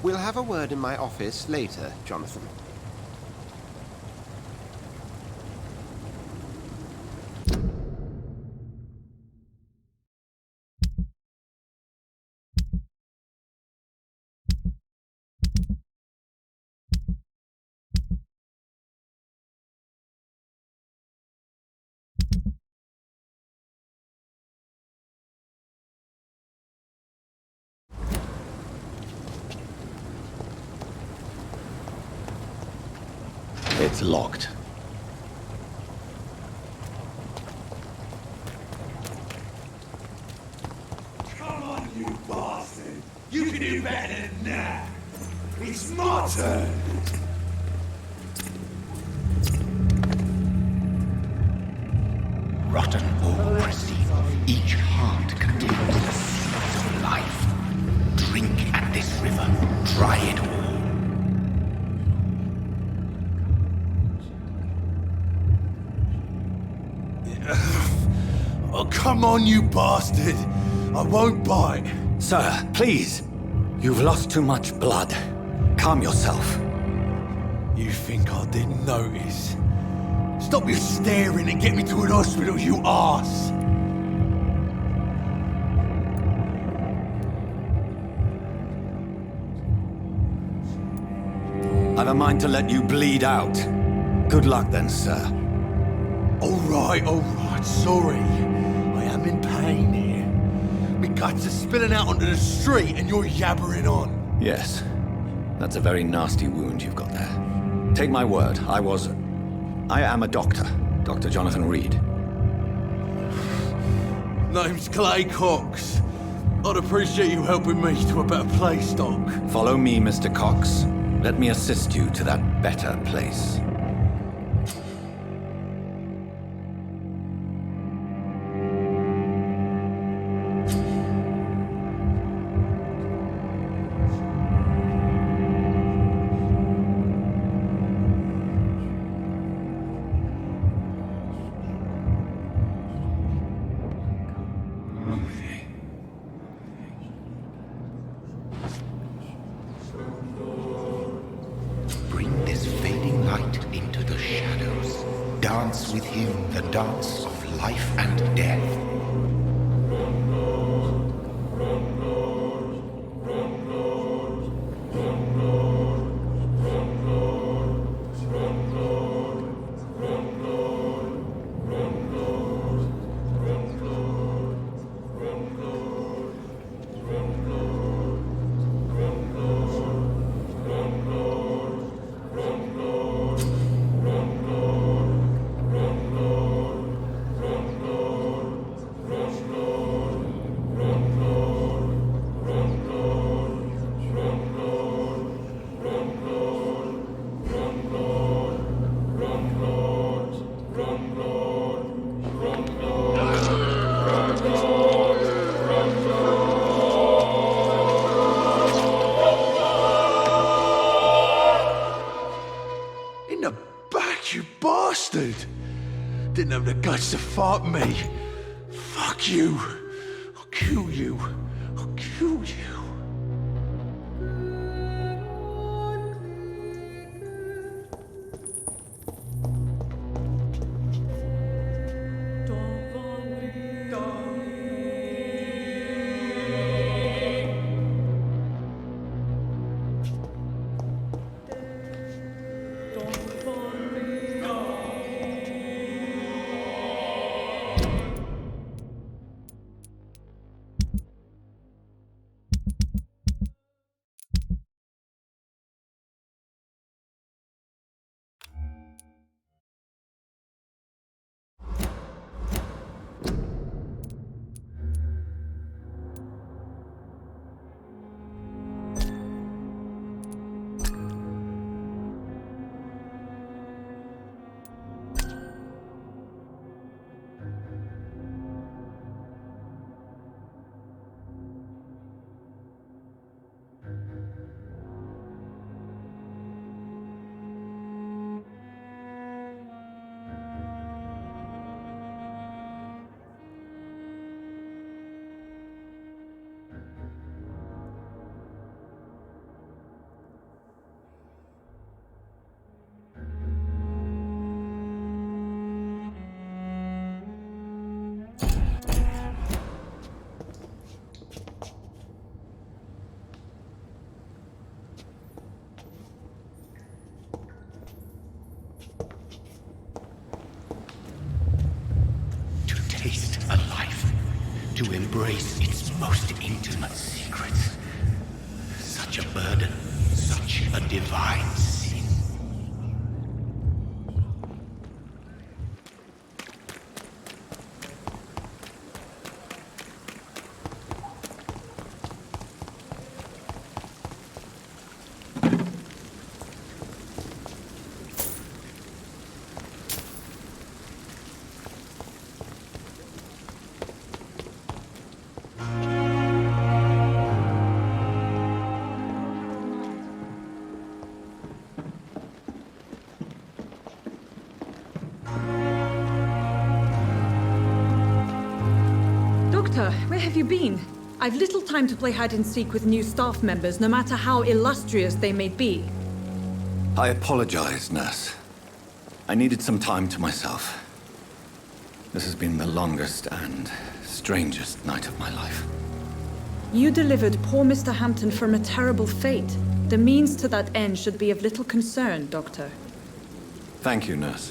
We'll have a word in my office later, Jonathan. It's locked. Come on, you bastard! You can do better than that! It's my turn! Rotten bureaucracy. Each heart contains the seeds of life. Drink at this river. Try it all. Oh, come on, you bastard! I won't bite! Sir, please. You've lost too much blood. Calm yourself. You think I didn't notice? Stop your staring and get me to an hospital, you arse! I've a mind to let you bleed out. Good luck then, sir. Alright, sorry. I am in pain here. My guts are spilling out onto the street and you're yabbering on. Yes. That's a very nasty wound you've got there. Take my word, I am a doctor. Dr. Jonathan Reed. Name's Clay Cox. I'd appreciate you helping me to a better place, Doc. Follow me, Mr. Cox. Let me assist you to that better place. Bring this fading light into the shadows. Dance with him the dance of life and death. In the back, you bastard! Didn't have the guts to fight me. Fuck you. I'll kill you. I'll kill you. embrace its most intimate secrets. Such a burden, such a divine sin. Doctor, where have you been? I've little time to play hide and seek with new staff members, no matter how illustrious they may be. I apologize, nurse. I needed some time to myself. This has been the longest and strangest night of my life. You delivered poor Mr. Hampton from a terrible fate. The means to that end should be of little concern, Doctor. Thank you, nurse.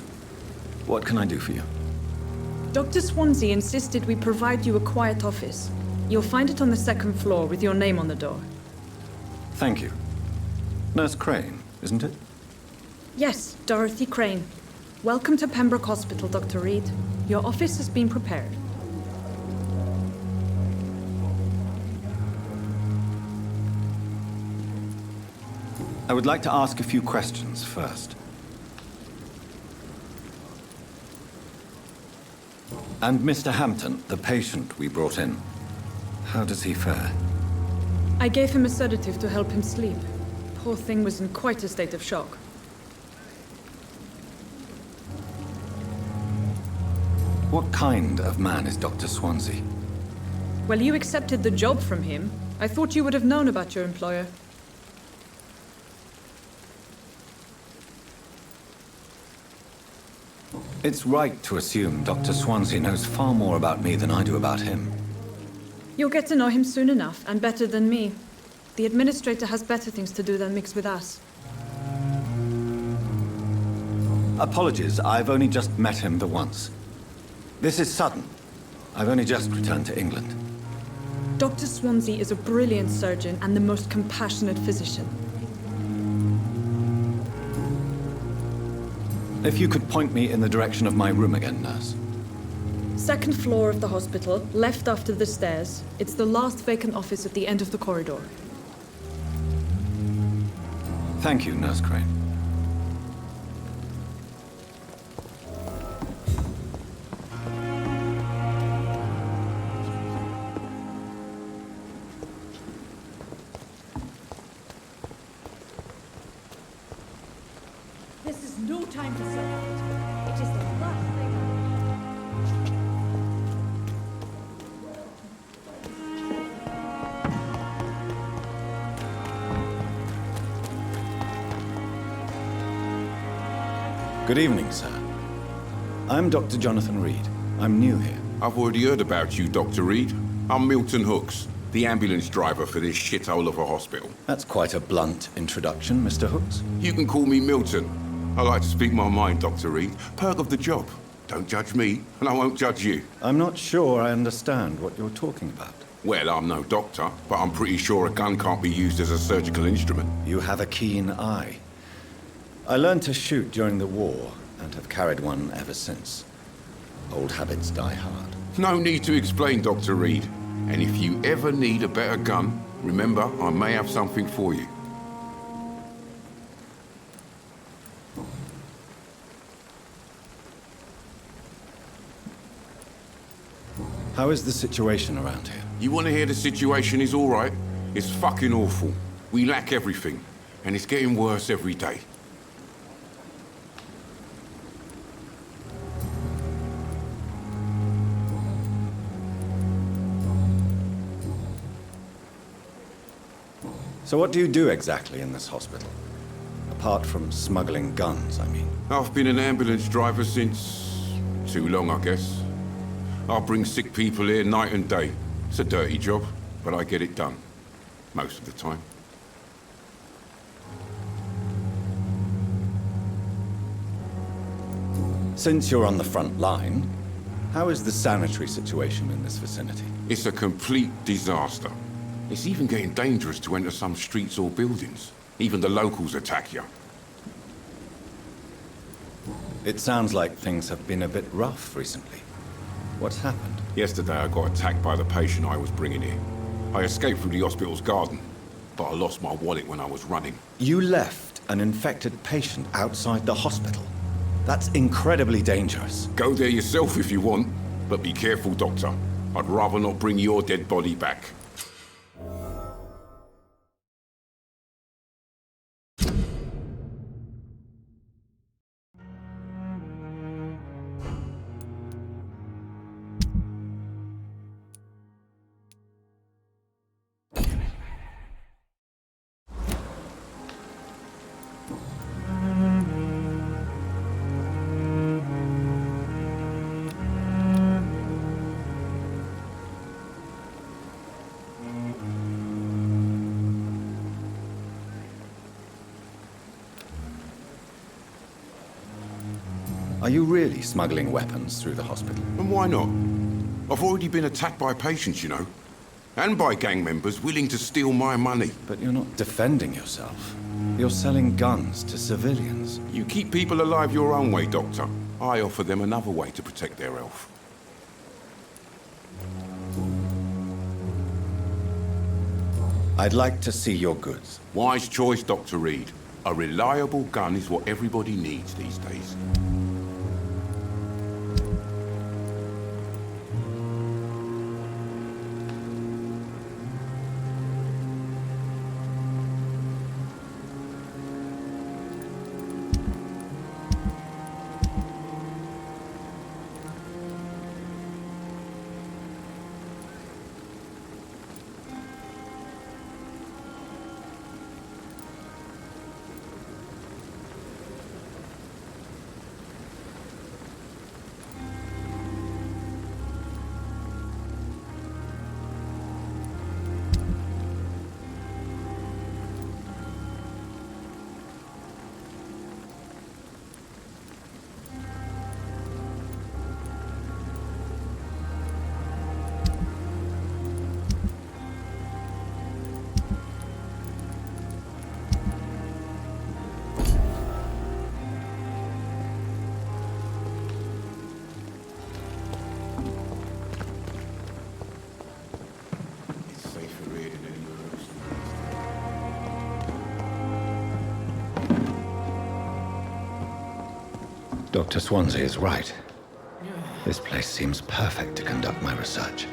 What can I do for you? Dr. Swansea insisted we provide you a quiet office. You'll find it on the second floor with your name on the door. Thank you. Nurse Crane, isn't it? Yes, Dorothy Crane. Welcome to Pembroke Hospital, Dr. Reed. Your office has been prepared. I would like to ask a few questions first. And Mr. Hampton, the patient we brought in, how does he fare? I gave him a sedative to help him sleep. Poor thing was in quite a state of shock. What kind of man is Dr. Swansea? Well, you accepted the job from him. I thought you would have known about your employer. It's right to assume Dr. Swansea knows far more about me than I do about him. You'll get to know him soon enough, and better than me. The administrator has better things to do than mix with us. Apologies, I've only just met him the once. This is sudden. I've only just returned to England. Dr. Swansea is a brilliant surgeon and the most compassionate physician. If you could point me in the direction of my room again, nurse. Second floor of the hospital, left after the stairs. It's the last vacant office at the end of the corridor. Thank you, Nurse Crane. This is no time to celebrate. It is the last thing. Good evening, sir. I'm Dr. Jonathan Reed. I'm new here. I've already heard about you, Dr. Reed. I'm Milton Hooks, the ambulance driver for this shithole of a hospital. That's quite a blunt introduction, Mr. Hooks. You can call me Milton. I like to speak my mind, Dr. Reed. Perk of the job. Don't judge me, and I won't judge you. I'm not sure I understand what you're talking about. Well, I'm no doctor, but I'm pretty sure a gun can't be used as a surgical instrument. You have a keen eye. I learned to shoot during the war, and have carried one ever since. Old habits die hard. No need to explain, Dr. Reed. And if you ever need a better gun, remember, I may have something for you. How is the situation around here? You want to hear the situation is all right? It's fucking awful. We lack everything, and it's getting worse every day. So what do you do exactly in this hospital? Apart from smuggling guns, I mean. I've been an ambulance driver since... too long, I guess. I bring sick people here night and day. It's a dirty job, but I get it done. Most of the time. Since you're on the front line, How is the sanitary situation in this vicinity? It's a complete disaster. It's even getting dangerous to enter some streets or buildings. Even the locals attack you. It sounds like things have been a bit rough recently. What's happened? Yesterday I got attacked by the patient I was bringing here. I escaped through the hospital's garden, but I lost my wallet when I was running. You left an infected patient outside the hospital? That's incredibly dangerous. Go there yourself if you want, but be careful, Doctor. I'd rather not bring your dead body back. Are you really smuggling weapons through the hospital? And why not? I've already been attacked by patients, you know. And by gang members willing to steal my money. But you're not defending yourself. You're selling guns to civilians. You keep people alive your own way, Doctor. I offer them another way to protect their health. I'd like to see your goods. Wise choice, Dr. Reed. A reliable gun is what everybody needs these days. Dr. Swansea is right. This place seems perfect to conduct my research.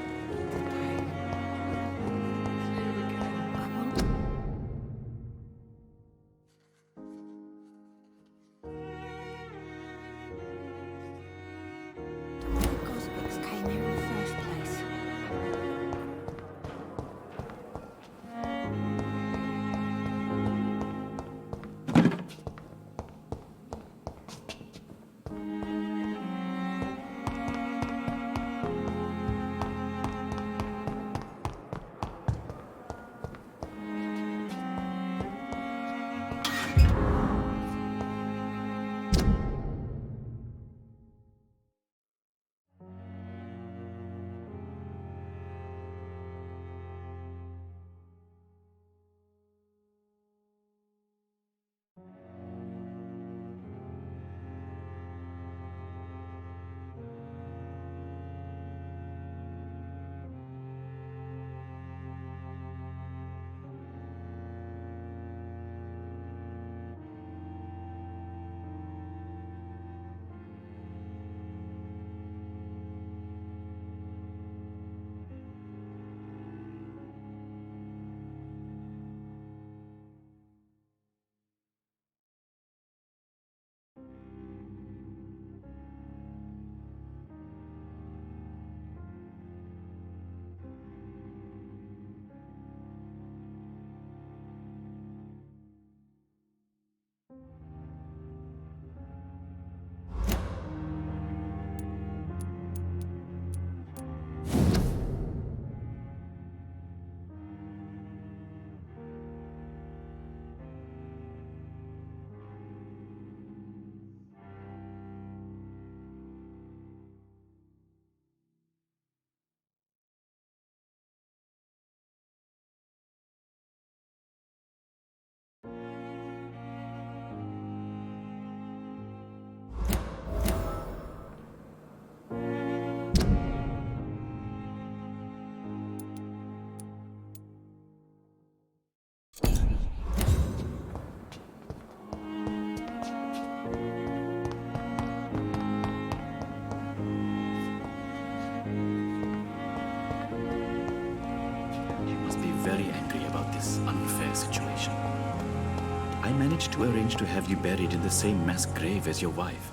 I managed to arrange to have you buried in the same mass grave as your wife.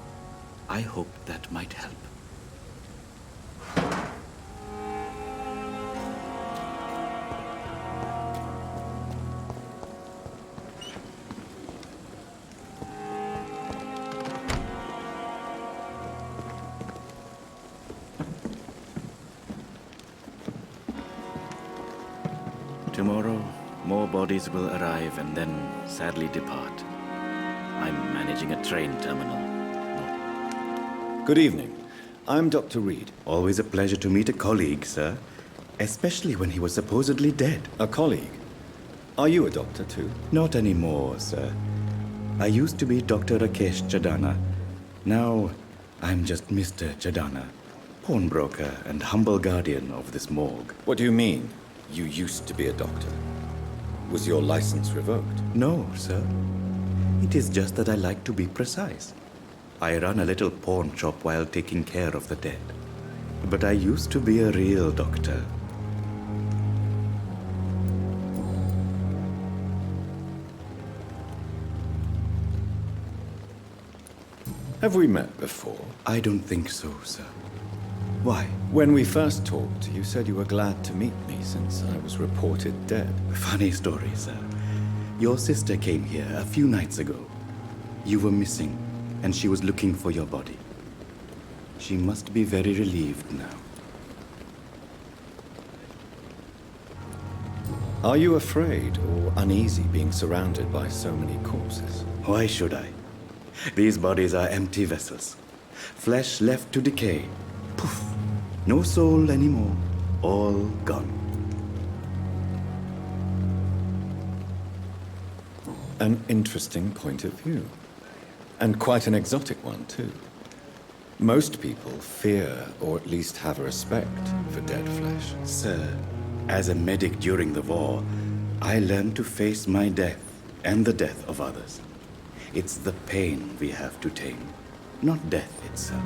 I hope that might help. Tomorrow, more bodies will arrive and then sadly depart. I'm managing a train terminal. Good evening. I'm Dr. Reed. Always a pleasure to meet a colleague, sir. Especially when he was supposedly dead. A colleague? Are you a doctor too? Not anymore, sir. I used to be Dr. Rakesh Chadana. Now, I'm just Mr. Chadana, pawnbroker and humble guardian of this morgue. What do you mean? You used to be a doctor. Was your license revoked? No, sir. It is just that I like to be precise. I run a little pawn shop while taking care of the dead. But I used to be a real doctor. Have we met before? I don't think so, sir. Why? When we first talked, you said you were glad to meet me since I was reported dead. Funny story, sir. Your sister came here a few nights ago. You were missing, and she was looking for your body. She must be very relieved now. Are you afraid or uneasy being surrounded by so many corpses? Why should I? These bodies are empty vessels. Flesh left to decay. Poof! No soul anymore. All gone. An interesting point of view. And quite an exotic one, too. Most people fear, or at least have a respect, for dead flesh. Sir, as a medic during the war, I learned to face my death and the death of others. It's the pain we have to tame, not death itself.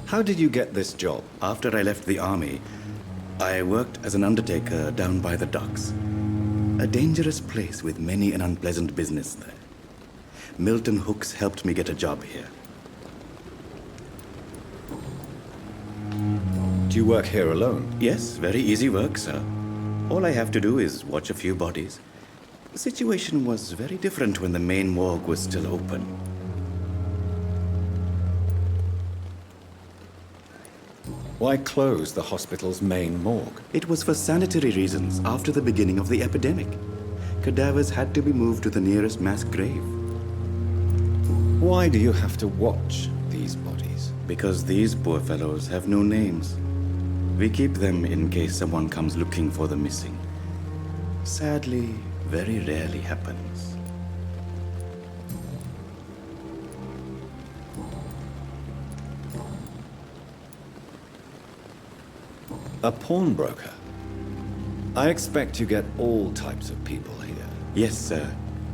How did you get this job? After I left the army, I worked as an undertaker down by the docks. A dangerous place with many an unpleasant business there. Milton Hooks helped me get a job here. Do you work here alone? Yes, very easy work, sir. All I have to do is watch a few bodies. The situation was very different when the main morgue was still open. Why close the hospital's main morgue? It was for sanitary reasons after the beginning of the epidemic. Cadavers had to be moved to the nearest mass grave. Why do you have to watch these bodies? Because these poor fellows have no names. We keep them in case someone comes looking for the missing. Sadly, very rarely happens. A pawnbroker? I expect you get all types of people here. Yes, sir.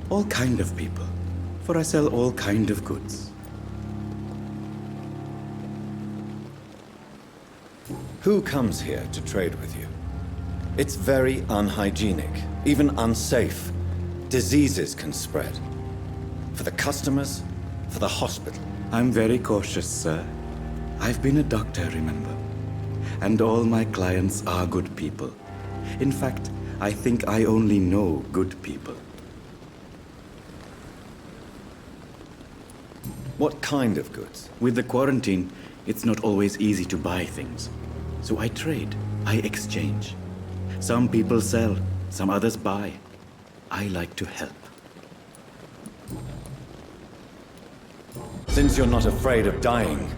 All kind of people. For I sell all kind of goods. Who comes here to trade with you? It's very unhygienic, even unsafe. Diseases can spread. For the customers, for the hospital. I'm very cautious, sir. I've been a doctor, remember? And all my clients are good people. In fact, I think I only know good people. What kind of goods? With the quarantine, it's not always easy to buy things. So I trade, I exchange. Some people sell, some others buy. I like to help. Since you're not afraid of dying,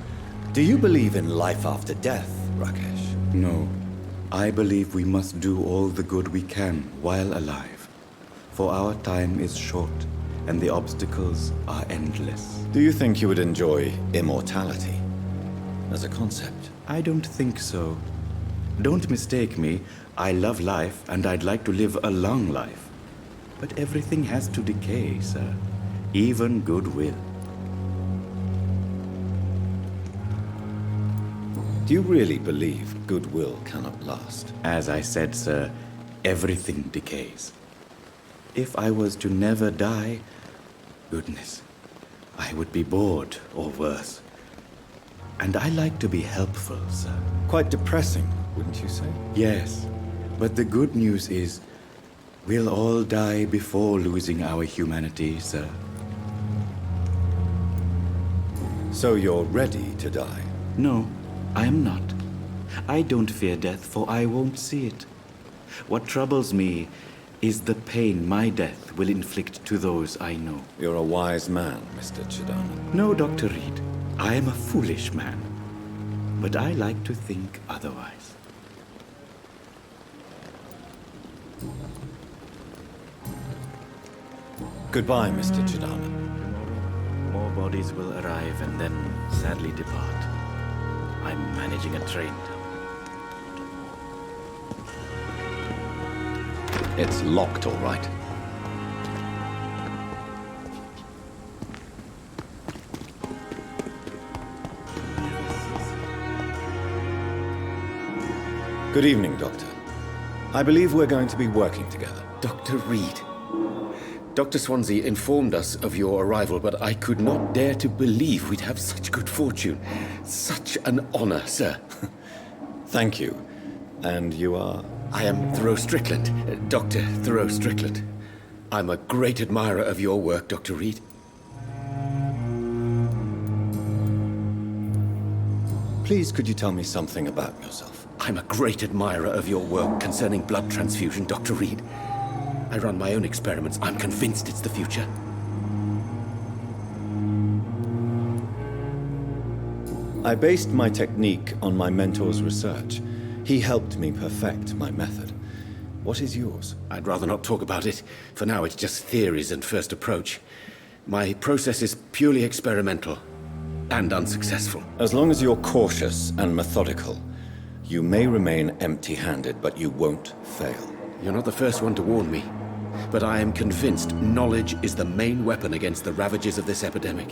do you believe in life after death, Rakesh? No. I believe we must do all the good we can while alive. For our time is short, and the obstacles are endless. Do you think you would enjoy immortality as a concept? I don't think so. Don't mistake me. I love life, and I'd like to live a long life. But everything has to decay, sir. Even goodwill. Do you really believe goodwill cannot last? As I said, sir, everything decays. If I was to never die, goodness, I would be bored or worse. And I like to be helpful, sir. Quite depressing, wouldn't you say? Yes, but the good news is we'll all die before losing our humanity, sir. So you're ready to die? No, I am not. I don't fear death, for I won't see it. What troubles me is the pain my death will inflict to those I know. You're a wise man, Mr. Chidama. No, Dr. Reed. I am a foolish man. But I like to think otherwise. Goodbye, Mr. Chidama. More bodies will arrive and then sadly depart. I'm managing a train now. It's locked, all right. Good evening, Doctor. I believe we're going to be working together. Dr. Reed. Dr. Swansea informed us of your arrival, but I could not dare to believe we'd have such good fortune. Such an honor, sir. Thank you. And you are? I am Thoreau Strickland, Dr. Thoreau Strickland. I'm a great admirer of your work, Dr. Reed. Please, could you tell me something about yourself? I'm a great admirer of your work concerning blood transfusion, Dr. Reed. I run my own experiments. I'm convinced it's the future. I based my technique on my mentor's research. He helped me perfect my method. What is yours? I'd rather not talk about it. For now, it's just theories and first approach. My process is purely experimental and unsuccessful. As long as you're cautious and methodical, you may remain empty-handed, but you won't fail. You're not the first one to warn me, but I am convinced knowledge is the main weapon against the ravages of this epidemic.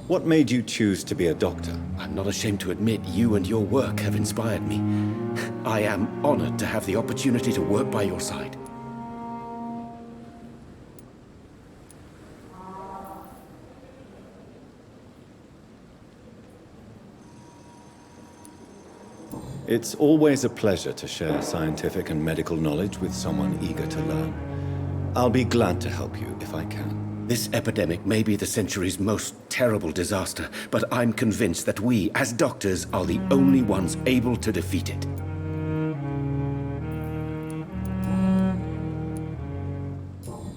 What made you choose to be a doctor? I'm not ashamed to admit you and your work have inspired me. I am honored to have the opportunity to work by your side. It's always a pleasure to share scientific and medical knowledge with someone eager to learn. I'll be glad to help you if I can. This epidemic may be the century's most terrible disaster, but I'm convinced that we, as doctors, are the only ones able to defeat it.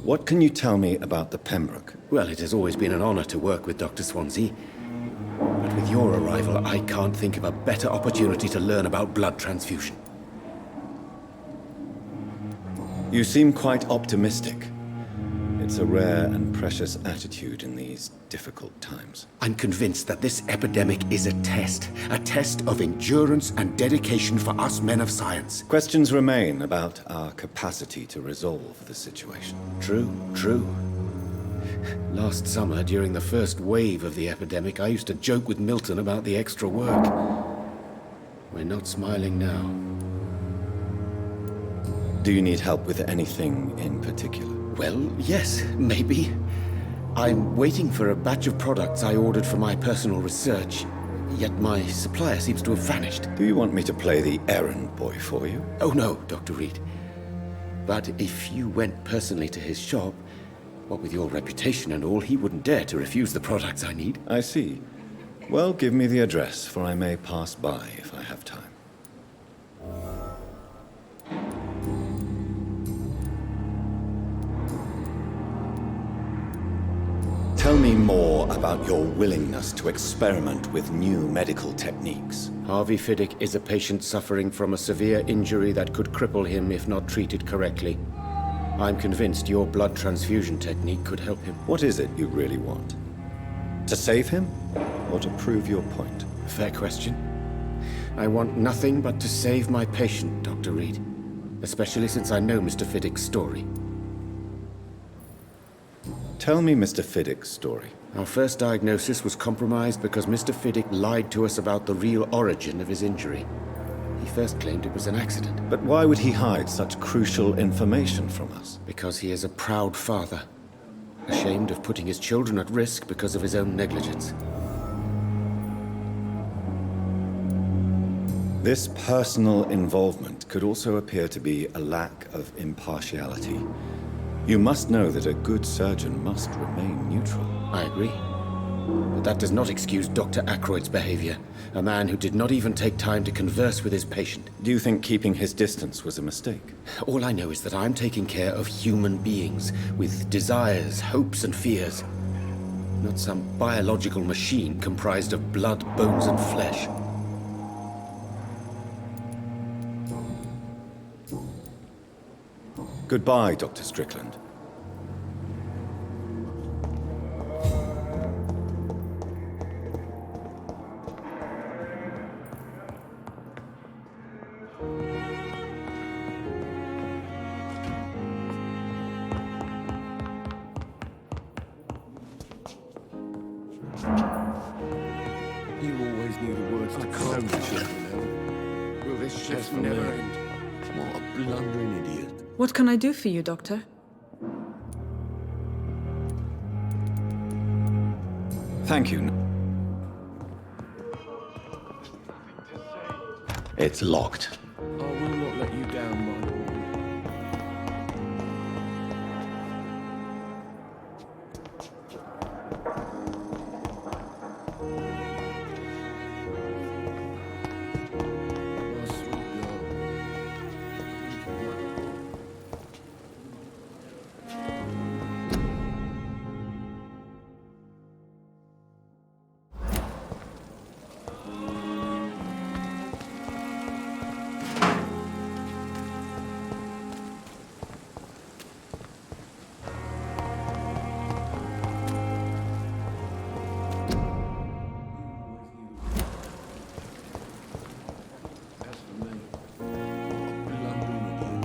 What can you tell me about the Pembroke? Well, it has always been an honor to work with Dr. Swansea. But with your arrival, I can't think of a better opportunity to learn about blood transfusion. You seem quite optimistic. It's a rare and precious attitude in these difficult times. I'm convinced that this epidemic is a test of endurance and dedication for us men of science. Questions remain about our capacity to resolve the situation. True. Last summer, during the first wave of the epidemic, I used to joke with Milton about the extra work. We're not smiling now. Do you need help with anything in particular? Well, yes, maybe. I'm waiting for a batch of products I ordered for my personal research, yet my supplier seems to have vanished. Do you want me to play the errand boy for you? Oh no, Dr. Reed. But if you went personally to his shop, what with your reputation and all, he wouldn't dare to refuse the products I need. I see. Well, give me the address, for I may pass by if I have time. Tell me more about your willingness to experiment with new medical techniques. Harvey Fiddick is a patient suffering from a severe injury that could cripple him if not treated correctly. I'm convinced your blood transfusion technique could help him. What is it you really want? To save him, or to prove your point? Fair question. I want nothing but to save my patient, Dr. Reed. Especially since I know Mr. Fiddick's story. Tell me Mr. Fiddick's story. Our first diagnosis was compromised because Mr. Fiddick lied to us about the real origin of his injury. He first claimed it was an accident. But why would he hide such crucial information from us? Because he is a proud father, ashamed of putting his children at risk because of his own negligence. This personal involvement could also appear to be a lack of impartiality. You must know that a good surgeon must remain neutral. I agree. But that does not excuse Dr. Ackroyd's behavior, a man who did not even take time to converse with his patient. Do you think keeping his distance was a mistake? All I know is that I'm taking care of human beings with desires, hopes, and fears. Not some biological machine comprised of blood, bones, and flesh. Goodbye, Dr. Strickland. You always knew the words to close the ship, you know. Will this ship never end? What a blundering idiot. What can I do for you, Doctor? Thank you. It's locked. I will not let you down, my boy. My sweet girl. As for me, what a blundering idiot.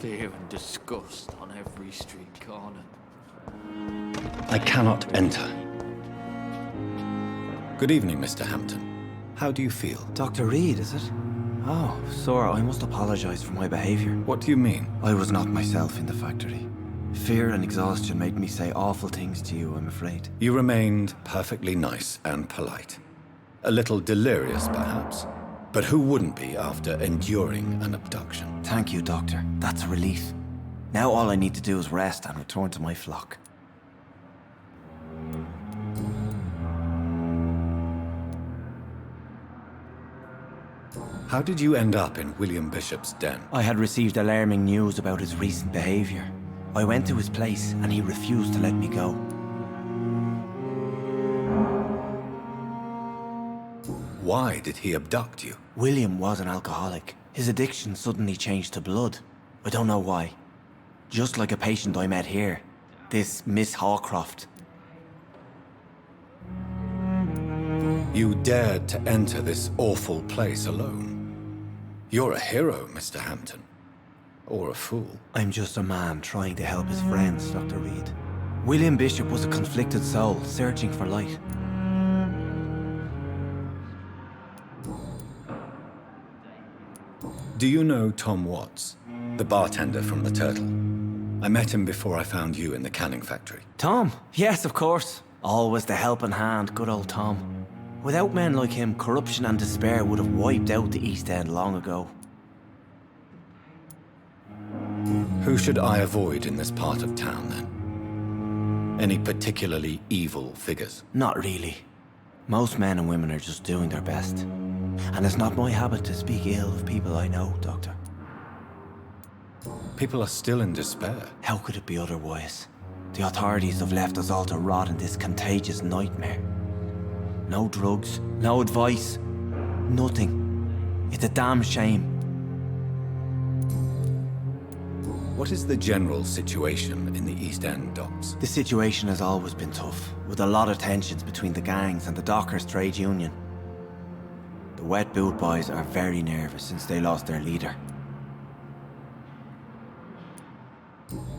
Fear and disgust on every street corner. I cannot enter. Good evening, Mr. Hampton. How do you feel? Dr. Reed, is it? Oh, sir, I must apologize for my behavior. What do you mean? I was not myself in the factory. Fear and exhaustion made me say awful things to you, I'm afraid. You remained perfectly nice and polite. A little delirious, perhaps. But who wouldn't be after enduring an abduction? Thank you, Doctor. That's a relief. Now all I need to do is rest and return to my flock. How did you end up in William Bishop's den? I had received alarming news about his recent behavior. I went to his place and he refused to let me go. Why did he abduct you? William was an alcoholic. His addiction suddenly changed to blood. I don't know why. Just like a patient I met here. This Miss Hawcroft. You dared to enter this awful place alone. You're a hero, Mr. Hampton. Or a fool. I'm just a man trying to help his friends, Dr. Reed. William Bishop was a conflicted soul, searching for light. Do you know Tom Watts? The bartender from the Turtle. I met him before I found you in the canning factory. Tom? Yes, of course. Always the helping hand, good old Tom. Without men like him, corruption and despair would have wiped out the East End long ago. Who should I avoid in this part of town, then? Any particularly evil figures? Not really. Most men and women are just doing their best. And it's not my habit to speak ill of people I know, Doctor. People are still in despair. How could it be otherwise? The authorities have left us all to rot in this contagious nightmare. No drugs, no advice, nothing. It's a damn shame. What is the general situation in the East End docks? The situation has always been tough, with a lot of tensions between the gangs and the dockers' trade union. The Wet Boot Boys are very nervous since they lost their leader.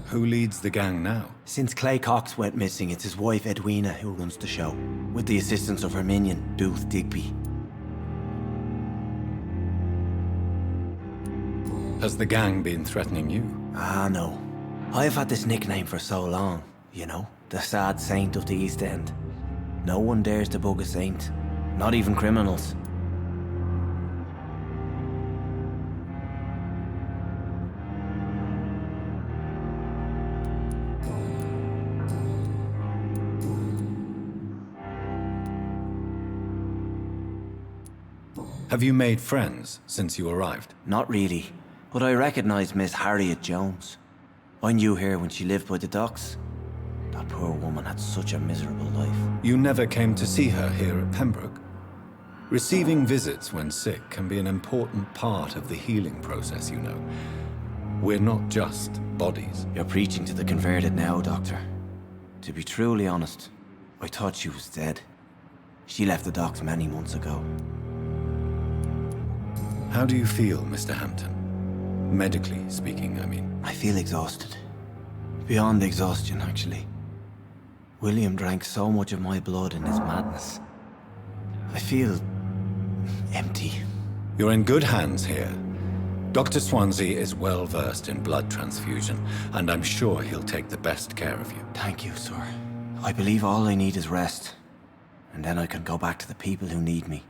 Who leads the gang now? Since Clay Cox went missing, it's his wife Edwina who runs the show, with the assistance of her minion, Dooth Digby. Has the gang been threatening you? Ah, no. I've had this nickname for so long, you know? The sad saint of the East End. No one dares to bug a saint. Not even criminals. Have you made friends since you arrived? Not really, but I recognize Miss Harriet Jones. I knew her when she lived by the docks. That poor woman had such a miserable life. You never came to see her here at Pembroke? Receiving visits when sick can be an important part of the healing process, you know. We're not just bodies. You're preaching to the converted now, Doctor. To be truly honest, I thought she was dead. She left the docks many months ago. How do you feel, Mr. Hampton? Medically speaking, I mean. I feel exhausted. Beyond exhaustion, actually. William drank so much of my blood in his madness. I feel empty. You're in good hands here. Dr. Swansea is well versed in blood transfusion, and I'm sure he'll take the best care of you. Thank you, sir. I believe all I need is rest. And then I can go back to the people who need me.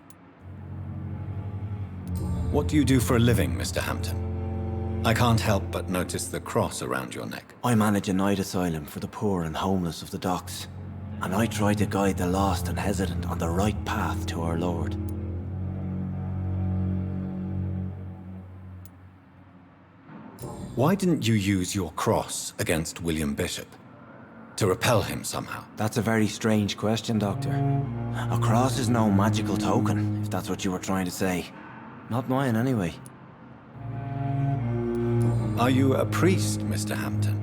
What do you do for a living, Mr. Hampton? I can't help but notice the cross around your neck. I manage a night asylum for the poor and homeless of the docks. And I try to guide the lost and hesitant on the right path to our Lord. Why didn't you use your cross against William Bishop? To repel him somehow? That's a very strange question, Doctor. A cross is no magical token, if that's what you were trying to say. Not mine, anyway. Are you a priest, Mr. Hampton?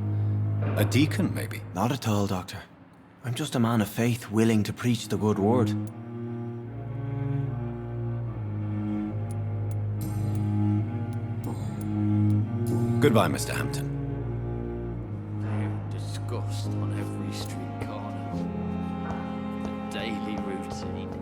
A deacon, maybe? Not at all, Doctor. I'm just a man of faith willing to preach the good word. Goodbye, Mr. Hampton. They're discussed on every street corner. The daily routine.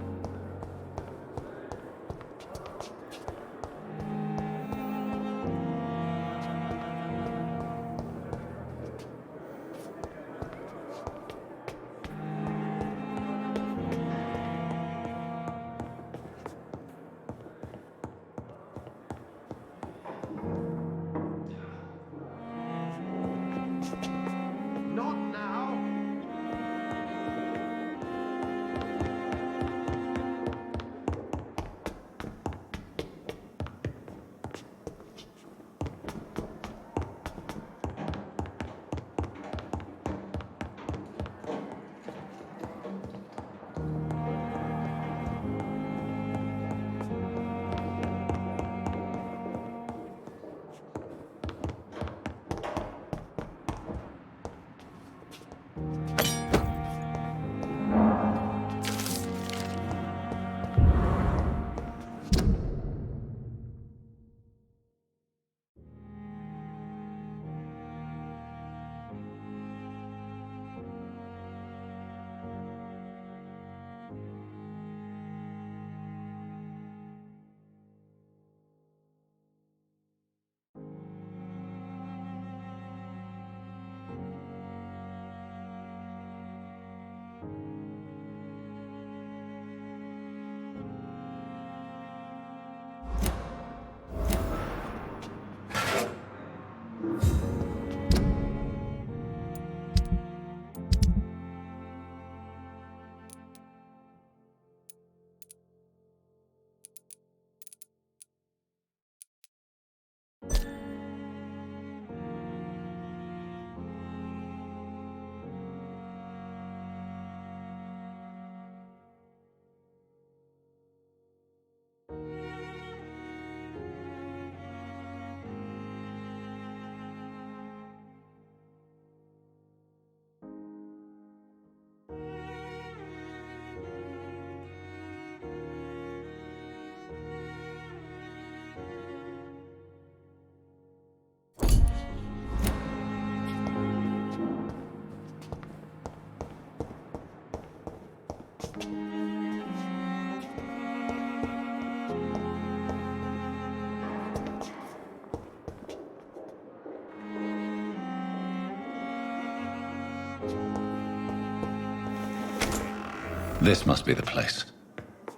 This must be the place.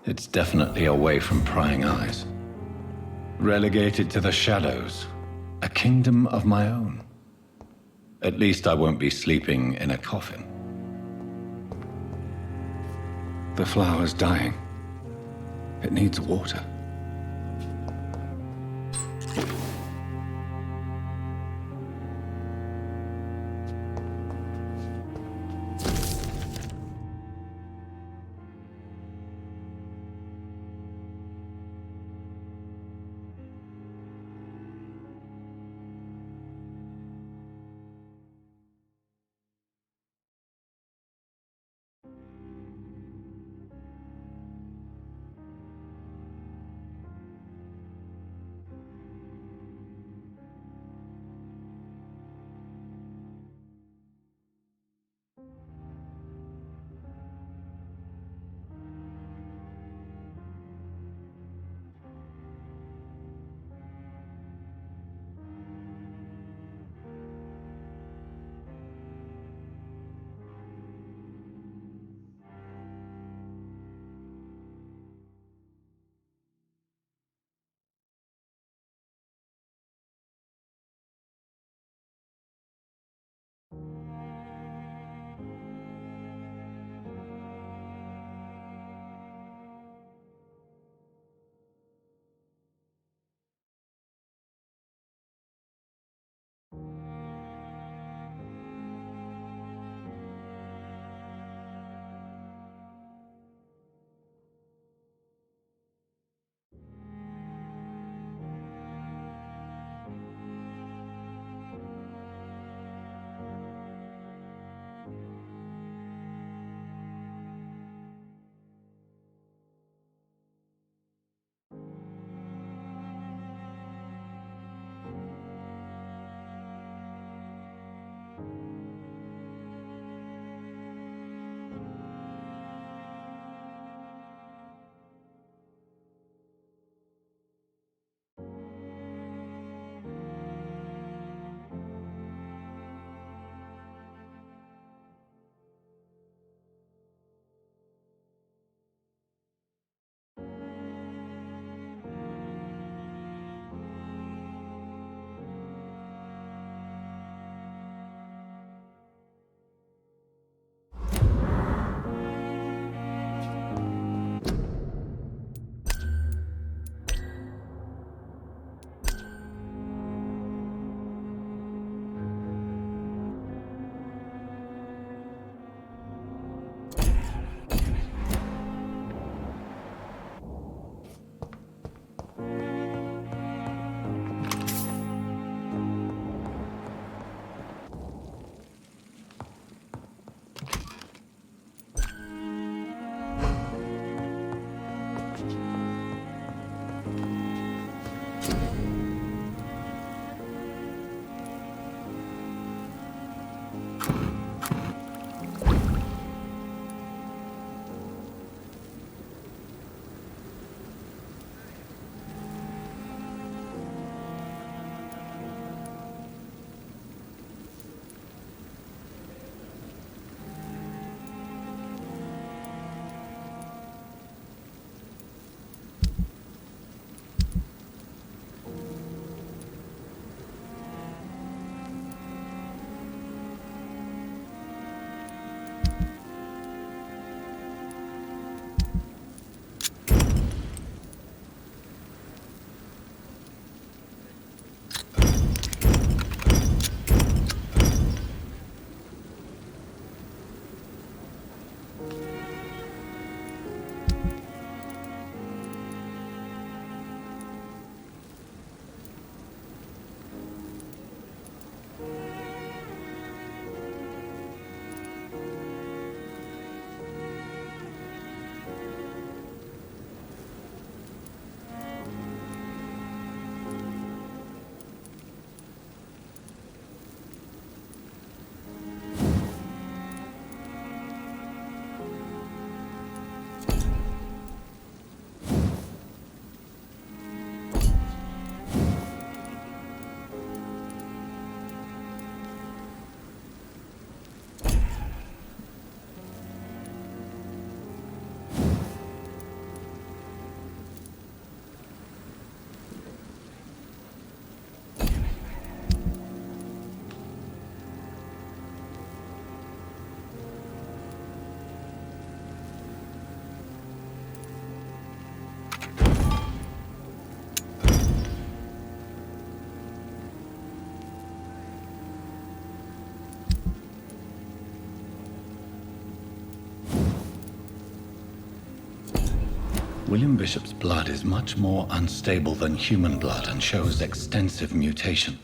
It's definitely away from prying eyes. Relegated to the shadows. A kingdom of my own. At least I won't be sleeping in a coffin. The flower's dying. It needs water. William Bishop's blood is much more unstable than human blood and shows extensive mutation.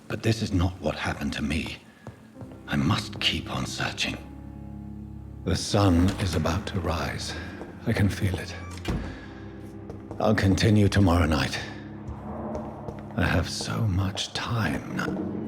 But this is not what happened to me. I must keep on searching. The sun is about to rise. I can feel it. I'll continue tomorrow night. I have so much time now.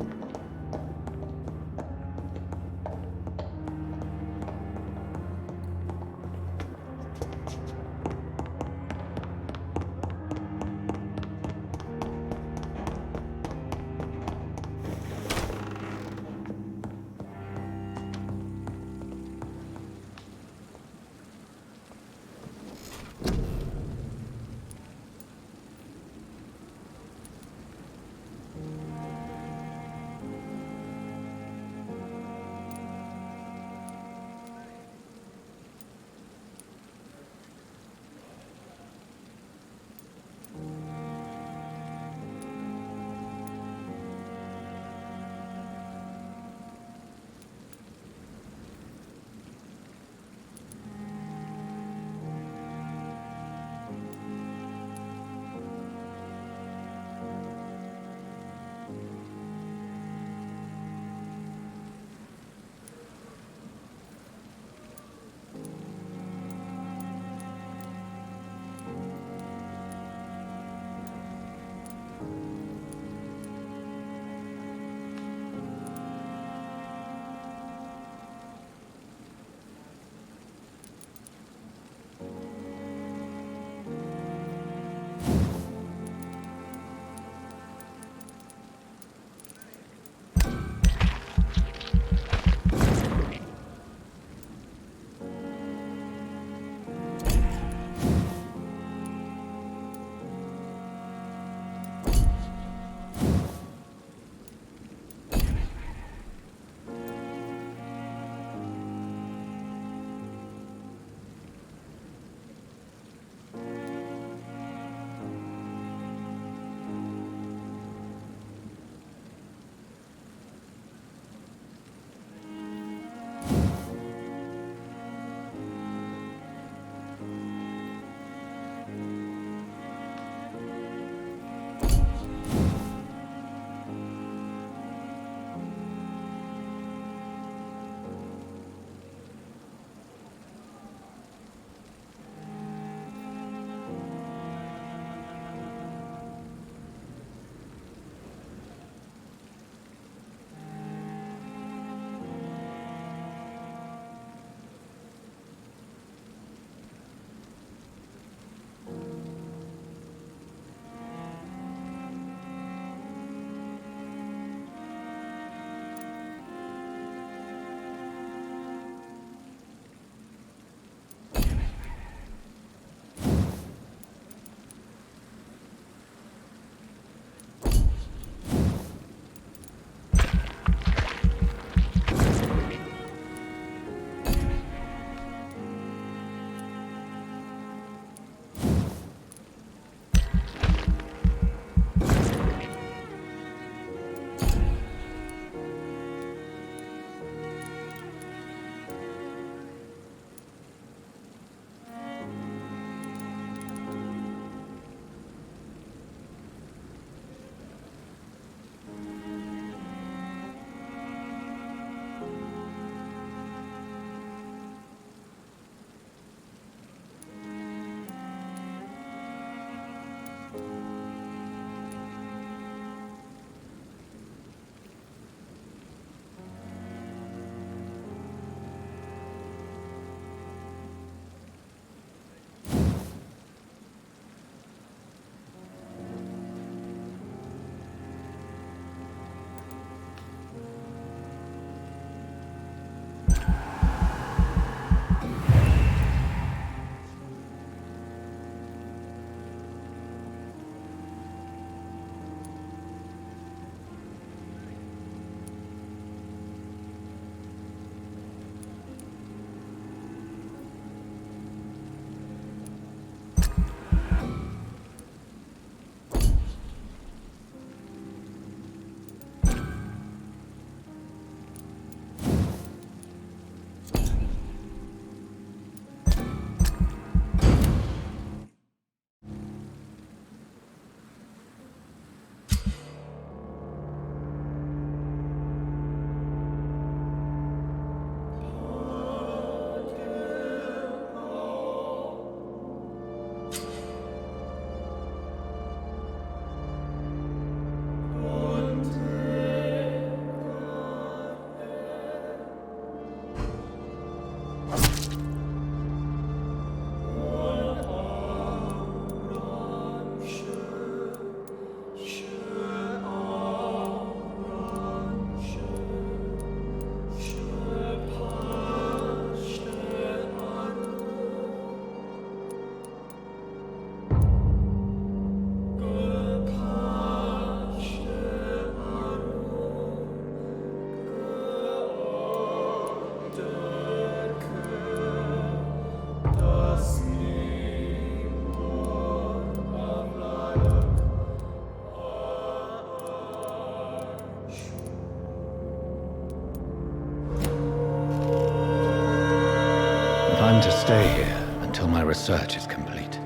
stay here until my research is complete.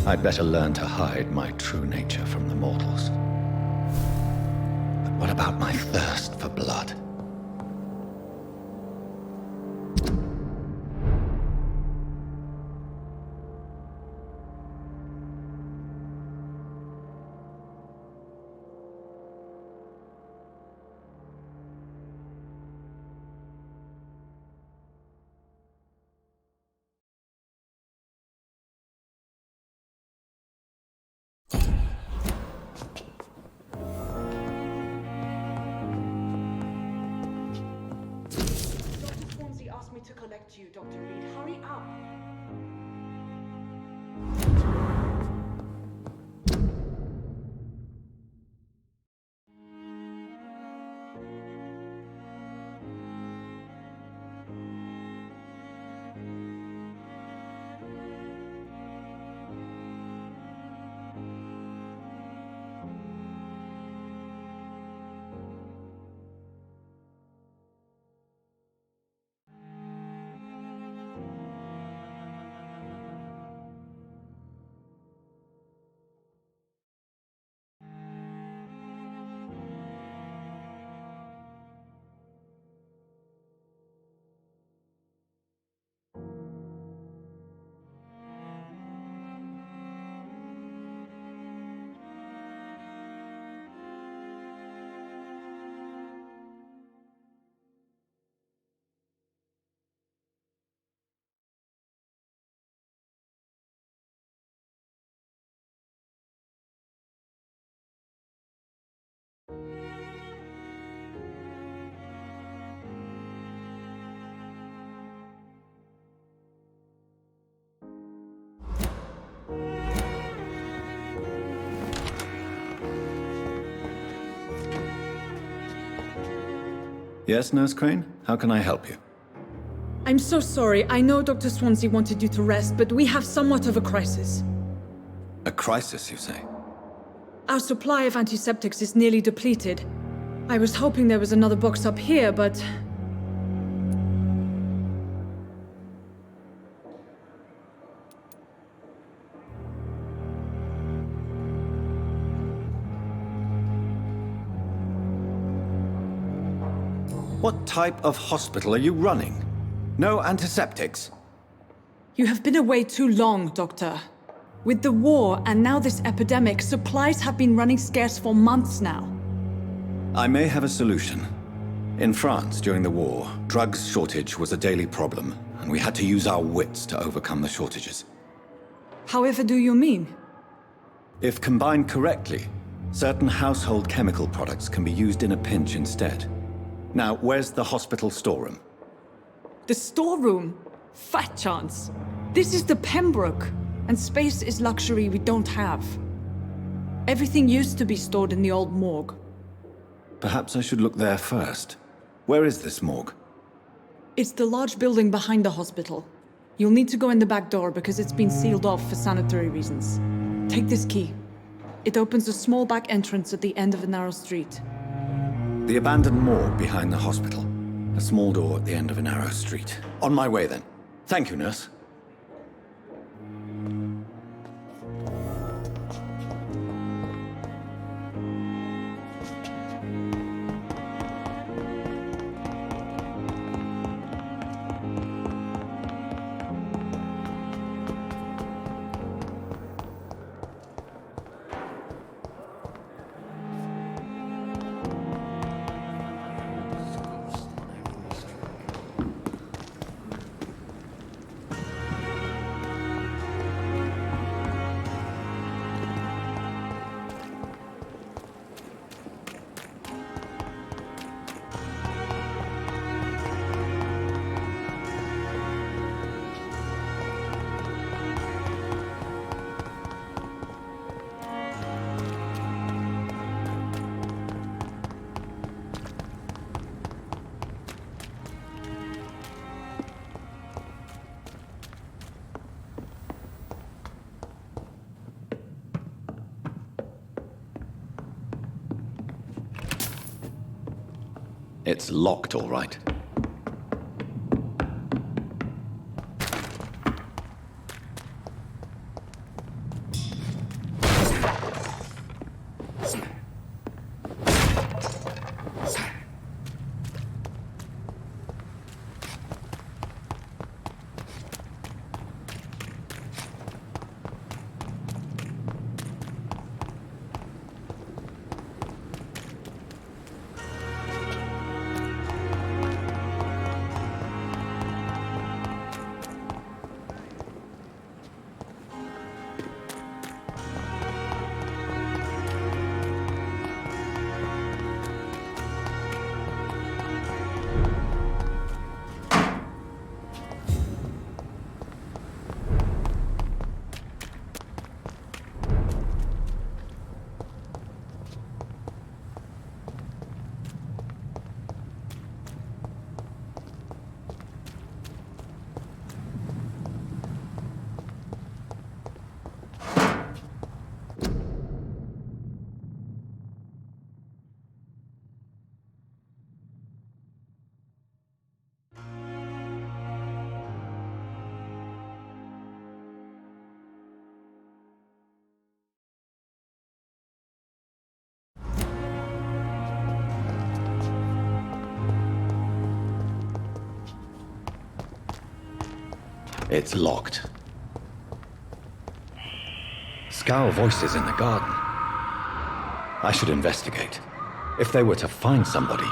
I'd better learn to hide my true nature from the mortals. But what about my thirst for blood? Asked me to collect you, Dr. Reed. Hurry up! Yes, Nurse Crane? How can I help you? I'm so sorry. I know Dr. Swansea wanted you to rest, but we have somewhat of a crisis. A crisis, you say? Our supply of antiseptics is nearly depleted. I was hoping there was another box up here, but... What type of hospital are you running? No antiseptics? You have been away too long, Doctor. With the war and now this epidemic, supplies have been running scarce for months now. I may have a solution. In France, during the war, drugs shortage was a daily problem, and we had to use our wits to overcome the shortages. However do you mean? If combined correctly, certain household chemical products can be used in a pinch instead. Now, where's the hospital storeroom? The storeroom? Fat chance. This is the Pembroke, and space is luxury we don't have. Everything used to be stored in the old morgue. Perhaps I should look there first. Where is this morgue? It's the large building behind the hospital. You'll need to go in the back door because it's been sealed off for sanitary reasons. Take this key. It opens a small back entrance at the end of a narrow street. The abandoned morgue behind the hospital. A small door at the end of a narrow street. On my way, then. Thank you, nurse. It's locked, all right. It's locked. Scowl voices in the garden. I should investigate. If they were to find somebody.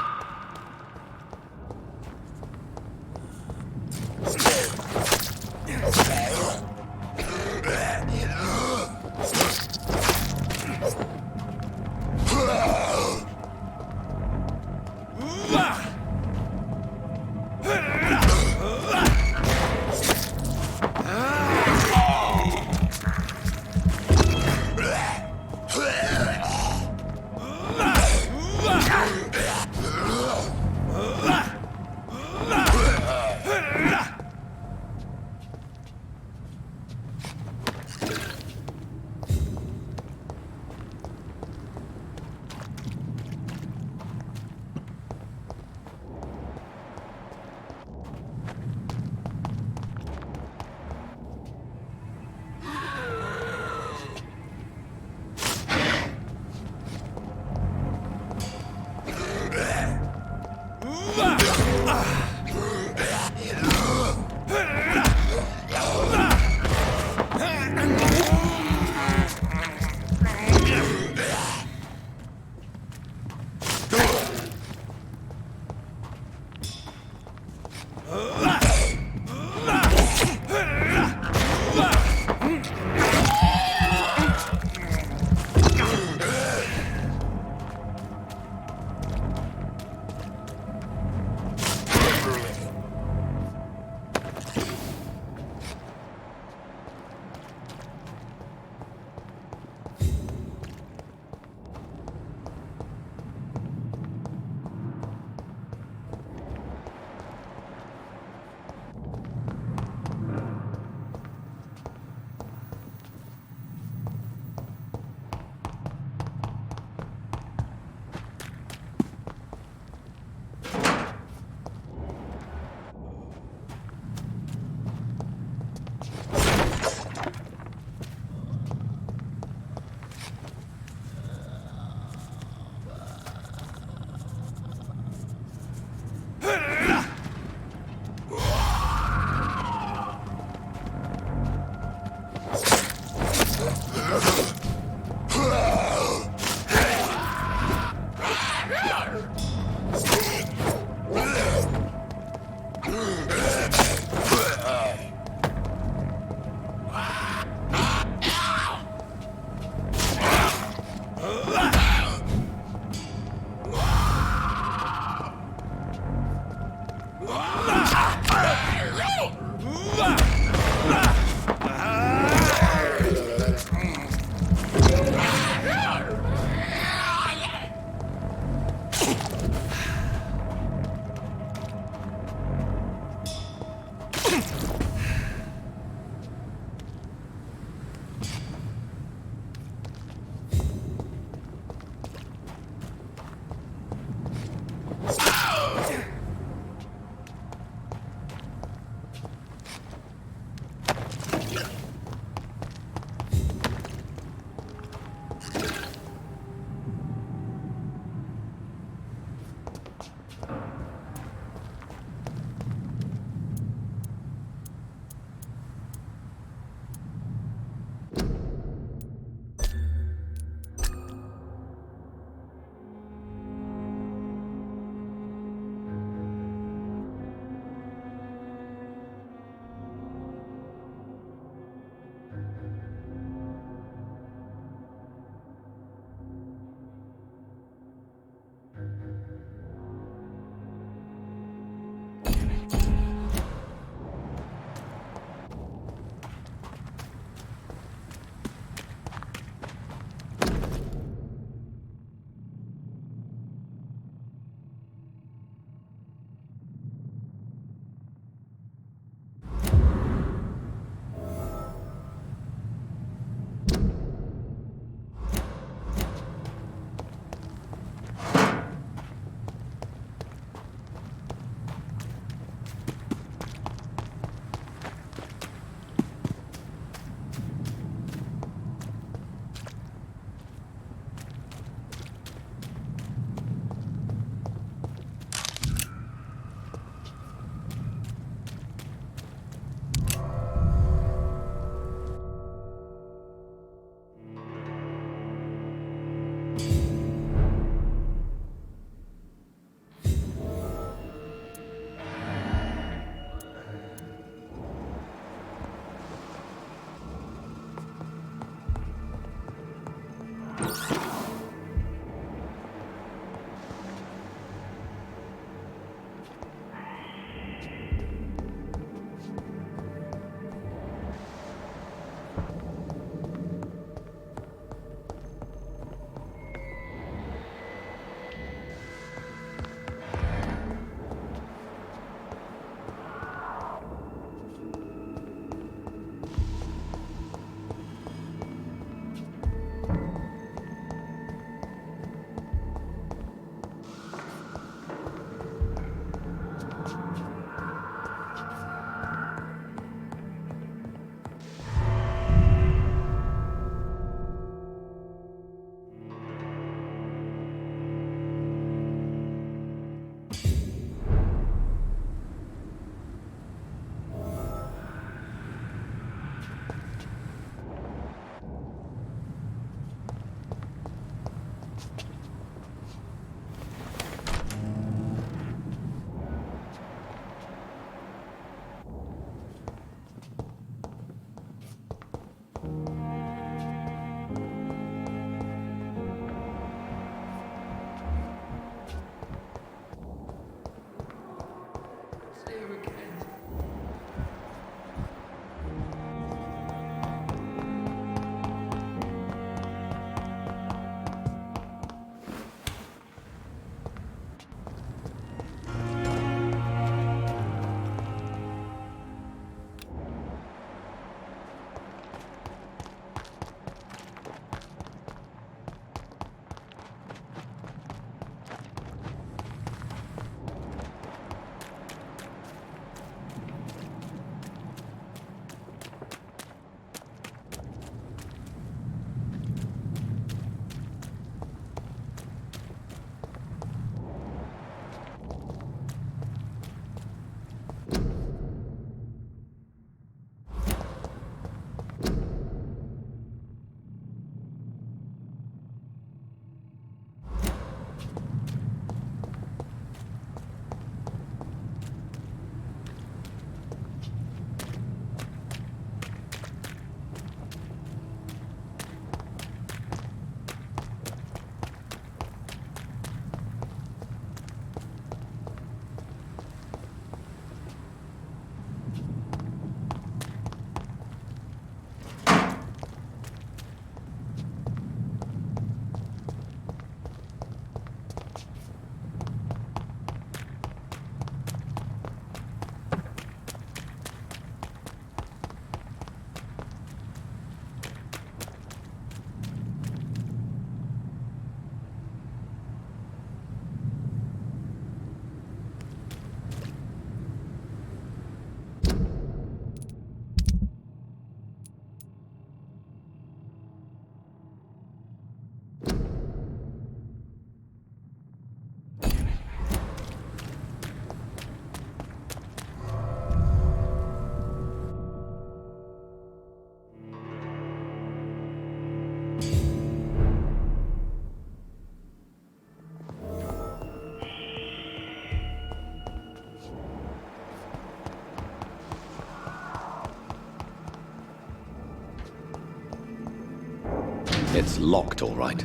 It's locked, all right.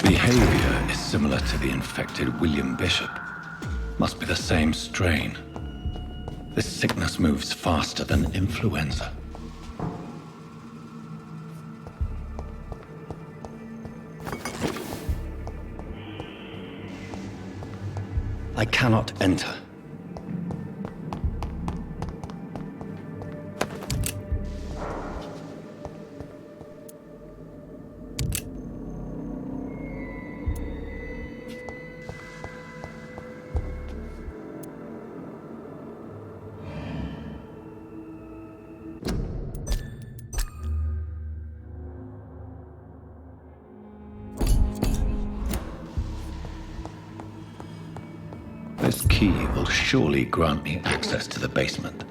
Behavior is similar to the infected William Bishop. Must be the same strain. This sickness moves faster than influenza. I cannot enter. This key will surely grant me access to the basement.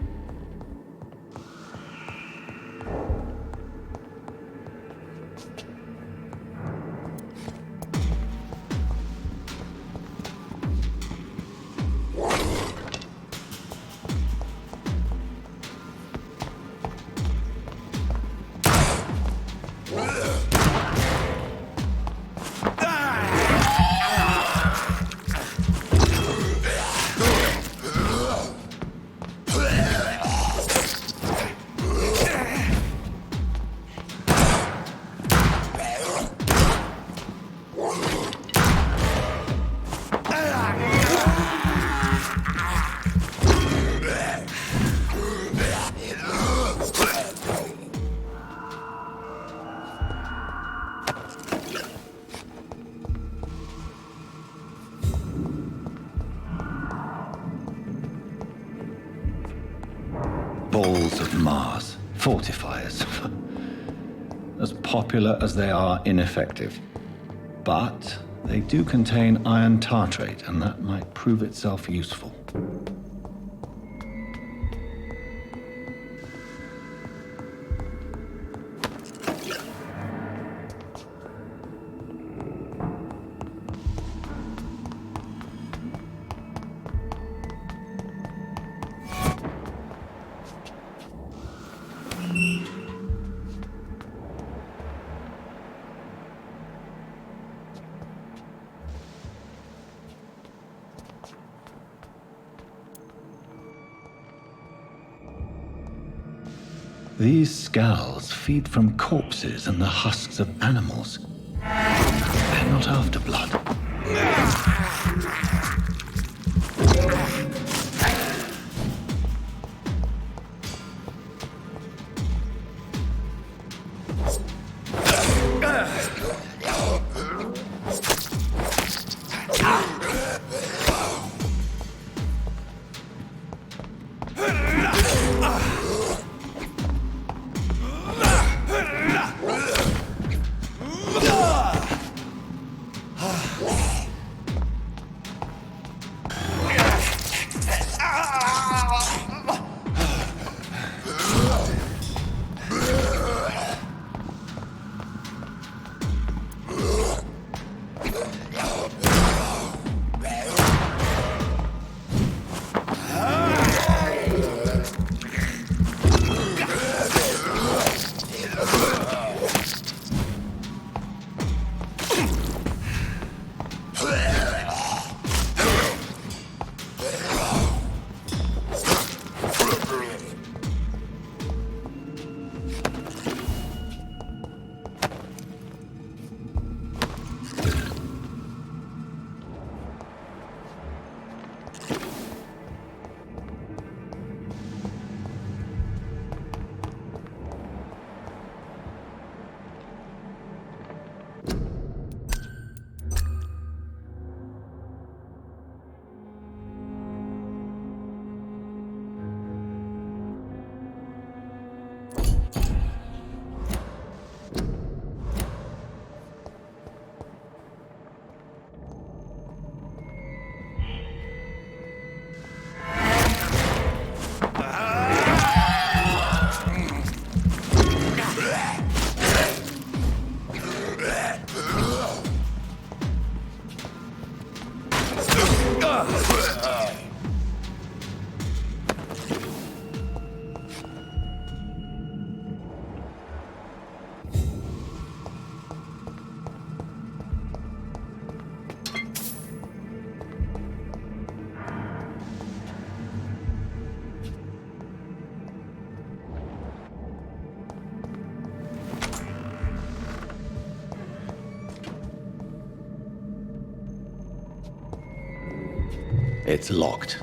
Balls of Mars, fortifiers. As popular as they are ineffective. But they do contain iron tartrate, and that might prove itself useful. These scowls feed from corpses and the husks of animals. They're not after blood. It's locked.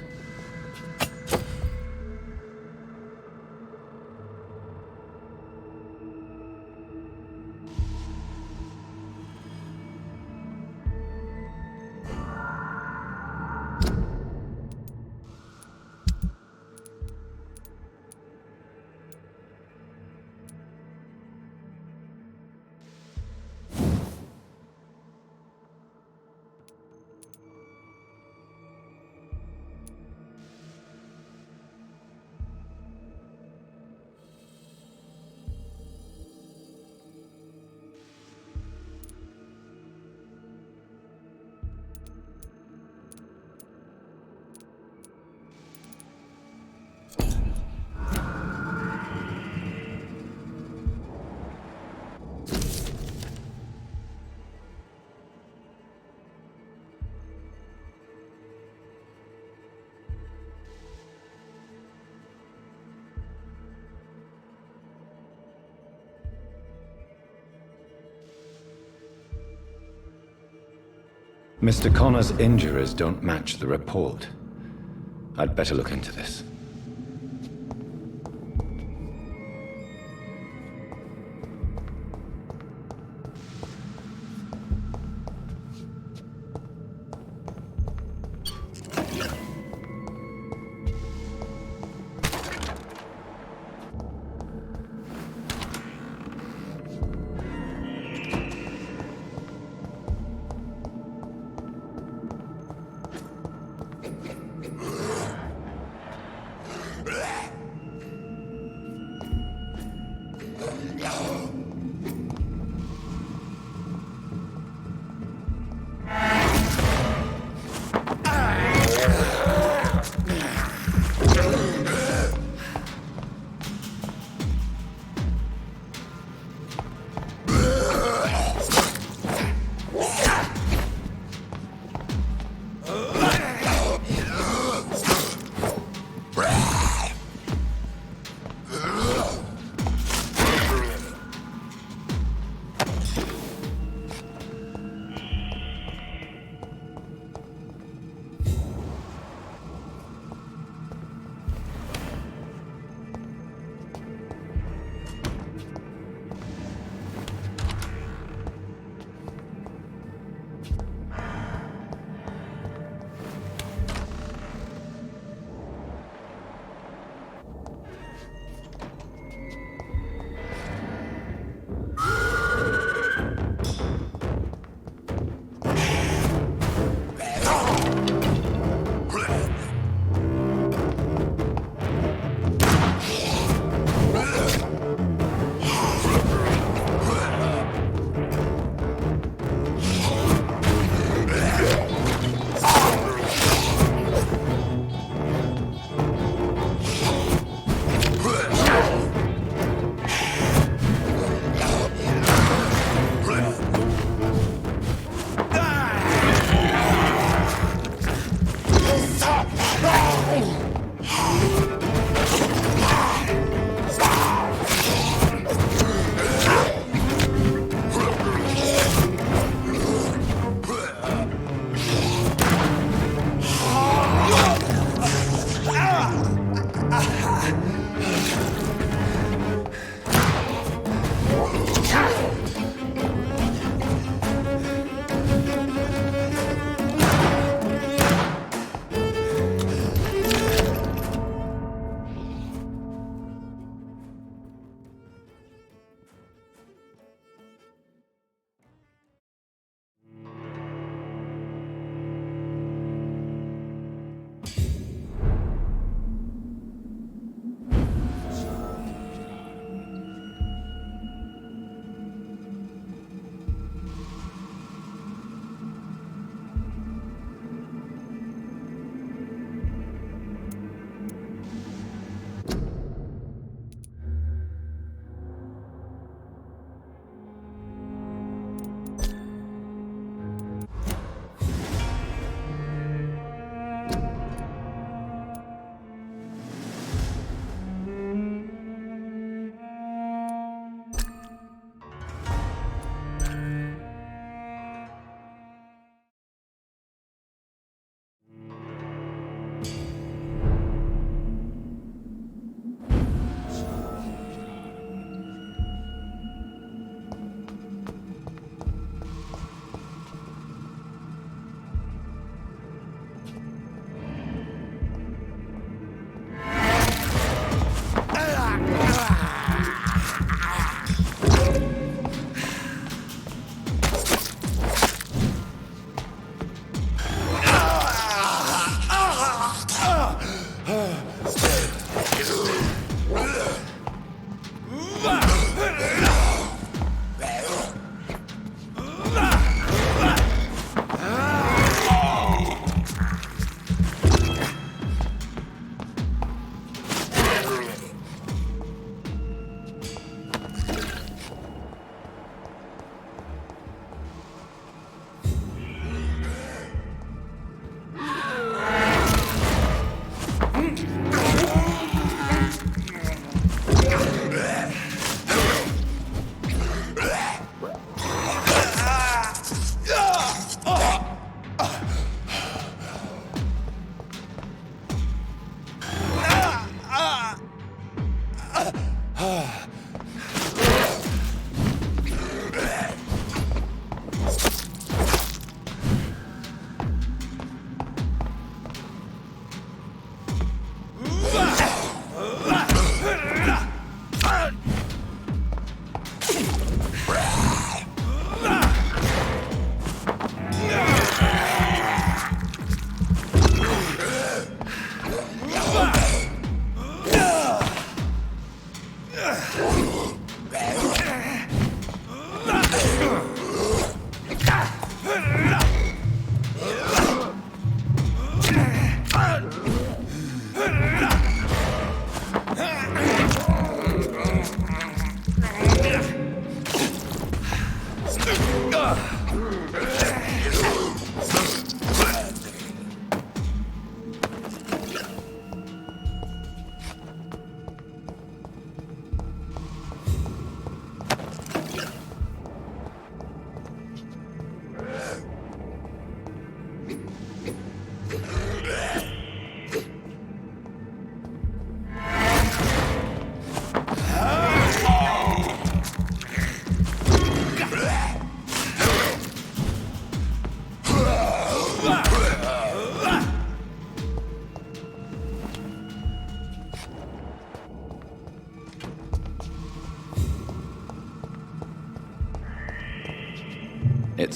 Mr. Connor's injuries don't match the report. I'd better look into this.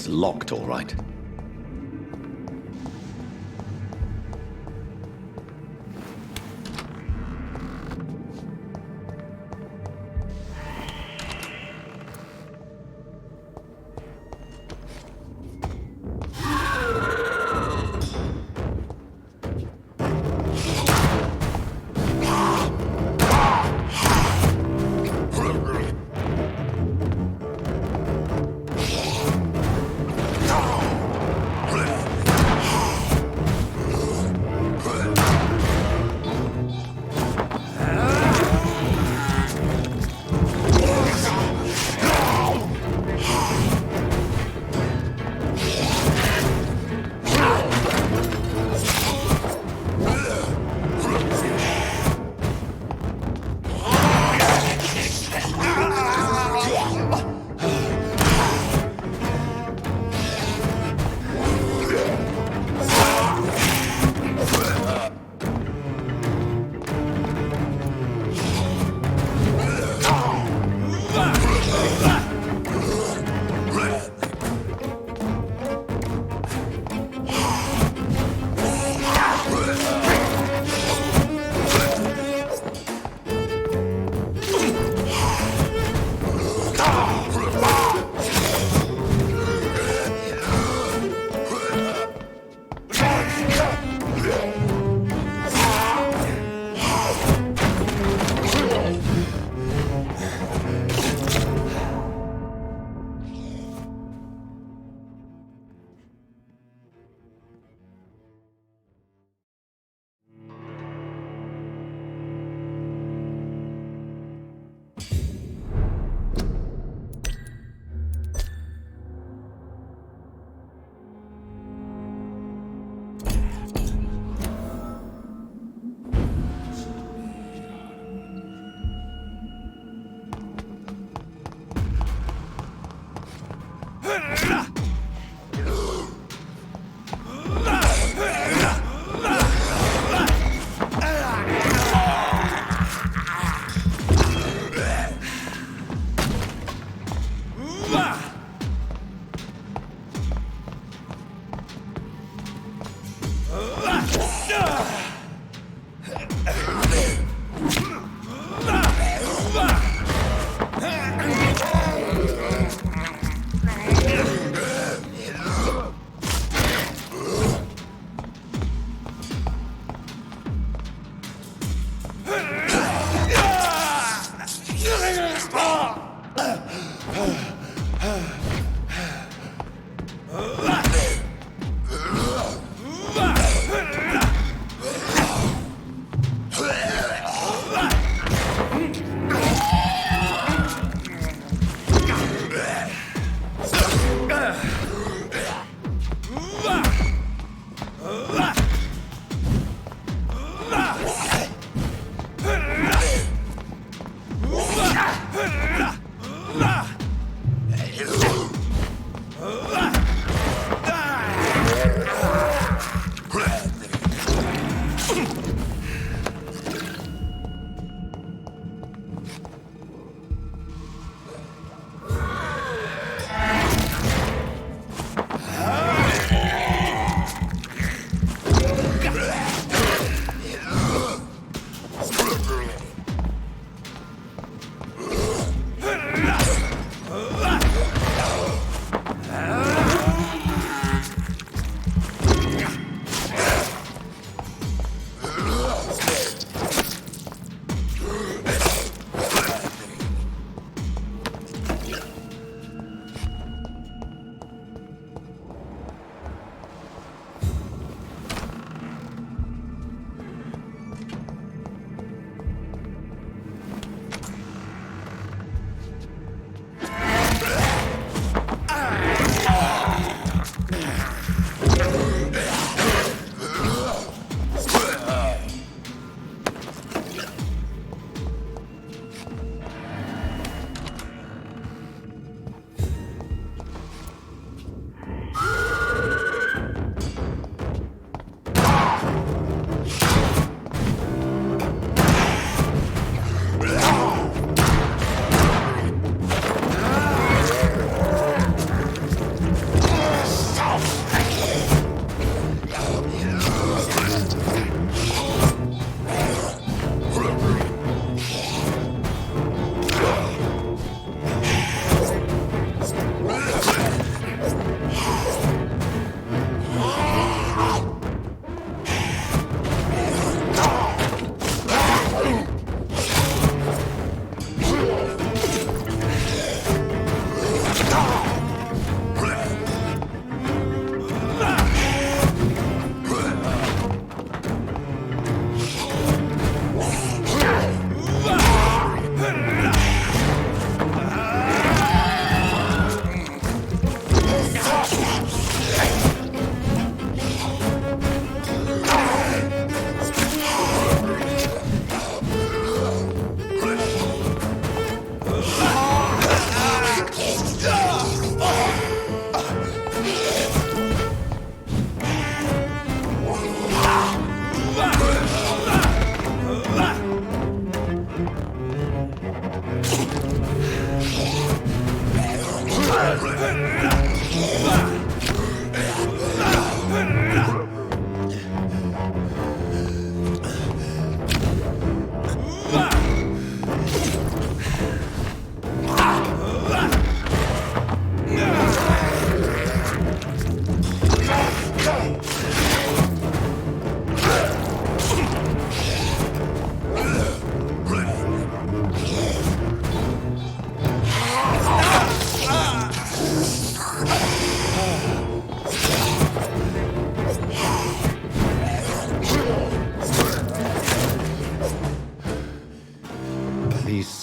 It's locked, all right.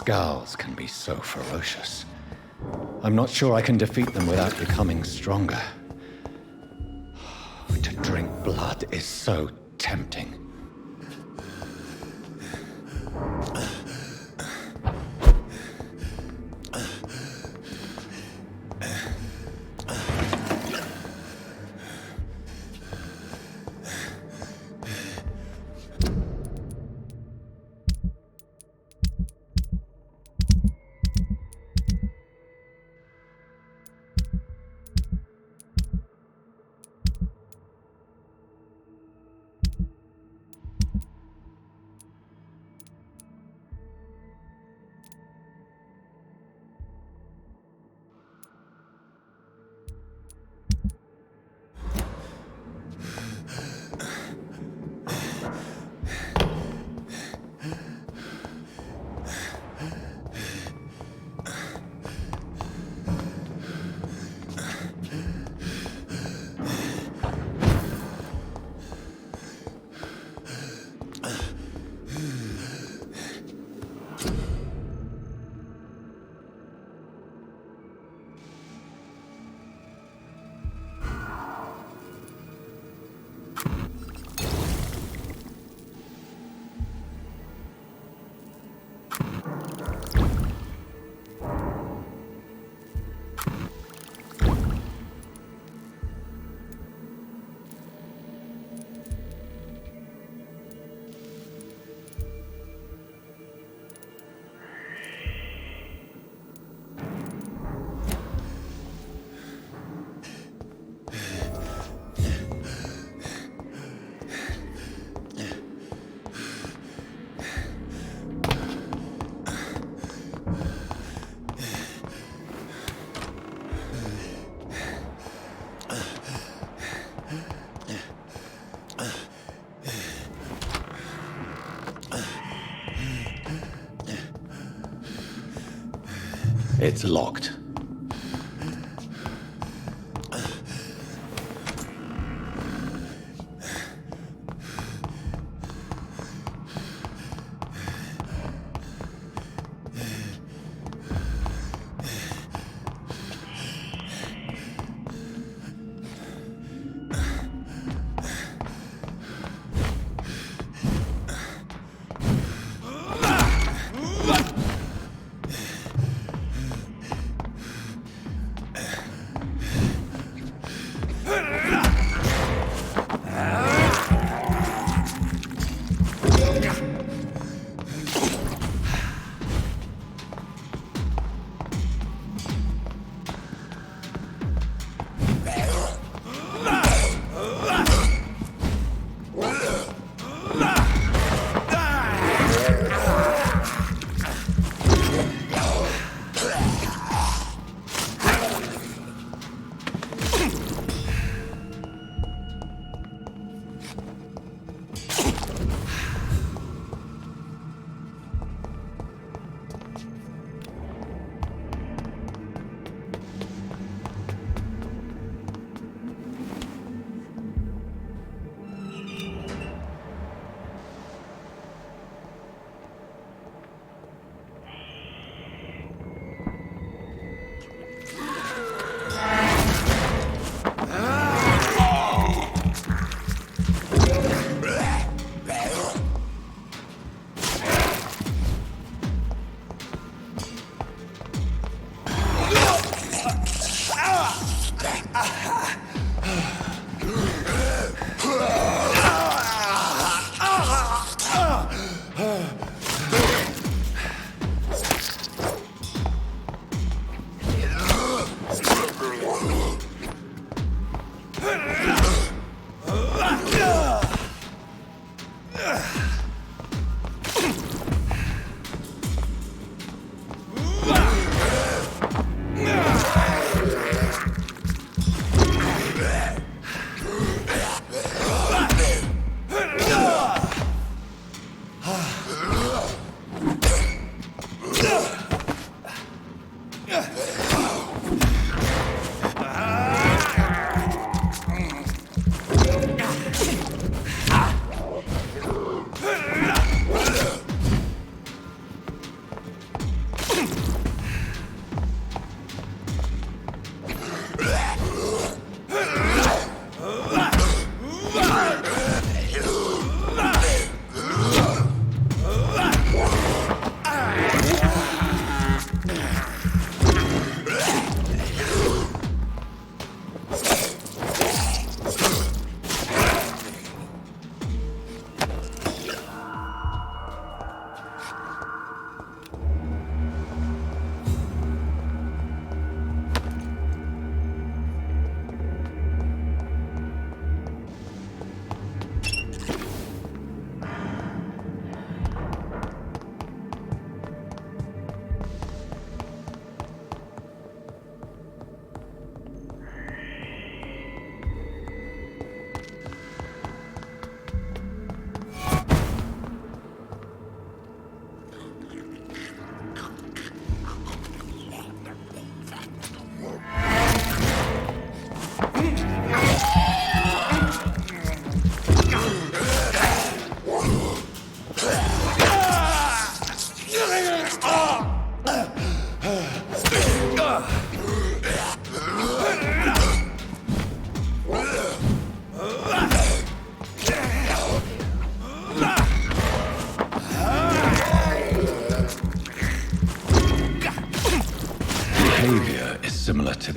scowls can be so ferocious. I'm not sure I can defeat them without becoming stronger. To drink blood is so tempting. It's locked.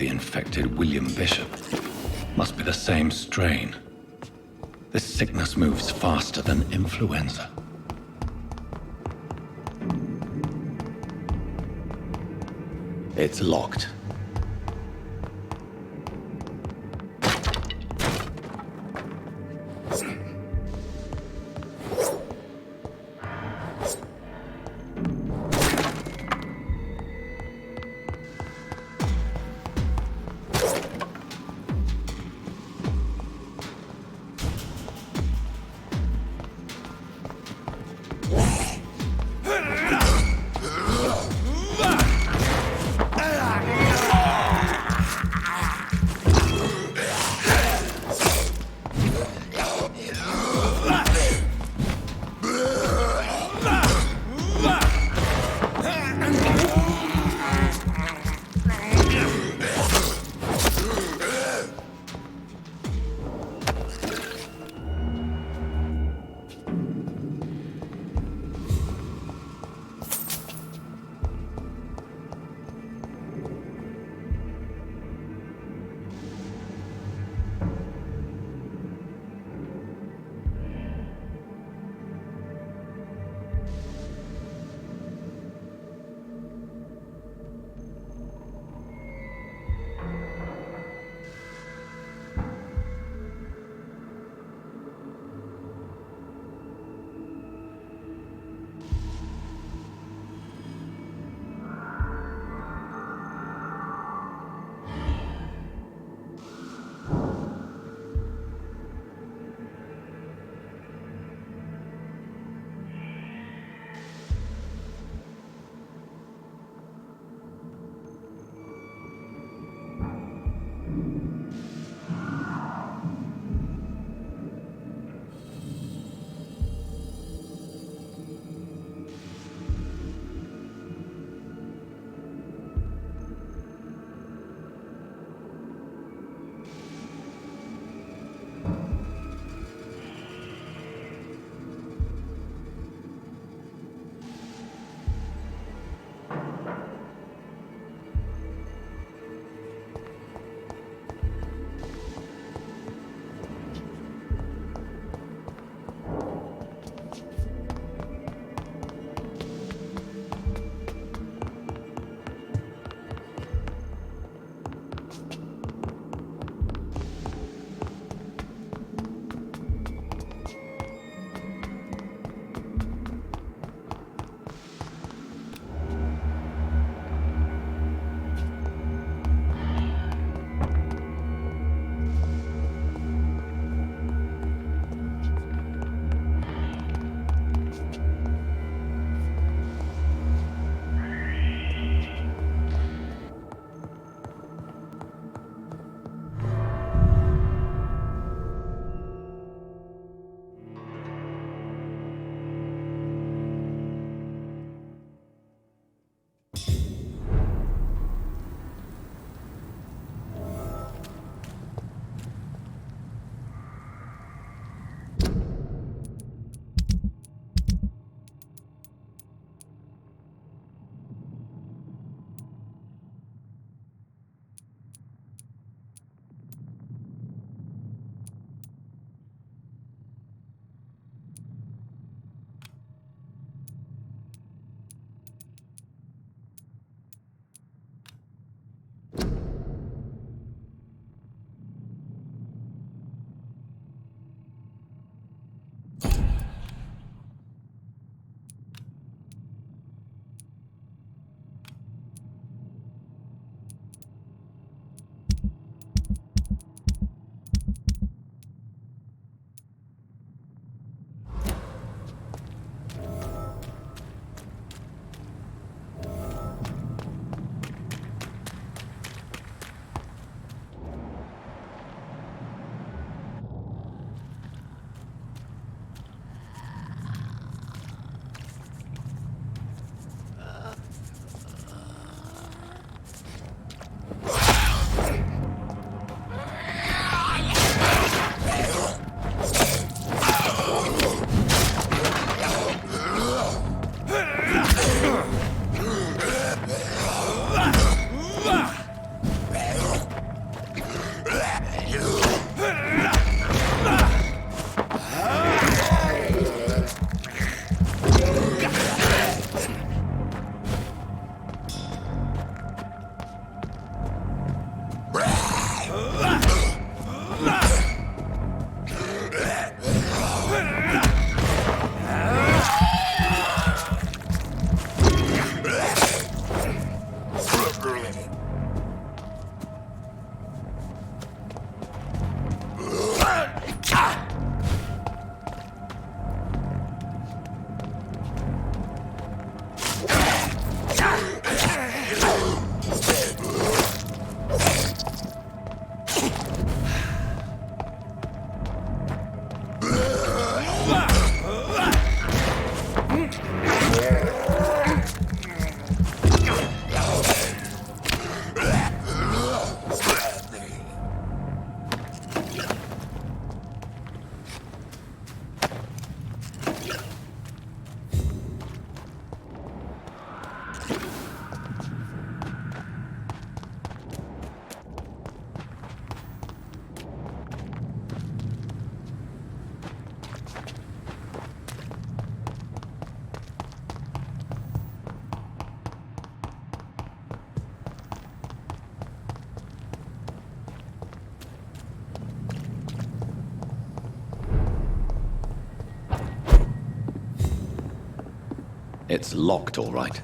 the infected William Bishop. Must be the same strain. This sickness moves faster than influenza. It's locked. It's locked, all right.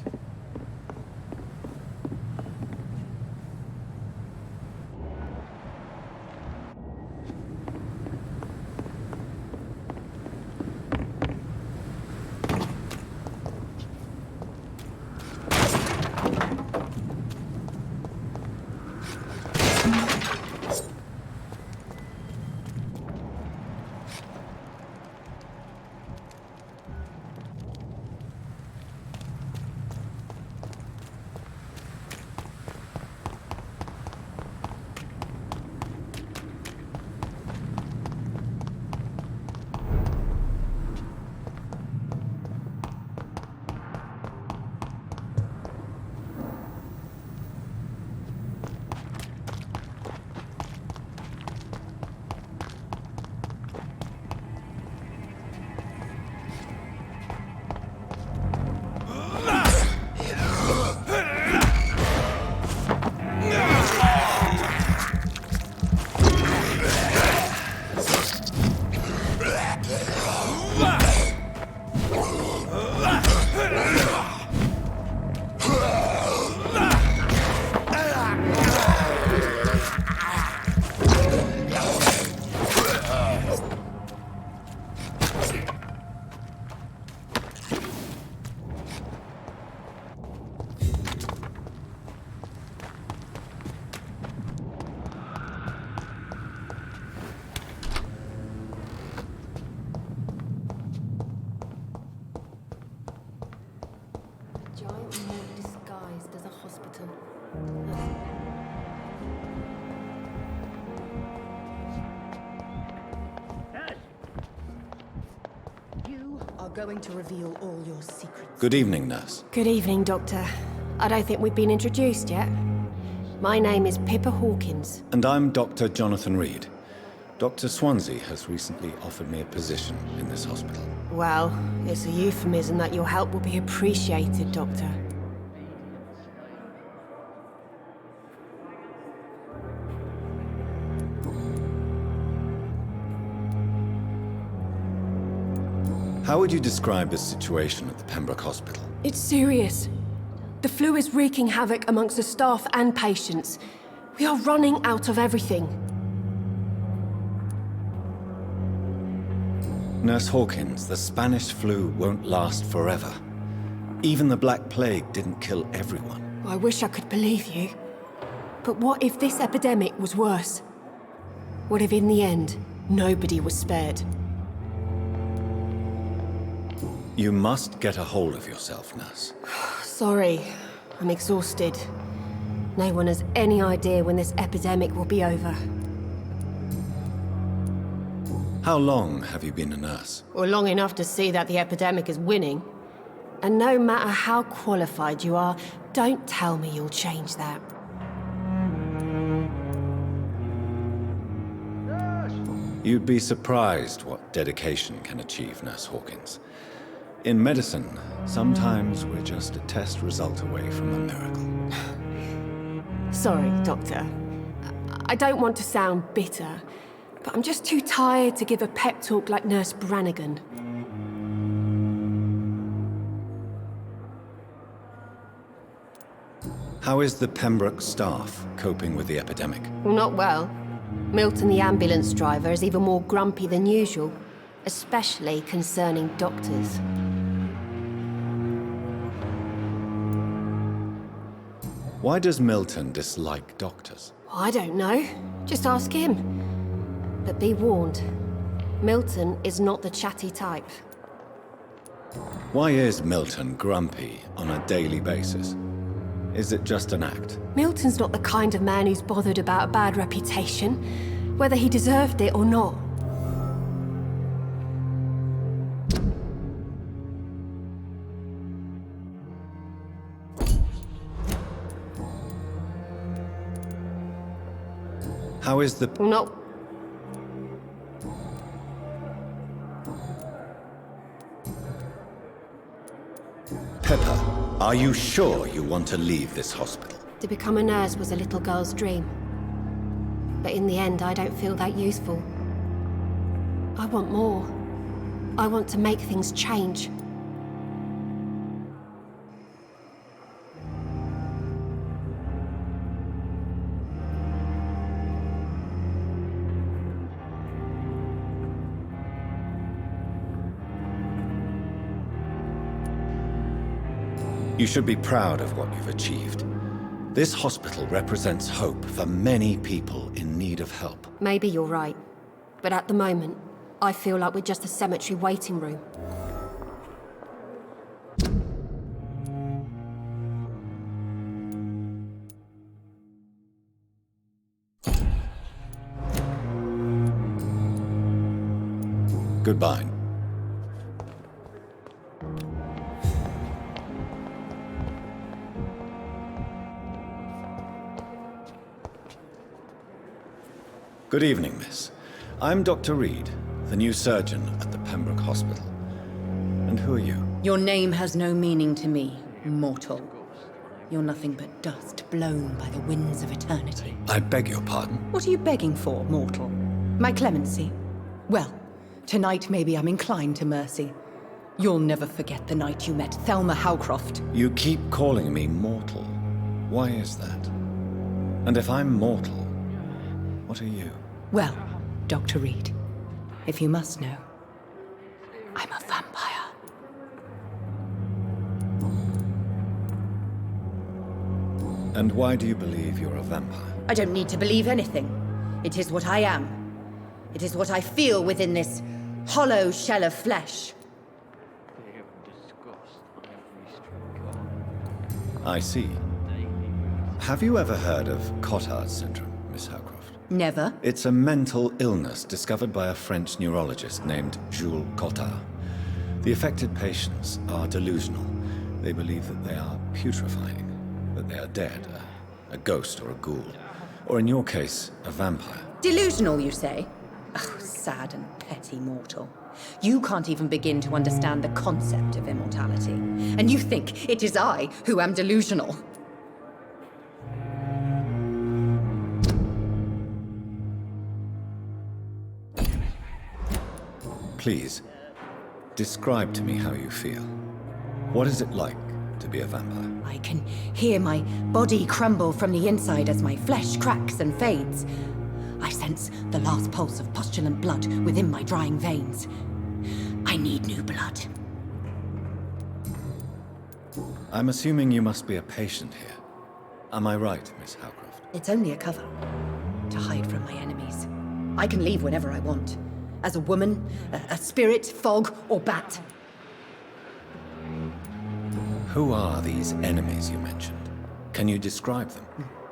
Giant morgue disguised as a hospital. You are going to reveal all your secrets. Good evening, nurse. Good evening, Doctor. I don't think we've been introduced yet. My name is Pippa Hawkins. And I'm Dr. Jonathan Reed. Dr. Swansea has recently offered me a position in this hospital. Well, it's a euphemism that your help will be appreciated, Doctor. How would you describe the situation at the Pembroke Hospital? It's serious. The flu is wreaking havoc amongst the staff and patients. We are running out of everything. Nurse Hawkins, the Spanish flu won't last forever. Even the Black Plague didn't kill everyone. I wish I could believe you. But what if this epidemic was worse? What if in the end, nobody was spared? You must get a hold of yourself, nurse. Sorry, I'm exhausted. No one has any idea when this epidemic will be over. How long have you been a nurse? Well, long enough to see that the epidemic is winning. And no matter how qualified you are, don't tell me you'll change that. You'd be surprised what dedication can achieve, Nurse Hawkins. In medicine, sometimes we're just a test result away from a miracle. Sorry, Doctor. I don't want to sound bitter, but I'm just too tired to give a pep talk like Nurse Brannigan. How is the Pembroke staff coping with the epidemic? Well, not well. Milton, the ambulance driver, is even more grumpy than usual, especially concerning doctors. Why does Milton dislike doctors? I don't know. Just ask him. But be warned, Milton is not the chatty type. Why is Milton grumpy on a daily basis? Is it just an act? Milton's not the kind of man who's bothered about a bad reputation, whether he deserved it or not. How is the... Well, not... Pepper, are you sure you want to leave this hospital? To become a nurse was a little girl's dream. But in the end, I don't feel that useful. I want more. I want to make things change. You should be proud of what you've achieved. This hospital represents hope for many people in need of help. Maybe you're right. But at the moment, I feel like we're just a cemetery waiting room. Goodbye. Good evening, miss. I'm Dr. Reed, the new surgeon at the Pembroke Hospital. And who are you? Your name has no meaning to me, mortal. You're nothing but dust blown by the winds of eternity. I beg your pardon? What are you begging for, mortal? My clemency? Well, tonight maybe I'm inclined to mercy. You'll never forget the night you met Thelma Howcroft. You keep calling me mortal. Why is that? And if I'm mortal, what are you? Well, Dr. Reed, if you must know, I'm a vampire. And why do you believe you're a vampire? I don't need to believe anything. It is what I am. It is what I feel within this hollow shell of flesh. I see. Have you ever heard of Cotard's syndrome, Miss Howcroft? Never. It's a mental illness discovered by a French neurologist named Jules Cotard. The affected patients are delusional. They believe that they are putrefying, that they are dead, a ghost or a ghoul, or in your case, a vampire. Delusional, you say? Oh, sad and petty mortal. You can't even begin to understand the concept of immortality. And you think it is I who am delusional. Please, describe to me how you feel. What is it like to be a vampire? I can hear my body crumble from the inside as my flesh cracks and fades. I sense the last pulse of postulant blood within my drying veins. I need new blood. I'm assuming you must be a patient here. Am I right, Miss Howcroft? It's only a cover to hide from my enemies. I can leave whenever I want. As a woman, a spirit, fog, or bat. Who are these enemies you mentioned? Can you describe them?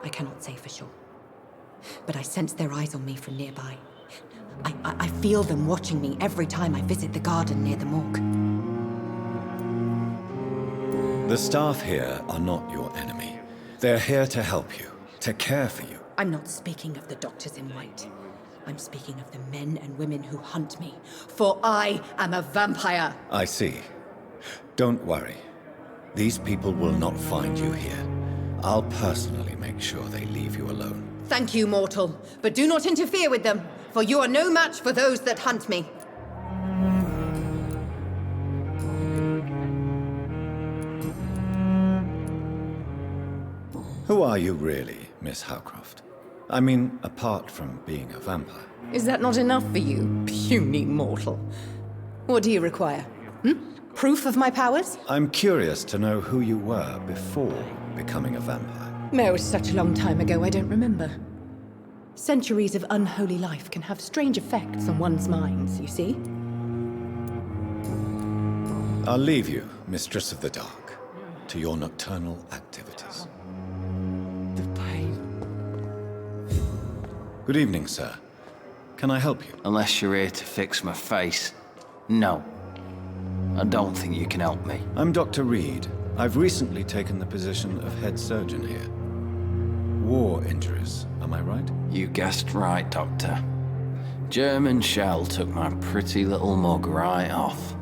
I cannot say for sure. But I sense their eyes on me from nearby. I feel them watching me every time I visit the garden near the morgue. The staff here are not your enemy. They're here to help you, to care for you. I'm not speaking of the doctors in white. I'm speaking of the men and women who hunt me, for I am a vampire. I see. Don't worry. These people will not find you here. I'll personally make sure they leave you alone. Thank you, mortal, but do not interfere with them, for you are no match for those that hunt me. Who are you really, Miss Howcroft? I mean, apart from being a vampire. Is that not enough for you, puny mortal? What do you require? Proof of my powers? I'm curious to know who you were before becoming a vampire. No, it's such a long time ago, I don't remember. Centuries of unholy life can have strange effects on one's minds, you see? I'll leave you, Mistress of the Dark, to your nocturnal activities. The pain. Good evening, sir. Can I help you? Unless you're here to fix my face. No. I don't think you can help me. I'm Dr. Reed. I've recently taken the position of head surgeon here. War injuries, am I right? You guessed right, Doctor. German shell took my pretty little mug right off.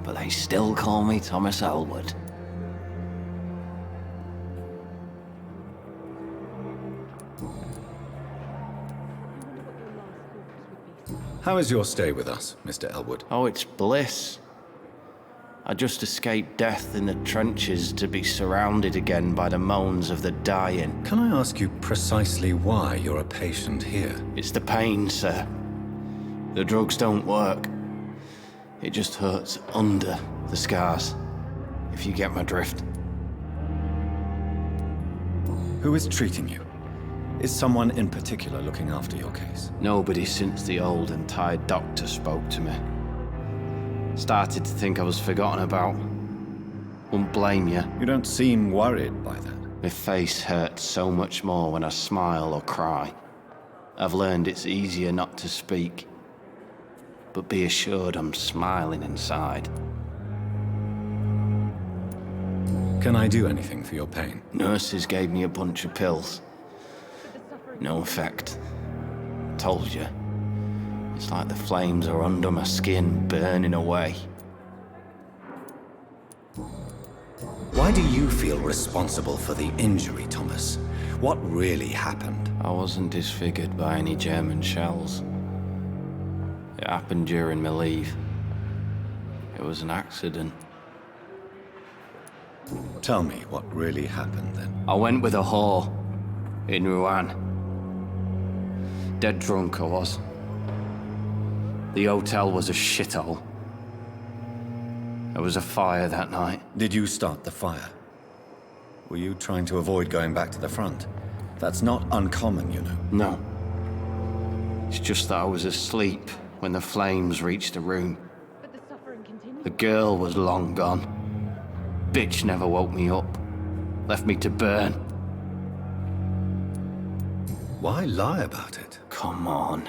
But they still call me Thomas Elwood. How is your stay with us, Mr. Elwood? Oh, it's bliss. I just escaped death in the trenches to be surrounded again by the moans of the dying. Can I ask you precisely why you're a patient here? It's the pain, sir. The drugs don't work. It just hurts under the scars, if you get my drift. Who is treating you? Is someone in particular looking after your case? Nobody since the old and tired doctor spoke to me. Started to think I was forgotten about. Wouldn't blame you. You don't seem worried by that. My face hurts so much more when I smile or cry. I've learned it's easier not to speak. But be assured I'm smiling inside. Can I do anything for your pain? Nurses gave me a bunch of pills. No effect. Told you. It's like the flames are under my skin, burning away. Why do you feel responsible for the injury, Thomas? What really happened? I wasn't disfigured by any German shells. It happened during my leave. It was an accident. Tell me what really happened then. I went with a whore in Rouen. Dead drunk I was. The hotel was a shithole. There was a fire that night. Did you start the fire? Were you trying to avoid going back to the front? That's not uncommon, you know. No. It's just that I was asleep when the flames reached the room. But the suffering continues. The girl was long gone. Bitch never woke me up. Left me to burn. Why lie about it? Come on.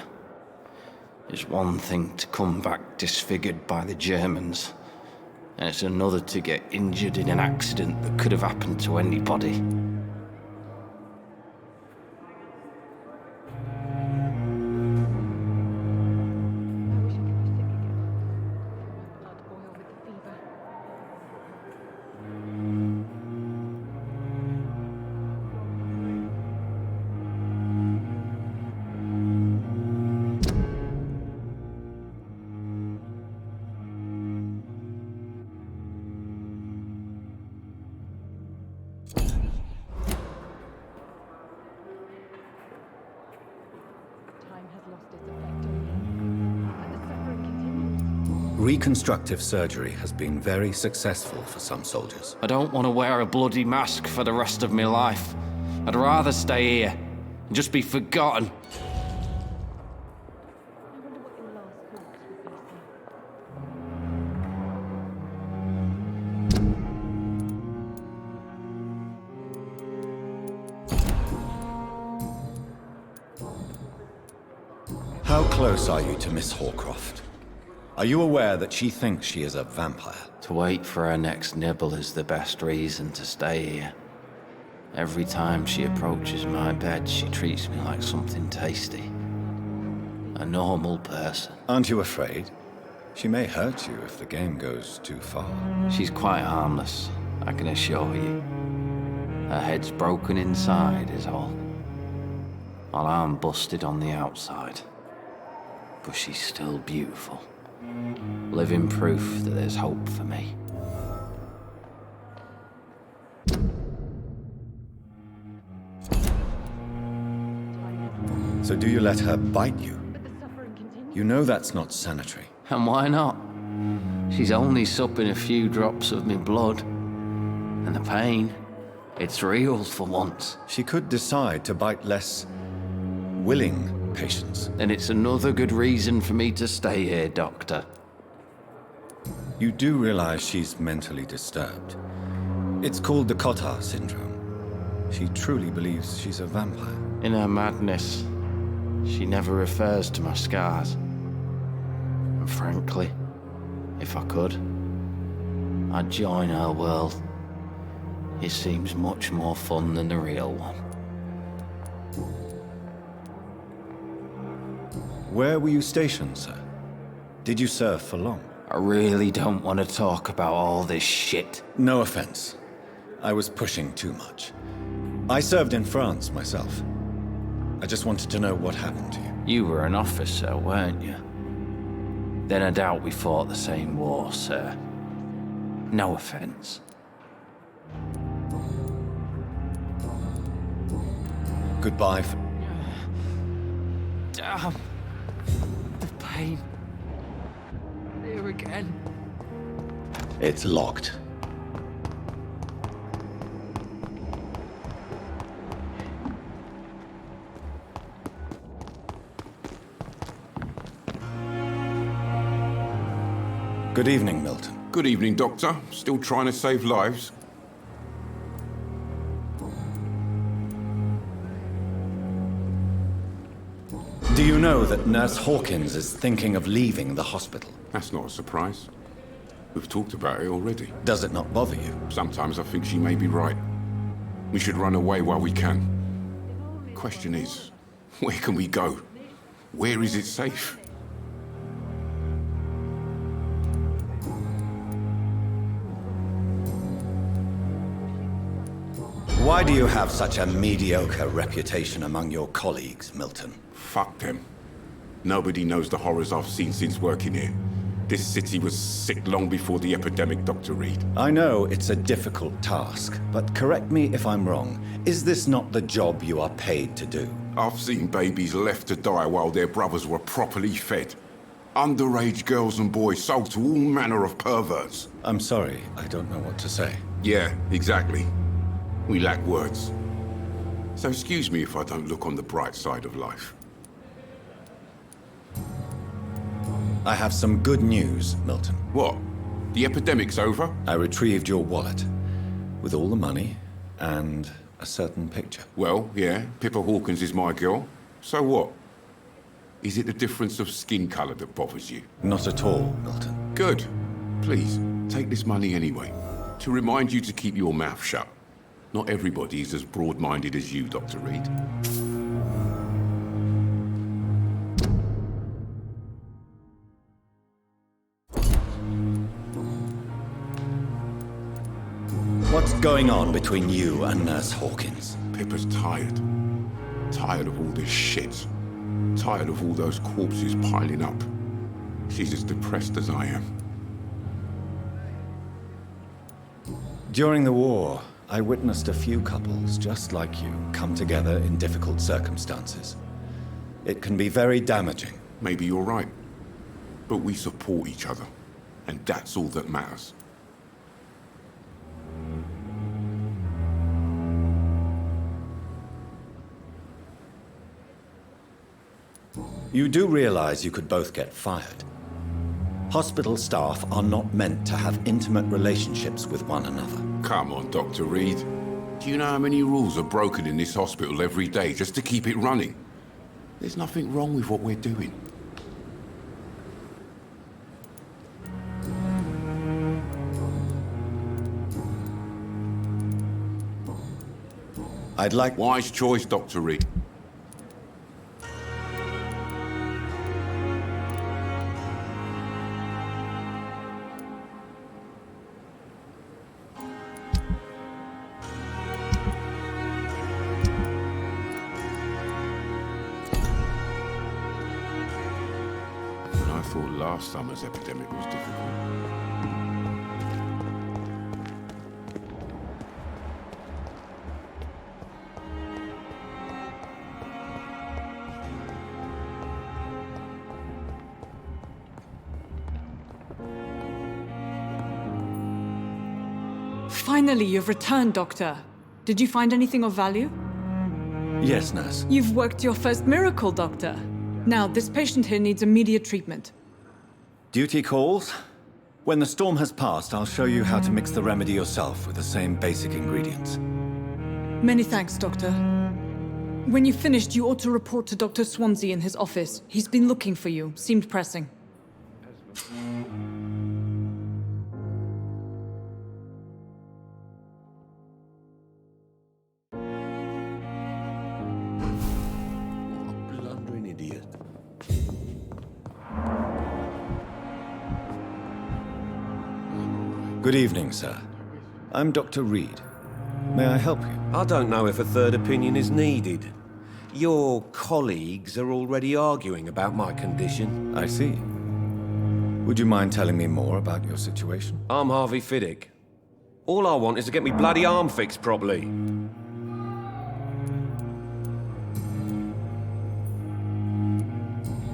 It's one thing to come back disfigured by the Germans, and it's another to get injured in an accident that could have happened to anybody. Reconstructive surgery has been very successful for some soldiers. I don't want to wear a bloody mask for the rest of my life. I'd rather stay here and just be forgotten. How close are you to Miss Horcroft? Are you aware that she thinks she is a vampire? To wait for her next nibble is the best reason to stay here. Every time she approaches my bed, she treats me like something tasty. A normal person. Aren't you afraid? She may hurt you if the game goes too far. She's quite harmless, I can assure you. Her head's broken inside is all. While I'm busted on the outside. But she's still beautiful. Living proof that there's hope for me. So do you let her bite you? You know that's not sanitary. And why not? She's only supping a few drops of me blood. And the pain, it's real for once. She could decide to bite less willing patients. Then it's another good reason for me to stay here, Doctor. You do realize she's mentally disturbed. It's called the Cotard syndrome. She truly believes she's a vampire. In her madness, she never refers to my scars. And frankly, if I could, I'd join her world. It seems much more fun than the real one. Where were you stationed, sir? Did you serve for long? I really don't want to talk about all this shit. No offense. I was pushing too much. I served in France myself. I just wanted to know what happened to you. You were an officer, weren't you? Then I doubt we fought the same war, sir. No offense. Goodbye. Damn. The pain. Here again. It's locked. Good evening, Milton. Good evening, Doctor. Still trying to save lives? Do you know that Nurse Hawkins is thinking of leaving the hospital? That's not a surprise. We've talked about it already. Does it not bother you? Sometimes I think she may be right. We should run away while we can. Question is, where can we go? Where is it safe? Why do you have such a mediocre reputation among your colleagues, Milton? Fuck them. Nobody knows the horrors I've seen since working here. This city was sick long before the epidemic, Dr. Reed. I know it's a difficult task, but correct me if I'm wrong. Is this not the job you are paid to do? I've seen babies left to die while their brothers were properly fed. Underage girls and boys sold to all manner of perverts. I'm sorry, I don't know what to say. Yeah, exactly. We lack words. So excuse me if I don't look on the bright side of life. I have some good news, Milton. What? The epidemic's over? I retrieved your wallet, with all the money and a certain picture. Well, yeah, Pippa Hawkins is my girl. So what? Is it the difference of skin color that bothers you? Not at all, Milton. Good. Please, take this money anyway. To remind you to keep your mouth shut. Not everybody is as broad-minded as you, Dr. Reed. What's going on between you and Nurse Hawkins? Pippa's tired. Tired of all this shit. Tired of all those corpses piling up. She's as depressed as I am. During the war, I witnessed a few couples just like you come together in difficult circumstances. It can be very damaging. Maybe you're right. But we support each other. And that's all that matters. You do realize you could both get fired. Hospital staff are not meant to have intimate relationships with one another. Come on, Dr. Reed. Do you know how many rules are broken in this hospital every day just to keep it running? There's nothing wrong with what we're doing. I'd like... Wise choice, Dr. Reed. I thought last summer's epidemic was difficult. Finally, you've returned, Doctor. Did you find anything of value? Yes, nurse. You've worked your first miracle, Doctor. Now, this patient here needs immediate treatment. Duty calls. When the storm has passed, I'll show you how to mix the remedy yourself with the same basic ingredients. Many thanks, Doctor. When you've finished, you ought to report to Dr. Swansea in his office. He's been looking for you. Seemed pressing. Blundering idiot. Good evening, sir. I'm Dr. Reed. May I help you? I don't know if a third opinion is needed. Your colleagues are already arguing about my condition. I see. Would you mind telling me more about your situation? I'm Harvey Fiddick. All I want is to get me bloody arm fixed properly.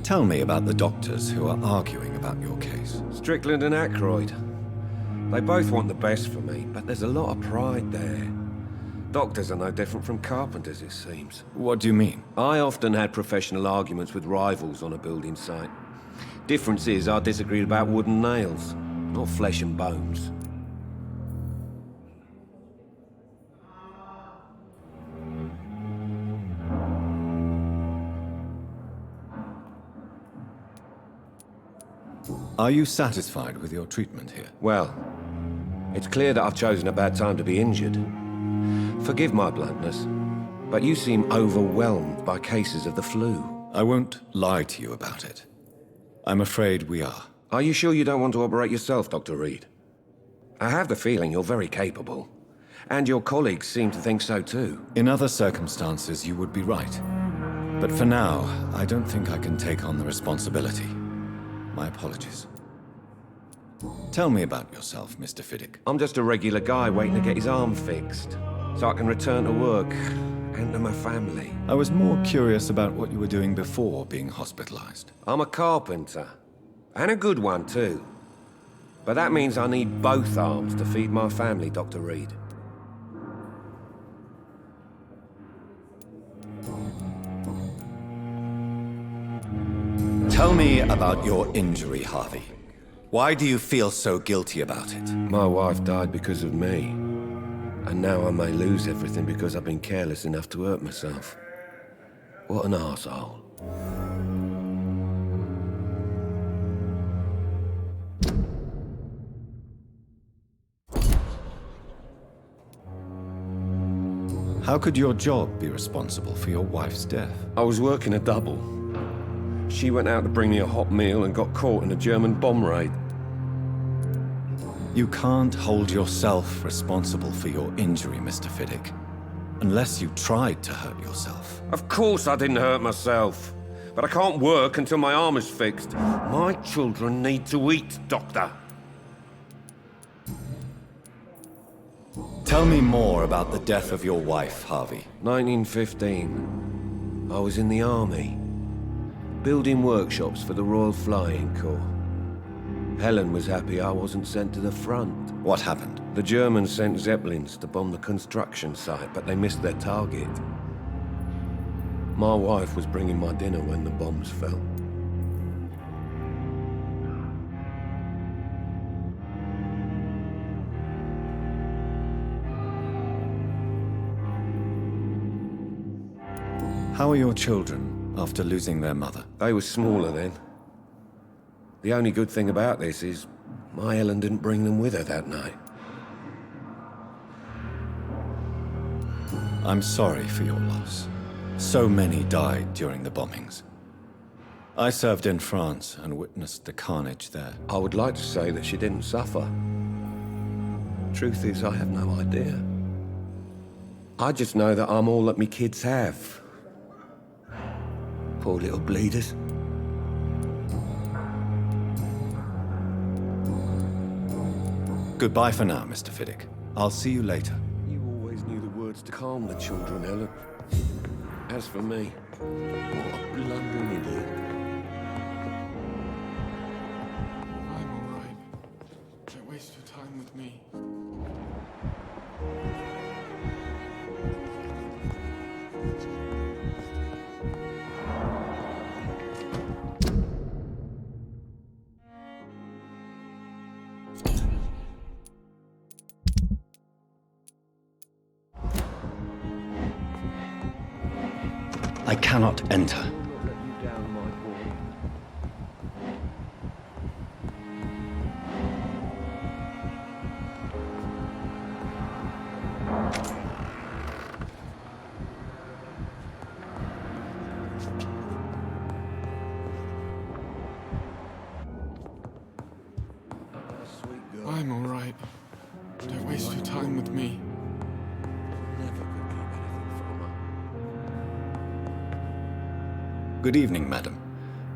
Tell me about the doctors who are arguing about your case. Strickland and Aykroyd. They both want the best for me, but there's a lot of pride there. Doctors are no different from carpenters, it seems. What do you mean? I often had professional arguments with rivals on a building site. Difference is, I disagreed about wooden nails. not flesh and bones. Are you satisfied with your treatment here? Well, it's clear that I've chosen a bad time to be injured. Forgive my bluntness, but you seem overwhelmed by cases of the flu. I won't lie to you about it. I'm afraid we are. Are you sure you don't want to operate yourself, Dr. Reed? I have the feeling you're very capable, and your colleagues seem to think so too. In other circumstances, you would be right. But for now, I don't think I can take on the responsibility. My apologies. Tell me about yourself, Mr. Fiddick. I'm just a regular guy waiting to get his arm fixed, so I can return to work and to my family. I was more curious about what you were doing before being hospitalized. I'm a carpenter, and a good one too. But that means I need both arms to feed my family, Dr. Reed. Tell me about your injury, Harvey. Why do you feel so guilty about it? My wife died because of me. And now I may lose everything because I've been careless enough to hurt myself. What an arsehole. How could your job be responsible for your wife's death? I was working a double. She went out to bring me a hot meal and got caught in a German bomb raid. You can't hold yourself responsible for your injury, Mr. Fiddick. Unless you tried to hurt yourself. Of course I didn't hurt myself. But I can't work until my arm is fixed. My children need to eat, Doctor. Tell me more about the death of your wife, Harvey. 1915. I was in the army. Building workshops for the Royal Flying Corps. Helen was happy I wasn't sent to the front. What happened? The Germans sent Zeppelins to bomb the construction site, but they missed their target. My wife was bringing my dinner when the bombs fell. How are your children after losing their mother? They were smaller then. The only good thing about this is my Helen didn't bring them with her that night. I'm sorry for your loss. So many died during the bombings. I served in France and witnessed the carnage there. I would like to say that she didn't suffer. Truth is, I have no idea. I just know that I'm all that me kids have. Poor little bleeders. Goodbye for now, Mr. Fiddick. I'll see you later. You always knew the words to calm the children, Helen. As for me, what a blundering idiot. I'm all right. Don't waste your time with me. I cannot enter. I'm all right. Don't waste your time with me. Good evening, madam.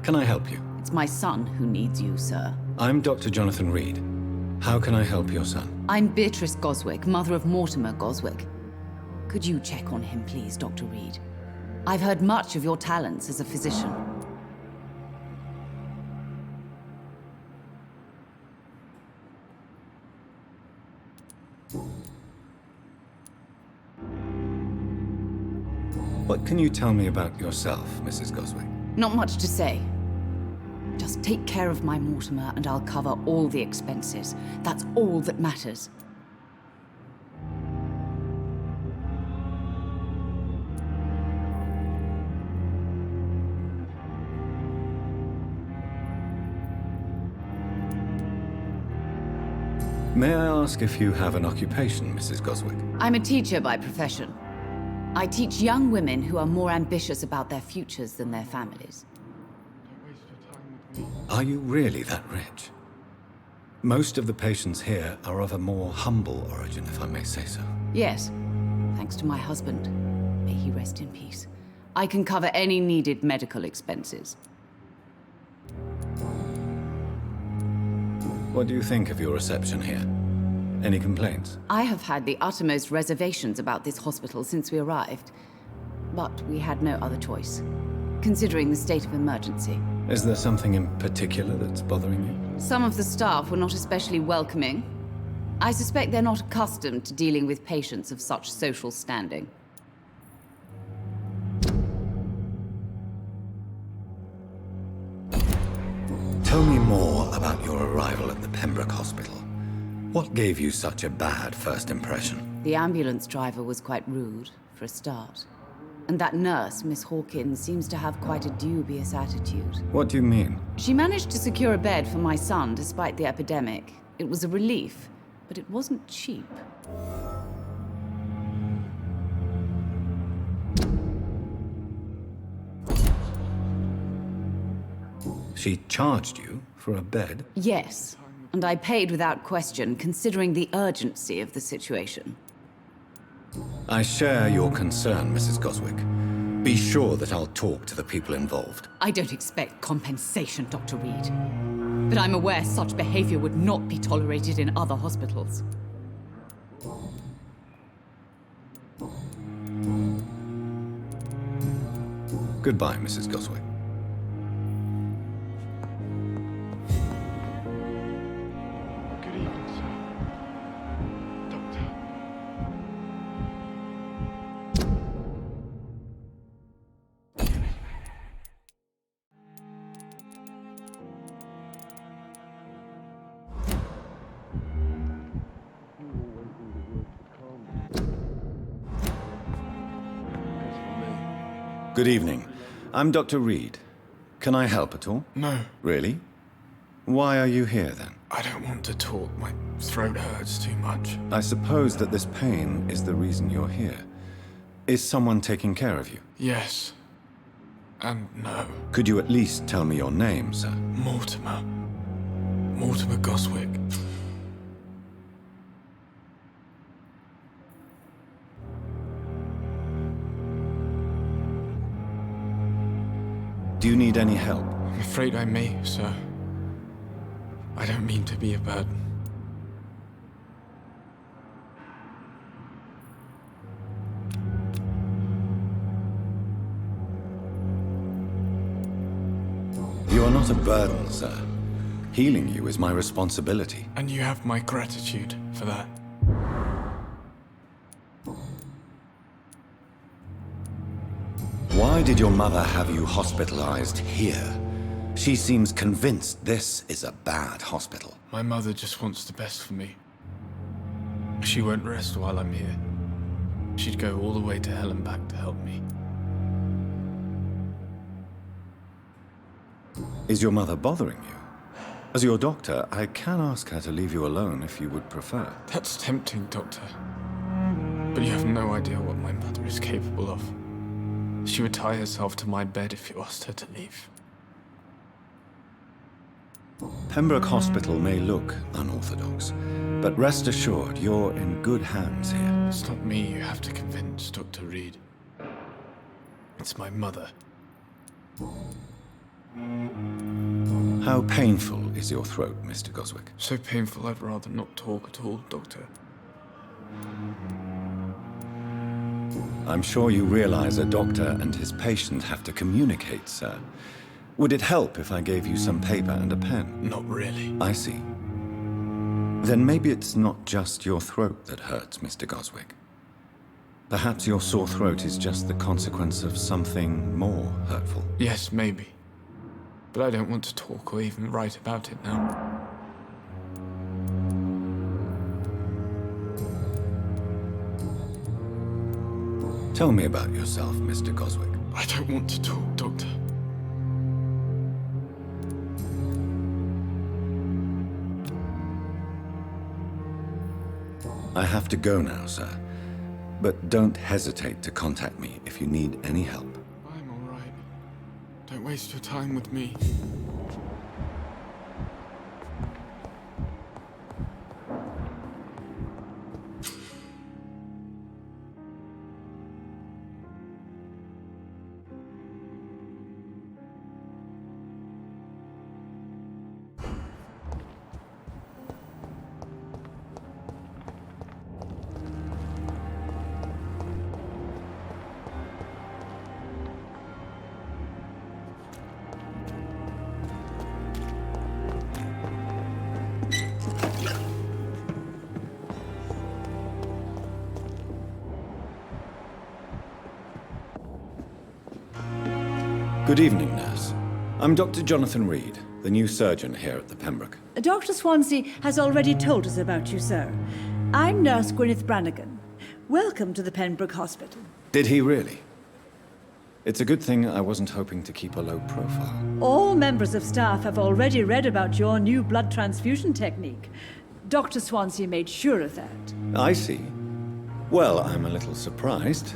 Can I help you? It's my son who needs you, sir. I'm Dr. Jonathan Reed. How can I help your son? I'm Beatrice Goswick, mother of Mortimer Goswick. Could you check on him, please, Dr. Reed? I've heard much of your talents as a physician. What can you tell me about yourself, Mrs. Goswick? Not much to say. Just Just take care of my Mortimer and I'll cover all the expenses. That's all that matters. May I ask if you have an occupation, Mrs. Goswick? I'm a teacher by profession. I teach young women who are more ambitious about their futures than their families. Are you really that rich? Most of the patients here are of a more humble origin, if I may say so. Yes, thanks to my husband. May he rest in peace. I can cover any needed medical expenses. What do you think of your reception here? Any complaints? I have had the uttermost reservations about this hospital since we arrived. But we had no other choice, considering the state of emergency. Is there something in particular that's bothering you? Some of the staff were not especially welcoming. I suspect they're not accustomed to dealing with patients of such social standing. Tell me more about your arrival at the Pembroke Hospital. What gave you such a bad first impression? The ambulance driver was quite rude, for a start. And that nurse, Miss Hawkins, seems to have quite a dubious attitude. What do you mean? She managed to secure a bed for my son despite the epidemic. It was a relief, but it wasn't cheap. She charged you for a bed? Yes, and I paid without question, considering the urgency of the situation. I share your concern, Mrs. Goswick. Be sure that I'll talk to the people involved. I don't expect compensation, Dr. Reed. But I'm aware such behavior would not be tolerated in other hospitals. Goodbye, Mrs. Goswick. Good evening, sir. Doctor. Good evening. I'm Dr. Reed. Can I help at all? No. Really? Why are you here, then? I don't want to talk. My throat hurts too much. I suppose that this pain is the reason you're here. Is someone taking care of you? Yes. And no. Could you at least tell me your name, sir? Mortimer. Mortimer Goswick. Do you need any help? I'm afraid I may, sir. I don't mean to be a burden. You are not a burden, sir. Healing you is my responsibility. And you have my gratitude for that. Why did your mother have you hospitalized here? She seems convinced this is a bad hospital. My mother just wants the best for me. She won't rest while I'm here. She'd go all the way to hell and back to help me. Is your mother bothering you? As your doctor, I can ask her to leave you alone if you would prefer. That's tempting, Doctor. But you have no idea what my mother is capable of. She would tie herself to my bed if you asked her to leave. Pembroke Hospital may look unorthodox, but rest assured you're in good hands here. It's not me you have to convince, Dr. Reed. It's my mother. How painful is your throat, Mr. Goswick? So painful I'd rather not talk at all, Doctor. I'm sure you realize a doctor and his patient have to communicate, sir. Would it help if I gave you some paper and a pen? Not really. I see. Then maybe it's not just your throat that hurts, Mr. Goswick. Perhaps your sore throat is just the consequence of something more hurtful. Yes, maybe. But I don't want to talk or even write about it now. Tell me about yourself, Mr. Goswick. I don't want to talk, Doctor. I have to go now, sir. But don't hesitate to contact me if you need any help. I'm all right. Don't waste your time with me. Good evening, nurse. I'm Dr. Jonathan Reed, the new surgeon here at the Pembroke. Dr. Swansea has already told us about you, sir. I'm Nurse Gwyneth Brannigan. Welcome to the Pembroke Hospital. Did he really? It's a good thing I wasn't hoping to keep a low profile. All members of staff have already read about your new blood transfusion technique. Dr. Swansea made sure of that. I see. Well, I'm a little surprised,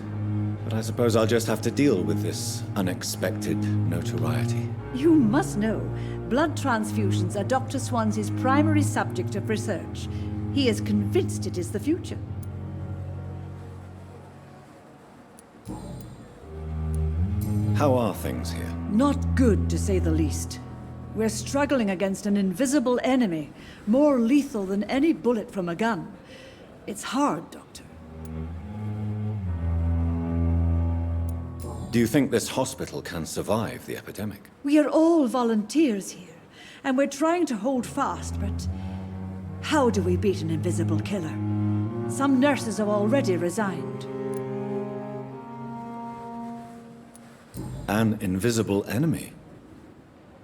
but I suppose I'll just have to deal with this unexpected notoriety. You must know, blood transfusions are Dr. Swansea's primary subject of research. He is convinced it is the future. How are things here? Not good, to say the least. We're struggling against an invisible enemy, more lethal than any bullet from a gun. It's hard, Doctor. Do you think this hospital can survive the epidemic? We are all volunteers here, and we're trying to hold fast, but how do we beat an invisible killer? Some nurses have already resigned. An invisible enemy?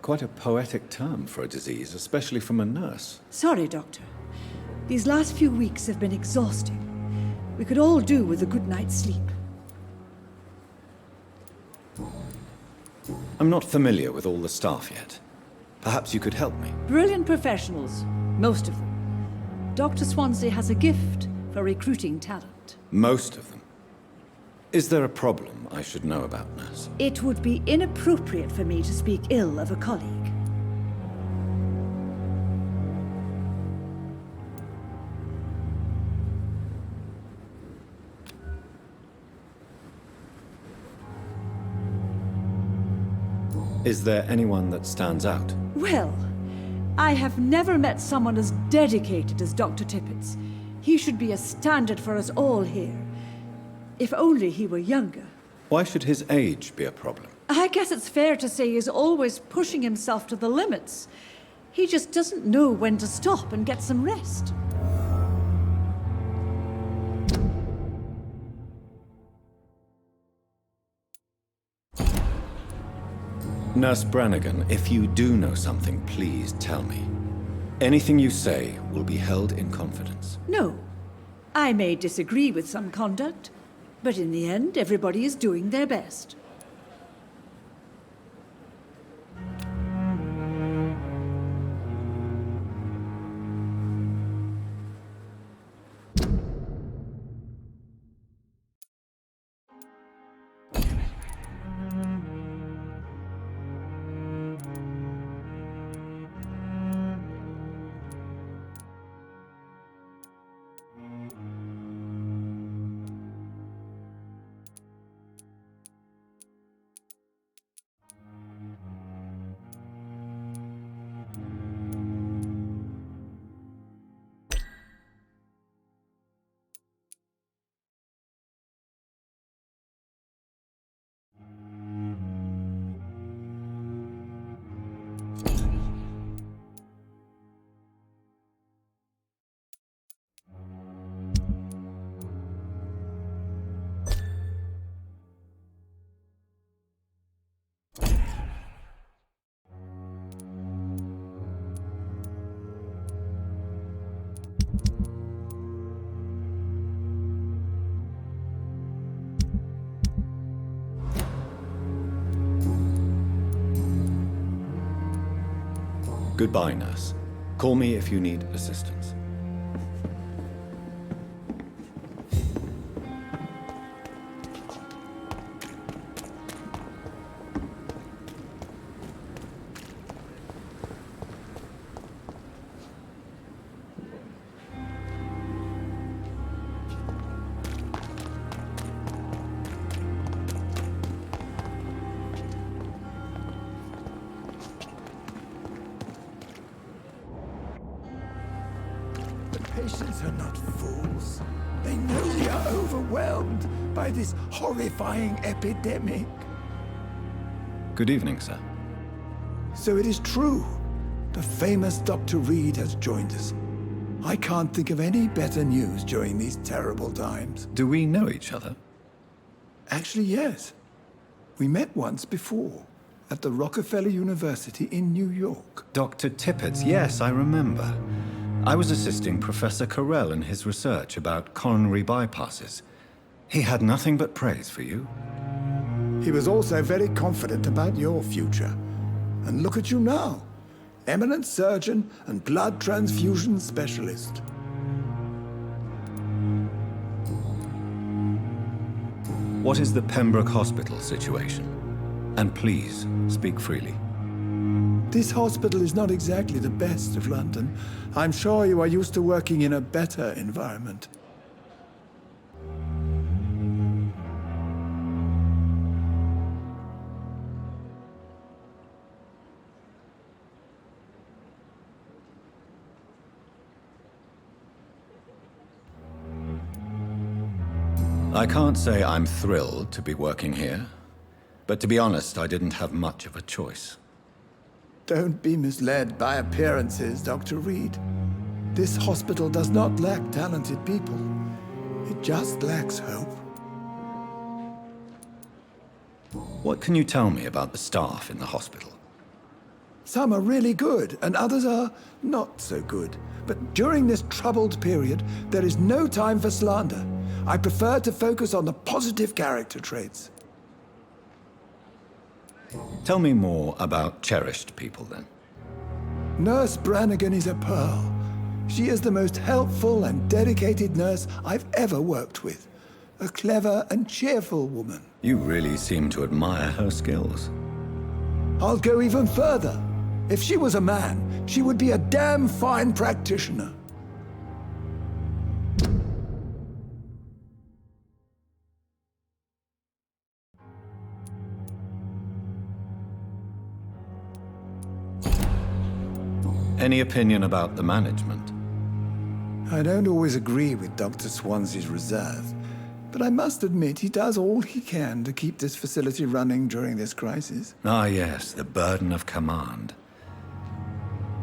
Quite a poetic term for a disease, especially from a nurse. Sorry, Doctor. These last few weeks have been exhausting. We could all do with a good night's sleep. I'm not familiar with all the staff yet. Perhaps you could help me. Brilliant professionals, most of them. Dr. Swansea has a gift for recruiting talent. Most of them. Is there a problem I should know about, nurse? It would be inappropriate for me to speak ill of a colleague. Is there anyone that stands out? Well, I have never met someone as dedicated as Dr. Tippett's. He should be a standard for us all here. If only he were younger. Why should his age be a problem? I guess it's fair to say he's always pushing himself to the limits. He just doesn't know when to stop and get some rest. Nurse Brannigan, if you do know something, please tell me. Anything you say will be held in confidence. No. I may disagree with some conduct, but in the end, everybody is doing their best. Goodbye, nurse. Call me if you need assistance. Patients are not fools. They know they are overwhelmed by this horrifying epidemic. Good evening, sir. So it is true. The famous Dr. Reed has joined us. I can't think of any better news during these terrible times. Do we know each other? Actually, yes. We met once before, at the Rockefeller University in New York. Dr. Tippett, yes, I remember. I was assisting Professor Carell in his research about coronary bypasses. He had nothing but praise for you. He was also very confident about your future. And look at you now. Eminent surgeon and blood transfusion specialist. What is the Pembroke Hospital situation? And please, speak freely. This hospital is not exactly the best of London. I'm sure you are used to working in a better environment. I can't say I'm thrilled to be working here, but to be honest, I didn't have much of a choice. Don't be misled by appearances, Dr. Reed. This hospital does not lack talented people. It just lacks hope. What can you tell me about the staff in the hospital? Some are really good, and others are not so good. But during this troubled period, there is no time for slander. I prefer to focus on the positive character traits. Tell me more about cherished people, then. Nurse Brannigan is a pearl. She is the most helpful and dedicated nurse I've ever worked with. A clever and cheerful woman. You really seem to admire her skills. I'll go even further. If she was a man, she would be a damn fine practitioner. Any opinion about the management? I don't always agree with Dr. Swansea's reserve, but I must admit he does all he can to keep this facility running during this crisis. Ah, yes, the burden of command.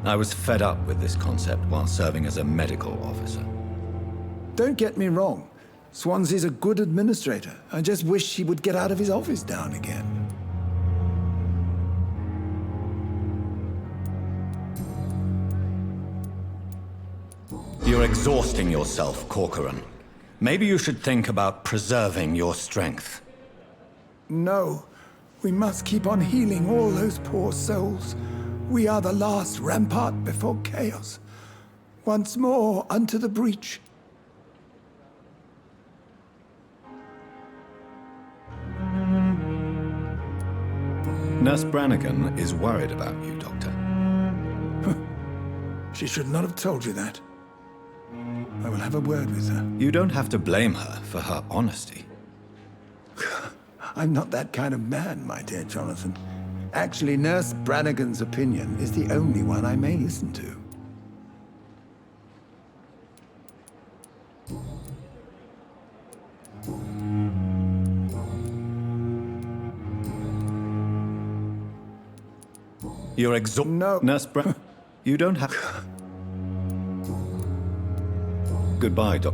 I was fed up with this concept while serving as a medical officer. Don't get me wrong. Swansea's a good administrator. I just wish he would get out of his office now and again. You're exhausting yourself, Corcoran. Maybe you should think about preserving your strength. No. We must keep on healing all those poor souls. We are the last rampart before chaos. Once more unto the breach. Nurse Brannigan is worried about you, Doctor. She should not have told you that. I will have a word with her. You don't have to blame her for her honesty. I'm not that kind of man, my dear Jonathan. Actually, Nurse Brannigan's opinion is the only one I may listen to. You're No. Nurse you don't have... Goodbye, Doc.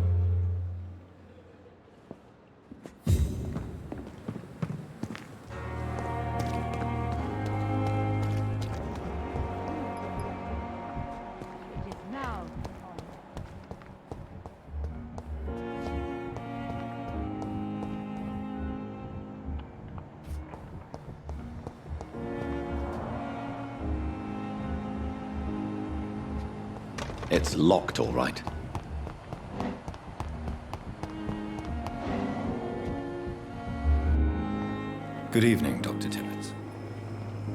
It's locked, all right. Good evening, Dr. Tibbets.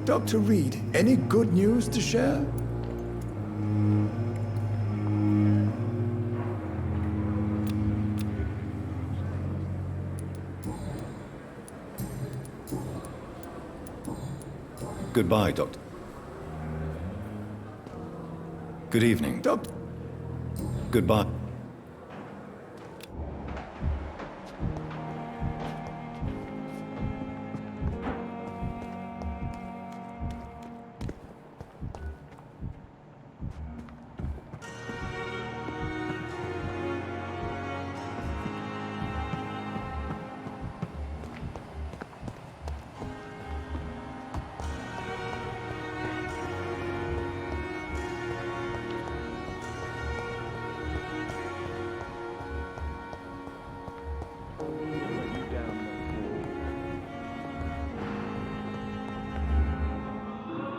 Dr. Reed, any good news to share? Goodbye, Doctor. Good evening. Doctor. Goodbye.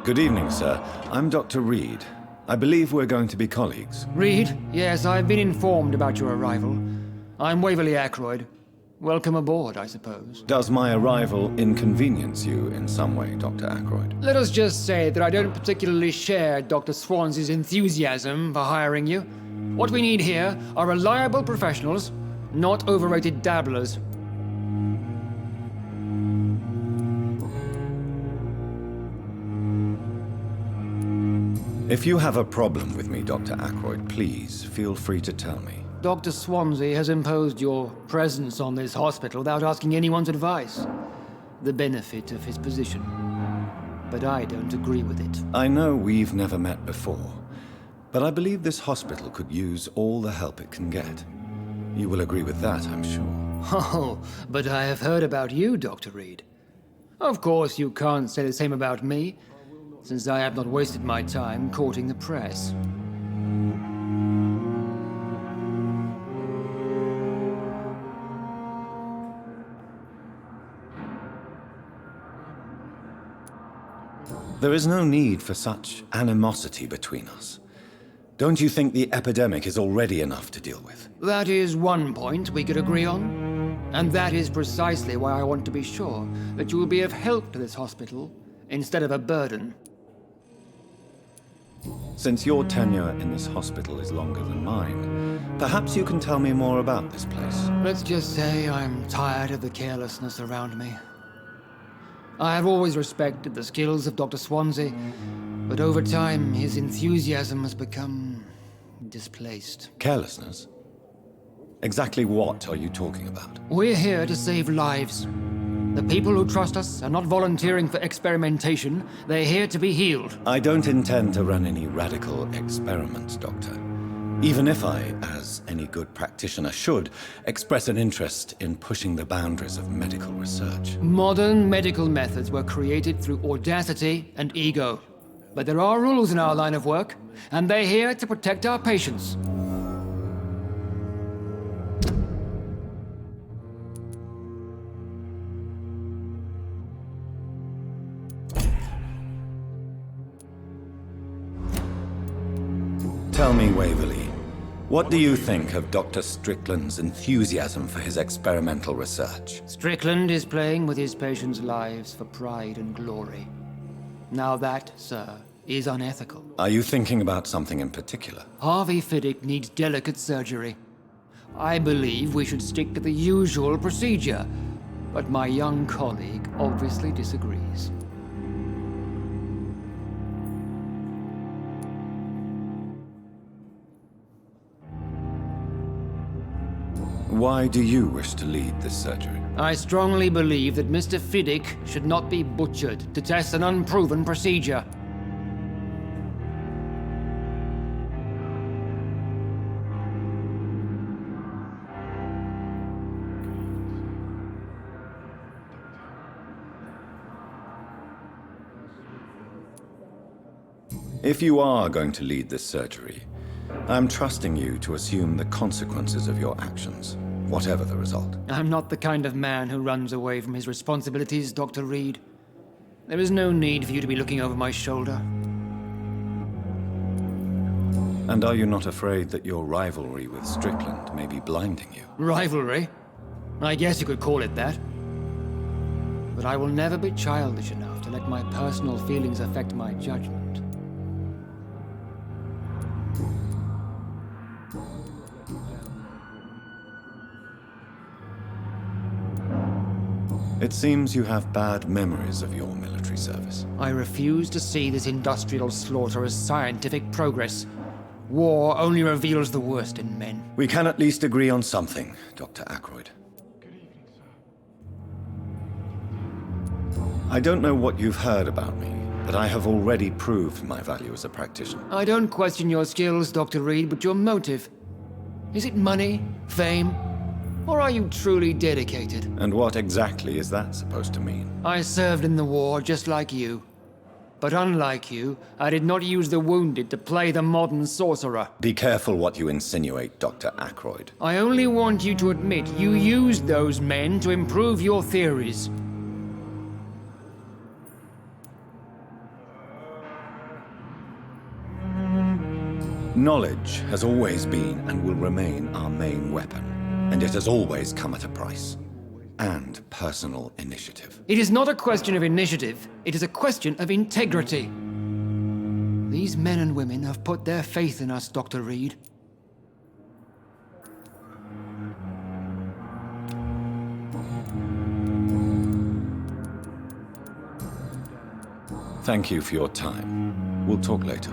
Good evening, sir. I'm Dr. Reed. I believe we're going to be colleagues. Reed? Yes, I've been informed about your arrival. I'm Waverly Ackroyd. Welcome aboard, I suppose. Does my arrival inconvenience you in some way, Dr. Ackroyd? Let us just say that I don't particularly share Dr. Swansea's enthusiasm for hiring you. What we need here are reliable professionals, not overrated dabblers. If you have a problem with me, Dr. Ackroyd, please feel free to tell me. Dr. Swansea has imposed your presence on this hospital without asking anyone's advice. The benefit of his position. But I don't agree with it. I know we've never met before, but I believe this hospital could use all the help it can get. You will agree with that, I'm sure. Oh, but I have heard about you, Dr. Reed. Of course, you can't say the same about me, since I have not wasted my time courting the press. There is no need for such animosity between us. Don't you think the epidemic is already enough to deal with? That is one point we could agree on. And that is precisely why I want to be sure that you will be of help to this hospital instead of a burden. Since your tenure in this hospital is longer than mine, perhaps you can tell me more about this place. Let's just say I'm tired of the carelessness around me. I have always respected the skills of Dr. Swansea, but over time his enthusiasm has become displaced. Carelessness? Exactly what are you talking about? We're here to save lives. The people who trust us are not volunteering for experimentation. They're here to be healed. I don't intend to run any radical experiments, Doctor. Even if I, as any good practitioner should, express an interest in pushing the boundaries of medical research. Modern medical methods were created through audacity and ego. But there are rules in our line of work, and they're here to protect our patients. Tell me, Waverly, what do you think of Dr. Strickland's enthusiasm for his experimental research? Strickland is playing with his patients' lives for pride and glory. Now that, sir, is unethical. Are you thinking about something in particular? Harvey Fiddick needs delicate surgery. I believe we should stick to the usual procedure, but my young colleague obviously disagrees. Why do you wish to lead this surgery? I strongly believe that Mr. Fiddick should not be butchered to test an unproven procedure. If you are going to lead this surgery, I'm trusting you to assume the consequences of your actions, whatever the result. I'm not the kind of man who runs away from his responsibilities, Dr. Reed. There is no need for you to be looking over my shoulder. And are you not afraid that your rivalry with Strickland may be blinding you? Rivalry? I guess you could call it that. But I will never be childish enough to let my personal feelings affect my judgment. It seems you have bad memories of your military service. I refuse to see this industrial slaughter as scientific progress. War only reveals the worst in men. We can at least agree on something, Dr. Ackroyd. I don't know what you've heard about me, but I have already proved my value as a practitioner. I don't question your skills, Dr. Reed, but your motive. Is it money? Fame? Or are you truly dedicated? And what exactly is that supposed to mean? I served in the war just like you. But unlike you, I did not use the wounded to play the modern sorcerer. Be careful what you insinuate, Dr. Ackroyd. I only want you to admit you used those men to improve your theories. Knowledge has always been and will remain our main weapon. And it has always come at a price. And personal initiative. It is not a question of initiative, it is a question of integrity. These men and women have put their faith in us, Dr. Reed. Thank you for your time. We'll talk later.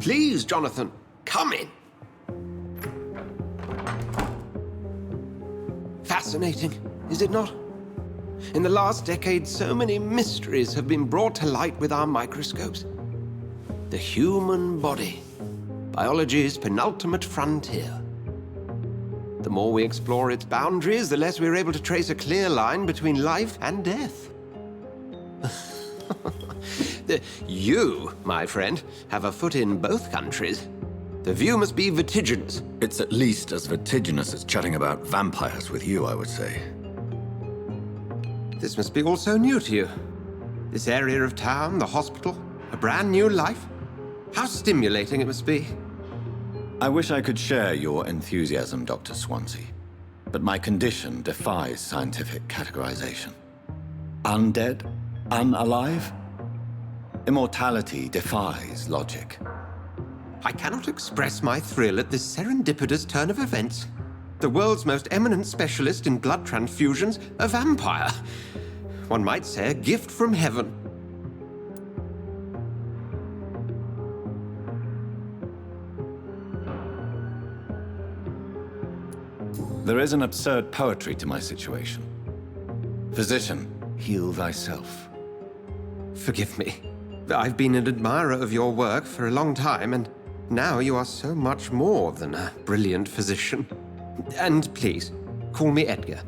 Please, Jonathan, come in. Fascinating, is it not? In the last decade, so many mysteries have been brought to light with our microscopes. The human body, biology's penultimate frontier. The more we explore its boundaries, the less we're able to trace a clear line between life and death. You, my friend, have a foot in both countries. The view must be vertiginous. It's at least as vertiginous as chatting about vampires with you, I would say. This must be all so new to you. This area of town, the hospital, a brand new life. How stimulating it must be. I wish I could share your enthusiasm, Dr. Swansea, but my condition defies scientific categorization. Undead? Unalive? Immortality defies logic. I cannot express my thrill at this serendipitous turn of events. The world's most eminent specialist in blood transfusions, a vampire. One might say a gift from heaven. There is an absurd poetry to my situation. Physician, heal thyself. Forgive me. I've been an admirer of your work for a long time, and now you are so much more than a brilliant physician. And please, call me Edgar.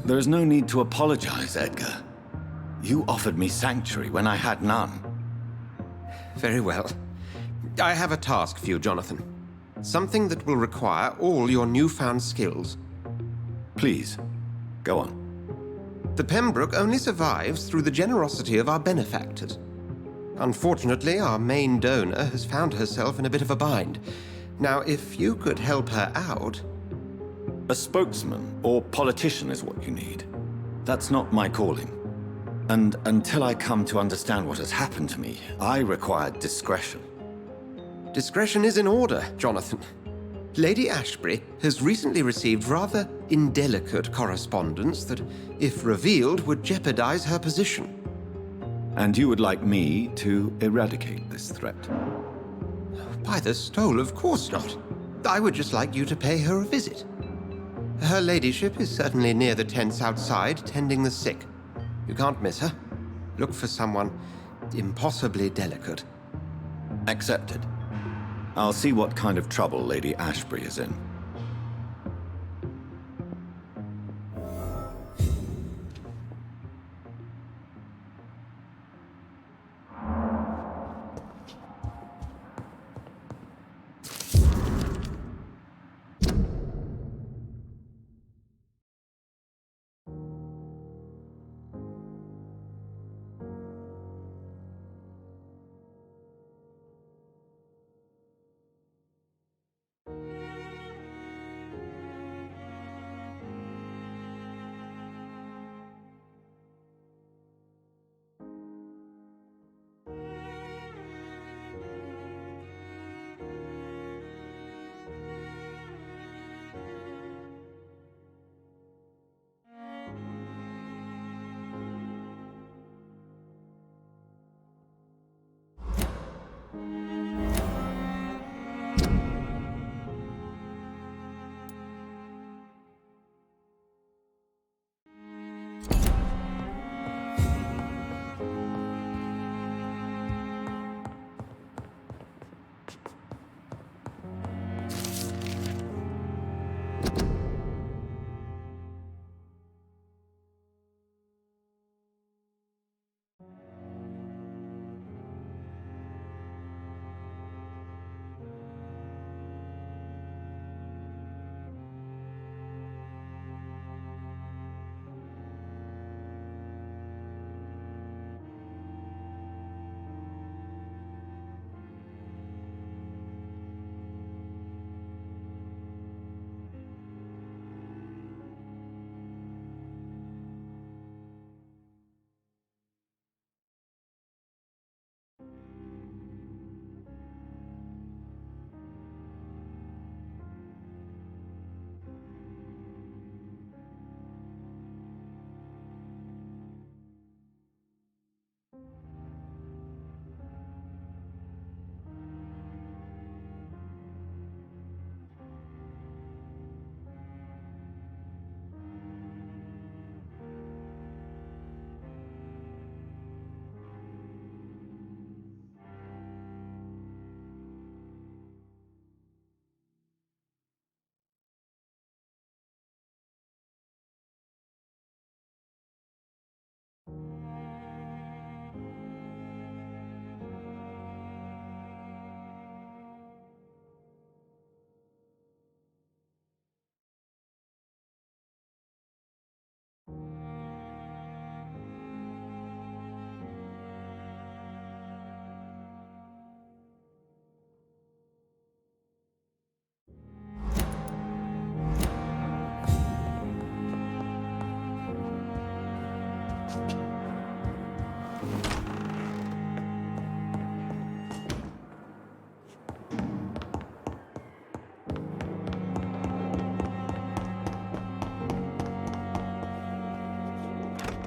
There is no need to apologize, Edgar. You offered me sanctuary when I had none. Very well. I have a task for you, Jonathan. Something that will require all your newfound skills. Please, go on. The Pembroke only survives through the generosity of our benefactors. Unfortunately, our main donor has found herself in a bit of a bind. Now, if you could help her out... A spokesman or politician is what you need. That's not my calling. And until I come to understand what has happened to me, I require discretion. Discretion is in order, Jonathan. Lady Ashbury has recently received rather indelicate correspondence that, if revealed, would jeopardize her position. And you would like me to eradicate this threat? By the stole, of course not. I would just like you to pay her a visit. Her ladyship is certainly near the tents outside, tending the sick. You can't miss her. Look for someone impossibly delicate. Accepted. I'll see what kind of trouble Lady Ashbury is in.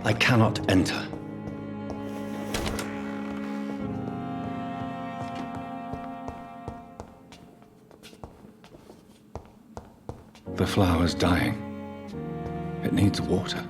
I cannot enter. The flower's dying. It needs water.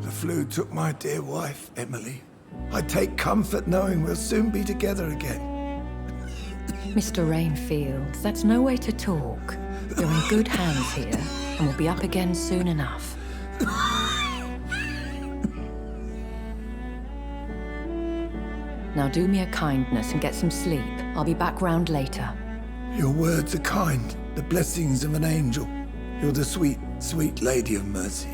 The flu took my dear wife, Emily. I take comfort knowing we'll soon be together again. Mr. Rainfield, that's no way to talk. You're in good hands here, and we'll be up again soon enough. Now do me a kindness and get some sleep. I'll be back round later. Your words are kind, the blessings of an angel. You're the sweet, sweet Lady of Mercy.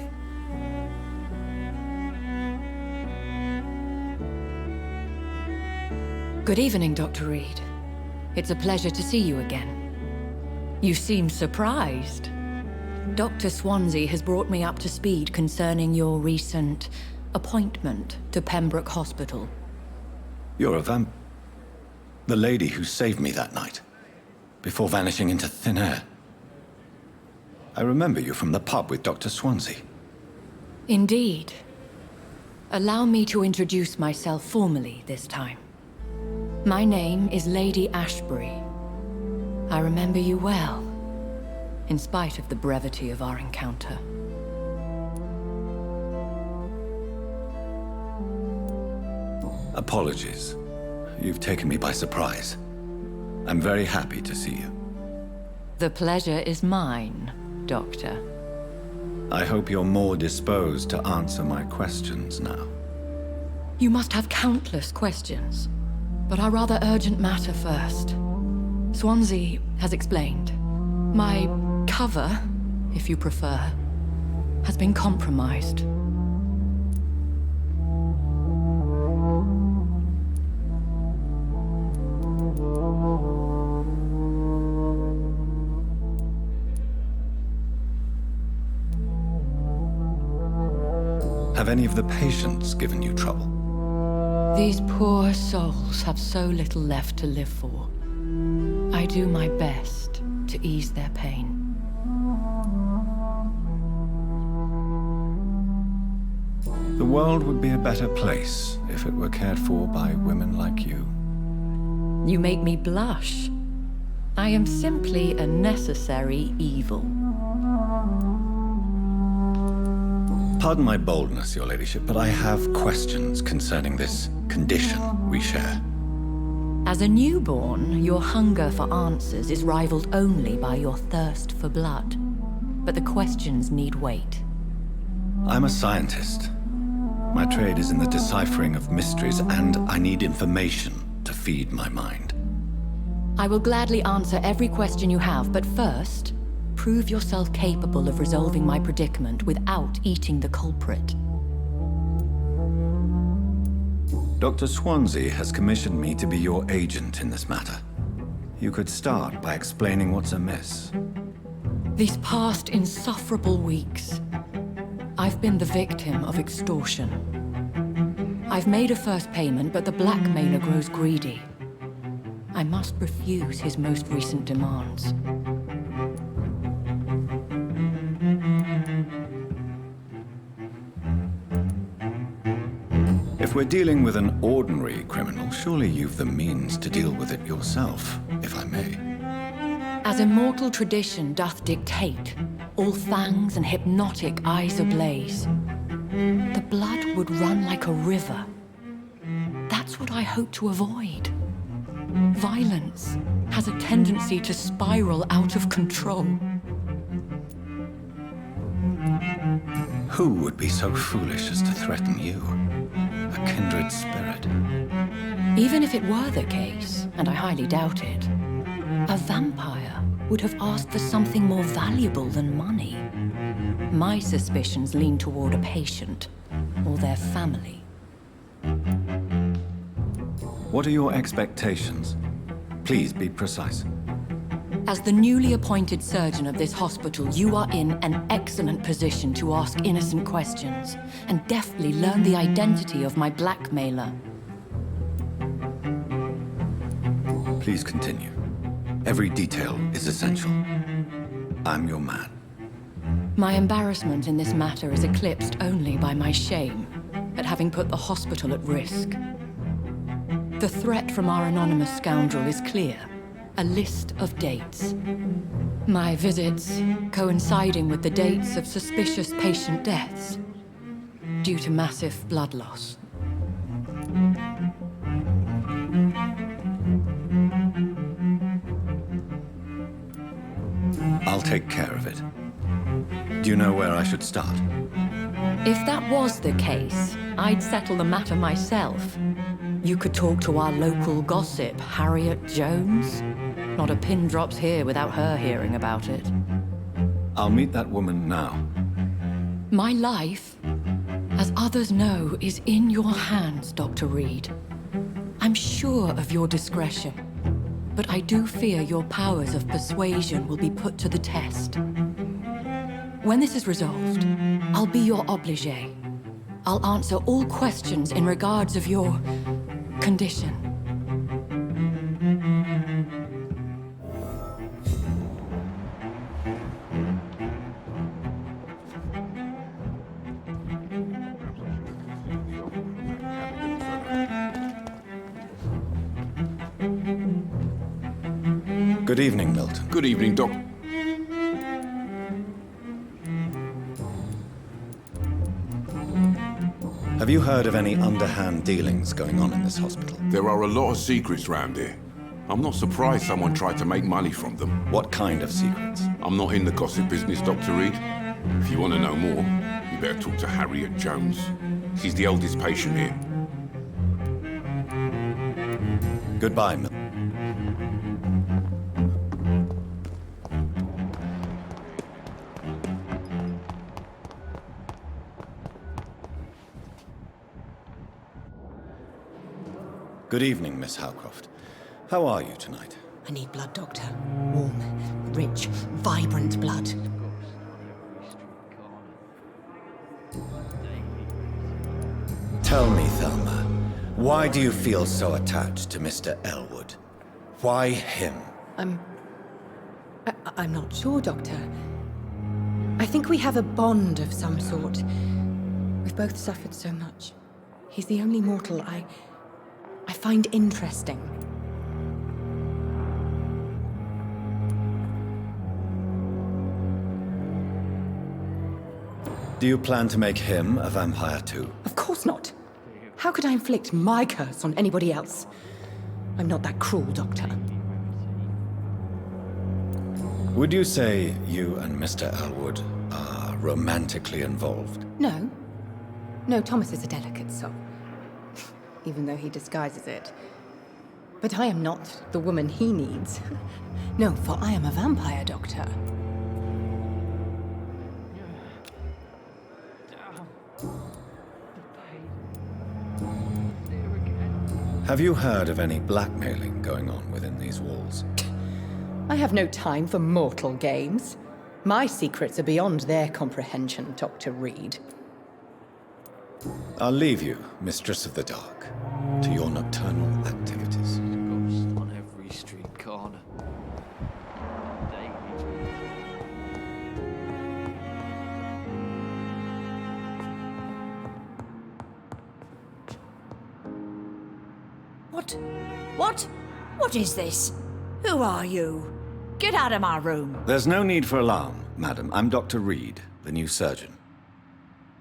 Good evening, Dr. Reed. It's a pleasure to see you again. You seem surprised. Dr. Swansea has brought me up to speed concerning your recent appointment to Pembroke Hospital. You're a the lady who saved me that night, before vanishing into thin air. I remember you from the pub with Dr. Swansea. Indeed. Allow me to introduce myself formally this time. My name is Lady Ashbury. I remember you well, in spite of the brevity of our encounter. Apologies. You've taken me by surprise. I'm very happy to see you. The pleasure is mine, Doctor. I hope you're more disposed to answer my questions now. You must have countless questions, but our rather urgent matter first. Swansea has explained. My cover, if you prefer, has been compromised. Have any of the patients given you trouble? These poor souls have so little left to live for. I do my best to ease their pain. The world would be a better place if it were cared for by women like you. You make me blush. I am simply a necessary evil. Pardon my boldness, Your Ladyship, but I have questions concerning this condition we share. As a newborn, your hunger for answers is rivaled only by your thirst for blood. But the questions need wait. I'm a scientist. My trade is in the deciphering of mysteries, and I need information to feed my mind. I will gladly answer every question you have, but first, prove yourself capable of resolving my predicament without eating the culprit. Dr. Swansea has commissioned me to be your agent in this matter. You could start by explaining what's amiss. These past insufferable weeks, I've been the victim of extortion. I've made a first payment, but the blackmailer grows greedy. I must refuse his most recent demands. If we're dealing with an ordinary criminal, surely you've the means to deal with it yourself, if I may. As immortal tradition doth dictate, all fangs and hypnotic eyes ablaze, the blood would run like a river. That's what I hope to avoid. Violence has a tendency to spiral out of control. Who would be so foolish as to threaten you? A kindred spirit. Even if it were the case, and I highly doubt it, a vampire would have asked for something more valuable than money. My suspicions lean toward a patient or their family. What are your expectations? Please be precise. As the newly appointed surgeon of this hospital, you are in an excellent position to ask innocent questions and deftly learn the identity of my blackmailer. Please continue. Every detail is essential. I'm your man. My embarrassment in this matter is eclipsed only by my shame at having put the hospital at risk. The threat from our anonymous scoundrel is clear. A list of dates. My visits coinciding with the dates of suspicious patient deaths due to massive blood loss. I'll take care of it. Do you know where I should start? If that was the case, I'd settle the matter myself. You could talk to our local gossip, Harriet Jones. Not a pin drops here without her hearing about it. I'll meet that woman now. My life, as others know, is in your hands, Dr. Reed. I'm sure of your discretion, but I do fear your powers of persuasion will be put to the test. When this is resolved, I'll be your obligé. I'll answer all questions in regards of your condition. Good evening, Milton. Good evening, Doc. Have you heard of any underhand dealings going on in this hospital? There are a lot of secrets round here. I'm not surprised someone tried to make money from them. What kind of secrets? I'm not in the gossip business, Dr. Reed. If you want to know more, you better talk to Harriet Jones. She's the eldest patient here. Goodbye, Milton. Good evening, Miss Howcroft. How are you tonight? I need blood, Doctor. Warm, rich, vibrant blood. Tell me, Thelma, why do you feel so attached to Mr. Elwood? Why him? I'm not sure, Doctor. I think we have a bond of some sort. We've both suffered so much. He's the only mortal I find interesting. Do you plan to make him a vampire too? Of course not. How could I inflict my curse on anybody else? I'm not that cruel, Doctor. Would you say you and Mr. Elwood are romantically involved? No. No, Thomas is a delicate soul. Even though he disguises it. But I am not the woman he needs. No, for I am a vampire, Doctor. Have you heard of any blackmailing going on within these walls? I have no time for mortal games. My secrets are beyond their comprehension, Dr. Reed. I'll leave you, Mistress of the Dark, to your nocturnal activities. On every street corner. What is this? Who are you? Get out of my room. There's no need for alarm, madam. I'm Dr. Reed, the new surgeon.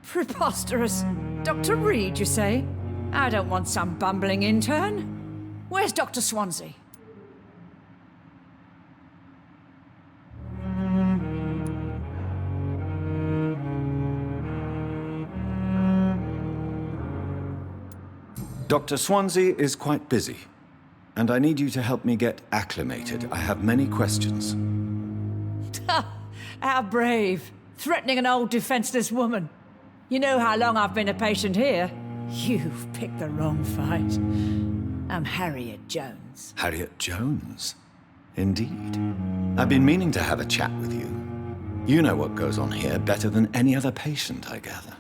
Preposterous. Dr. Reed, you say? I don't want some bumbling intern. Where's Dr. Swansea? Dr. Swansea is quite busy, and I need you to help me get acclimated. I have many questions. How brave. Threatening an old defenseless woman. You know how long I've been a patient here? You've picked the wrong fight. I'm Harriet Jones. Harriet Jones? Indeed. I've been meaning to have a chat with you. You know what goes on here better than any other patient, I gather.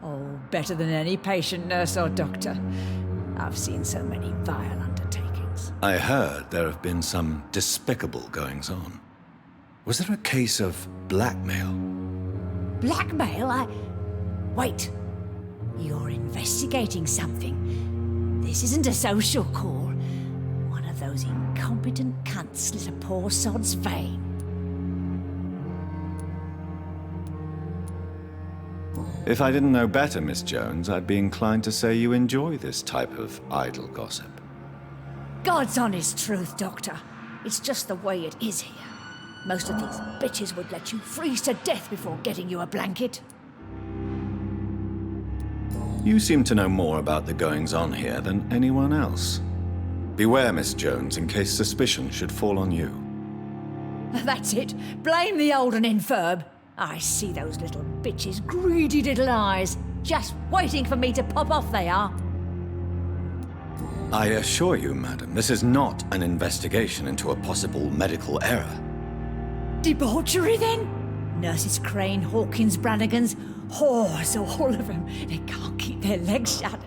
Oh, better than any patient, nurse, or doctor. I've seen so many vile undertakings. I heard there have been some despicable goings-on. Was there a case of blackmail? Blackmail? Wait. You're investigating something. This isn't a social call. One of those incompetent cunts slit a poor sod's vein. If I didn't know better, Miss Jones, I'd be inclined to say you enjoy this type of idle gossip. God's honest truth, Doctor. It's just the way it is here. Most of these bitches would let you freeze to death before getting you a blanket. You seem to know more about the goings-on here than anyone else. Beware, Miss Jones, in case suspicion should fall on you. That's it. Blame the old and infirm. I see those little bitches' greedy little eyes. Just waiting for me to pop off they are. I assure you, madam, this is not an investigation into a possible medical error. Debauchery, then? Nurses Crane, Hawkins, Brannigans, whores, all of them. They can't keep their legs shut.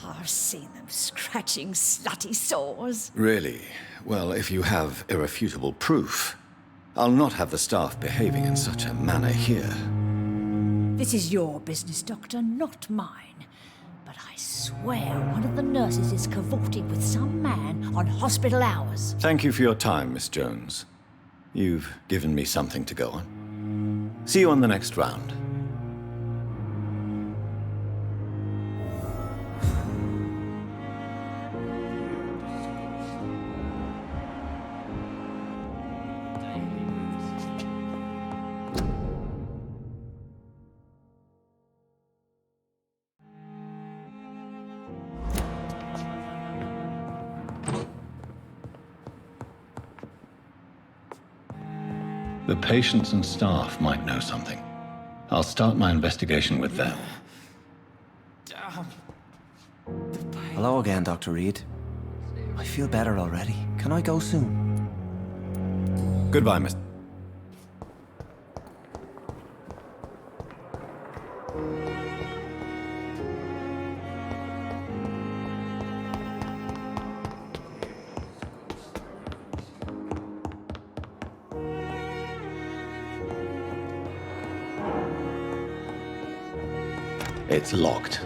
I've seen them scratching slutty sores. Really? Well, if you have irrefutable proof, I'll not have the staff behaving in such a manner here. This is your business, Doctor, not mine. But I swear one of the nurses is cavorting with some man on hospital hours. Thank you for your time, Miss Jones. You've given me something to go on. See you on the next round. The patients and staff might know something. I'll start my investigation with them. Hello again, Dr. Reed. I feel better already. Can I go soon? Goodbye, Miss... It's locked.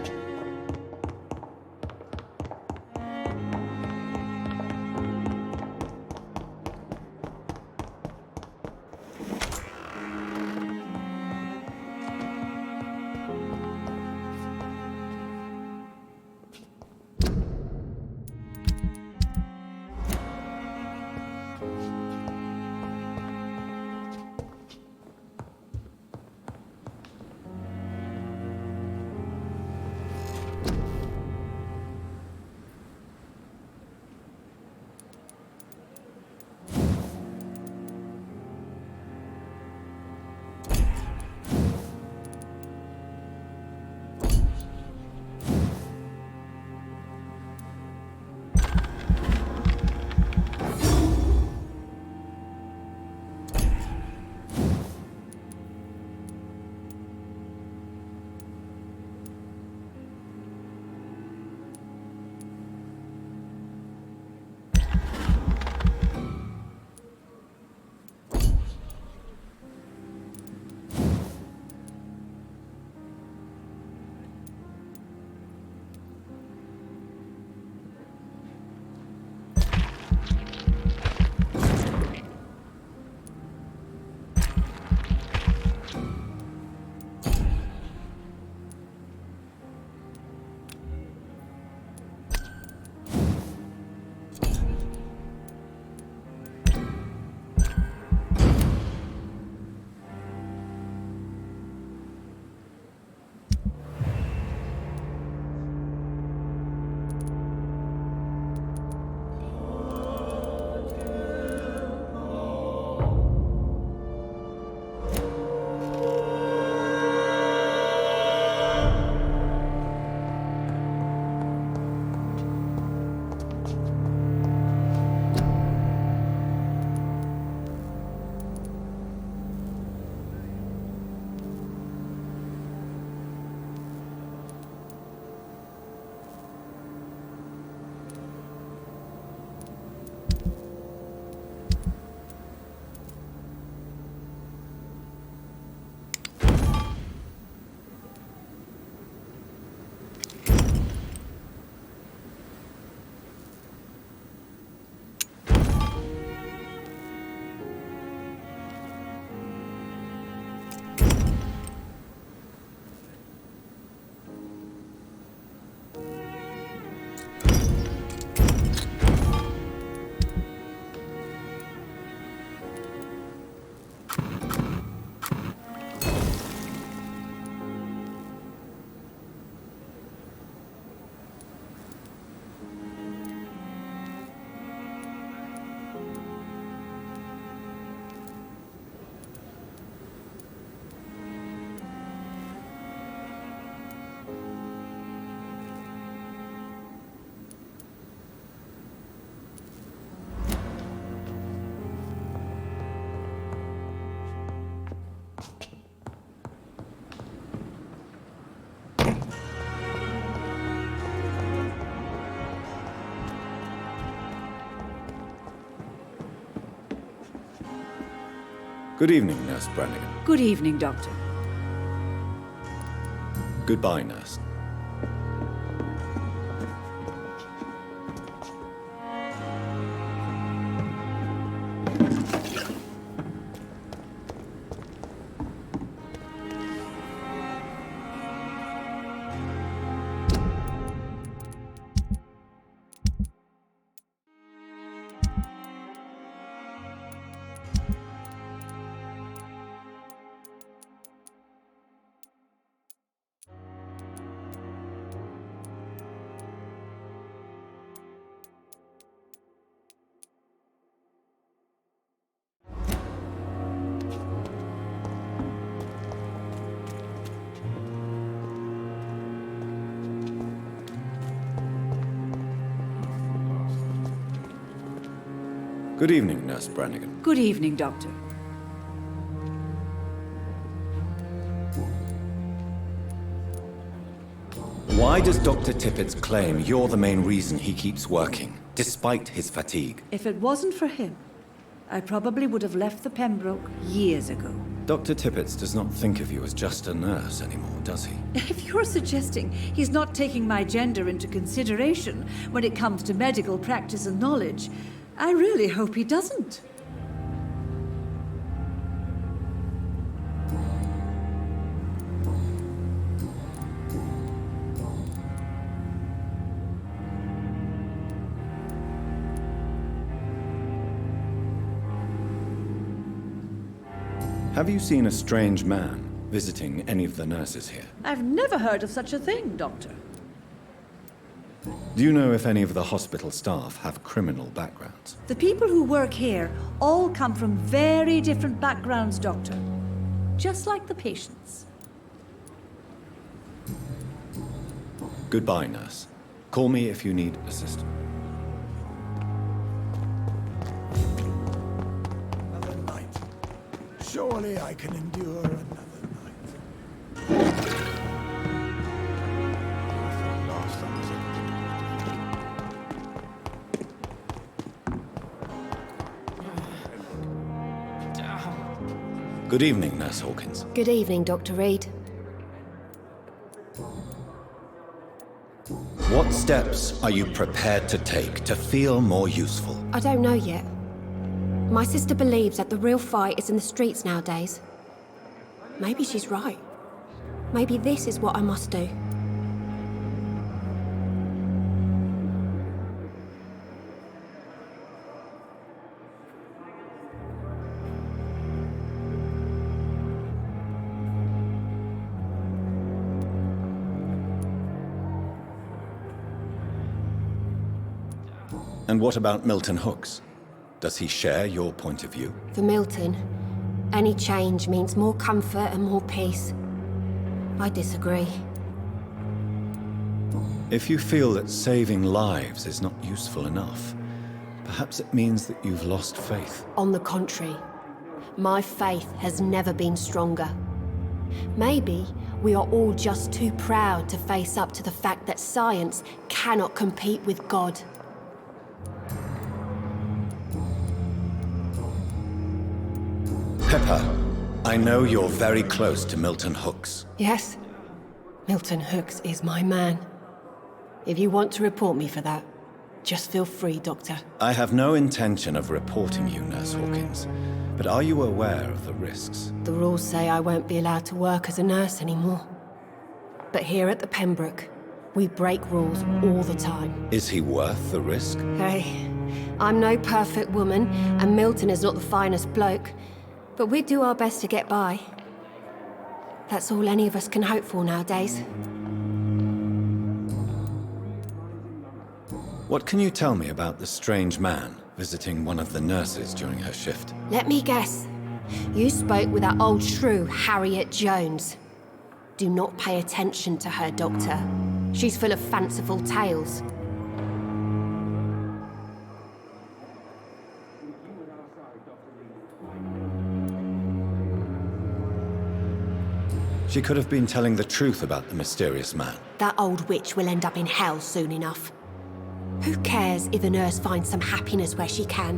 Good evening, Nurse Brannigan. Good evening, Doctor. Goodbye, Nurse. Good evening, Nurse Brannigan. Good evening, Doctor. Why does Dr. Tippett claim you're the main reason he keeps working, despite his fatigue? If it wasn't for him, I probably would have left the Pembroke years ago. Dr. Tippett does not think of you as just a nurse anymore, does he? If you're suggesting he's not taking my gender into consideration when it comes to medical practice and knowledge, I really hope he doesn't. Have you seen a strange man visiting any of the nurses here? I've never heard of such a thing, Doctor. Do you know if any of the hospital staff have criminal backgrounds? The people who work here all come from very different backgrounds, Doctor. Just like the patients. Goodbye, nurse. Call me if you need assistance. Another night. Surely I can endure another night. Good evening, Nurse Hawkins. Good evening, Dr. Reed. What steps are you prepared to take to feel more useful? I don't know yet. My sister believes that the real fight is in the streets nowadays. Maybe she's right. Maybe this is what I must do. And what about Milton Hooks? Does he share your point of view? For Milton, any change means more comfort and more peace. I disagree. If you feel that saving lives is not useful enough, perhaps it means that you've lost faith. On the contrary, my faith has never been stronger. Maybe we are all just too proud to face up to the fact that science cannot compete with God. Pepper, I know you're very close to Milton Hooks. Yes, Milton Hooks is my man. If you want to report me for that, just feel free, Doctor. I have no intention of reporting you, Nurse Hawkins, but are you aware of the risks? The rules say I won't be allowed to work as a nurse anymore. But here at the Pembroke, we break rules all the time. Is he worth the risk? Hey, I'm no perfect woman, and Milton is not the finest bloke. But we do our best to get by. That's all any of us can hope for nowadays. What can you tell me about the strange man visiting one of the nurses during her shift? Let me guess. You spoke with that old shrew, Harriet Jones. Do not pay attention to her, Doctor. She's full of fanciful tales. She could have been telling the truth about the mysterious man. That old witch will end up in hell soon enough. Who cares if a nurse finds some happiness where she can?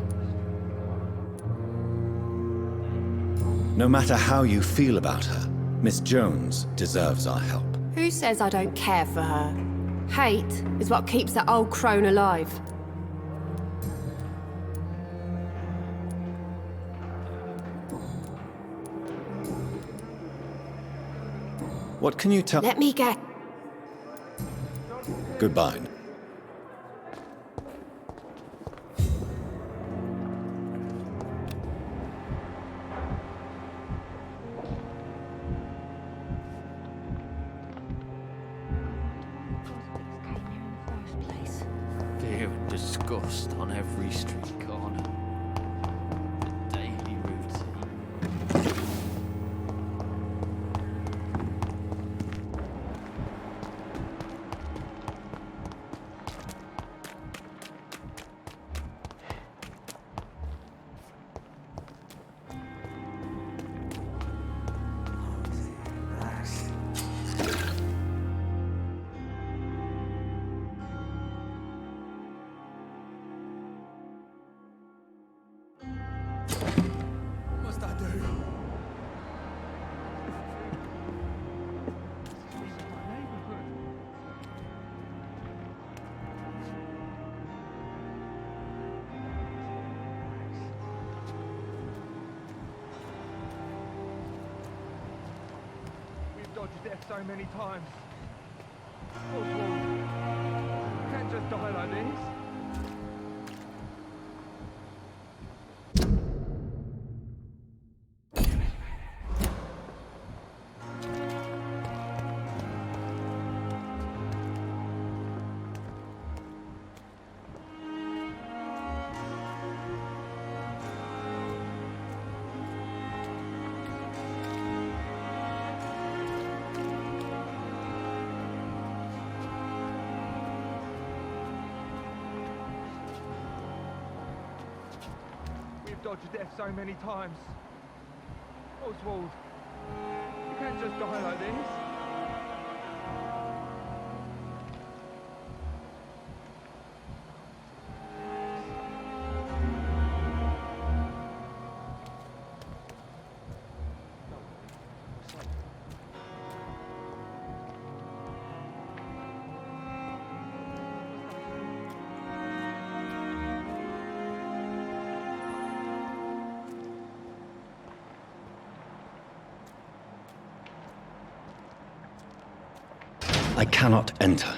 No matter how you feel about her, Miss Jones deserves our help. Who says I don't care for her? Hate is what keeps that old crone alive. What can you tell? Let me get... Goodbye. Fear and disgust on every street corner. The daily routine. What must I do? We've dodged death so many times. Oswald, you can't just die like this. We've dodged death so many times. Oswald, you can't just die like this. I cannot enter.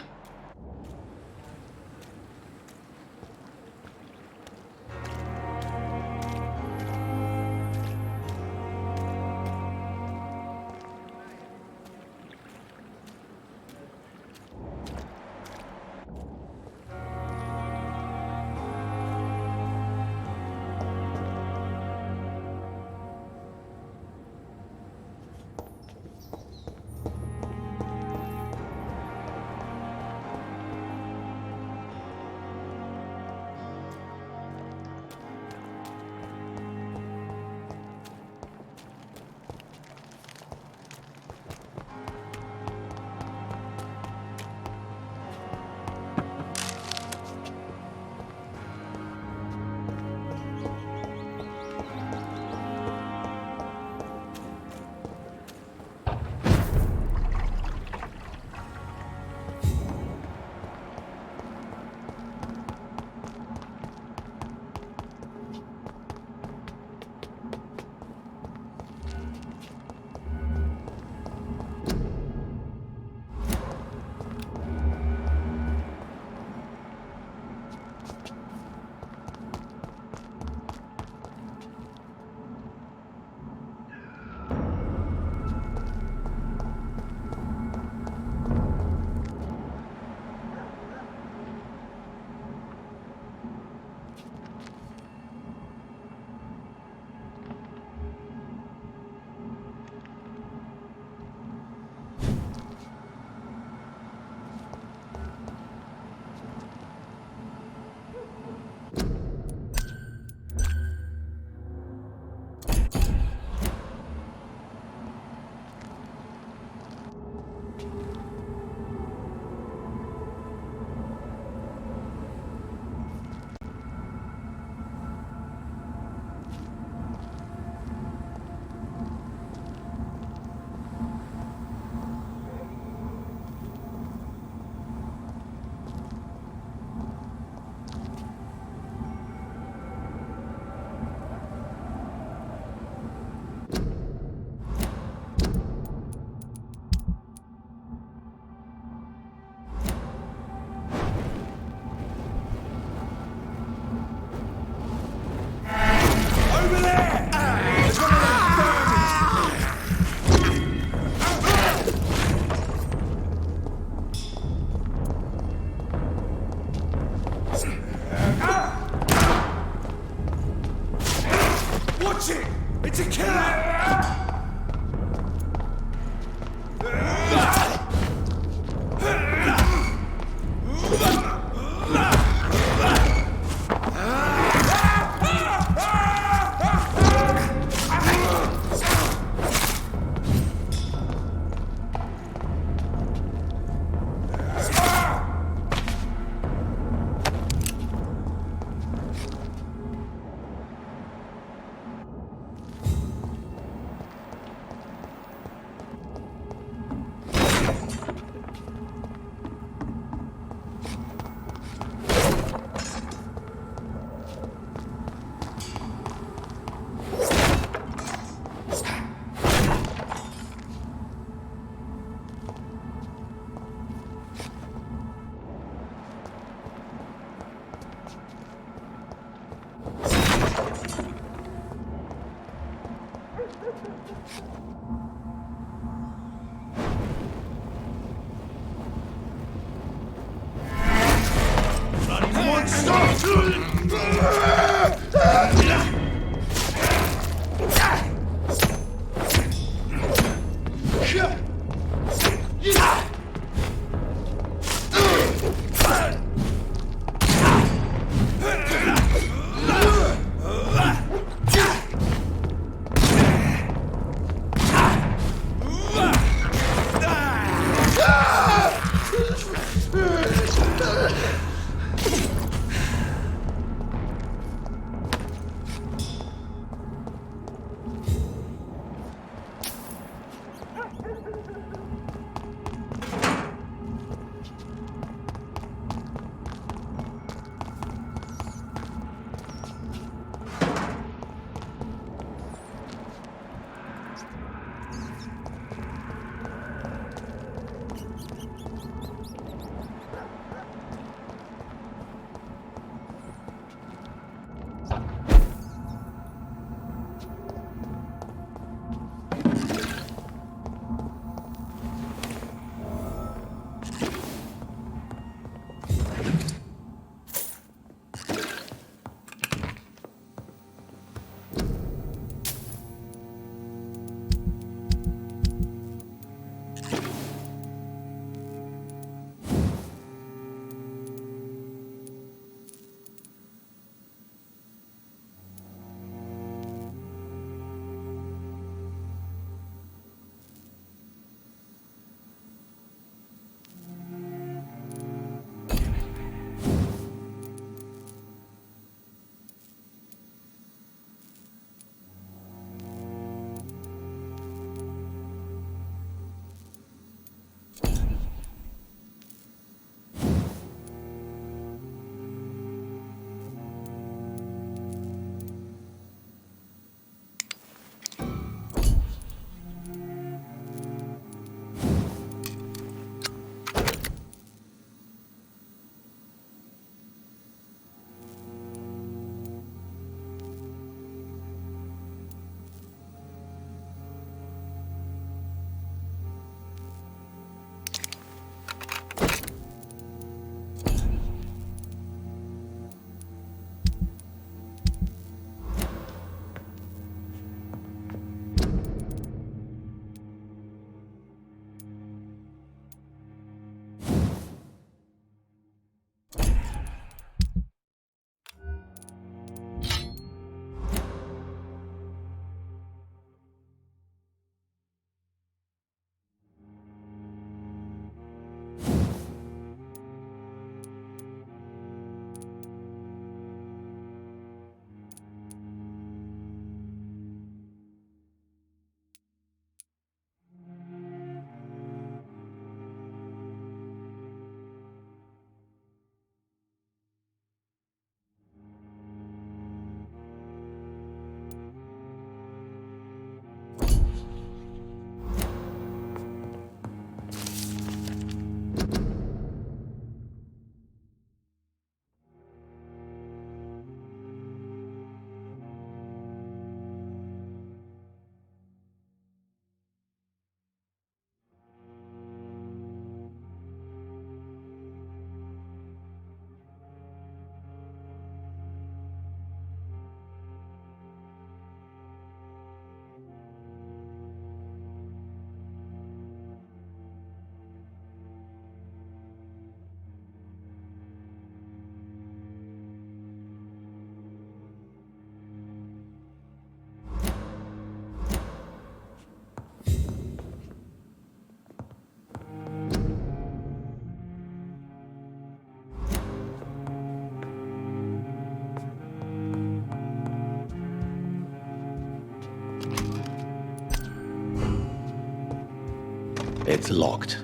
It's locked.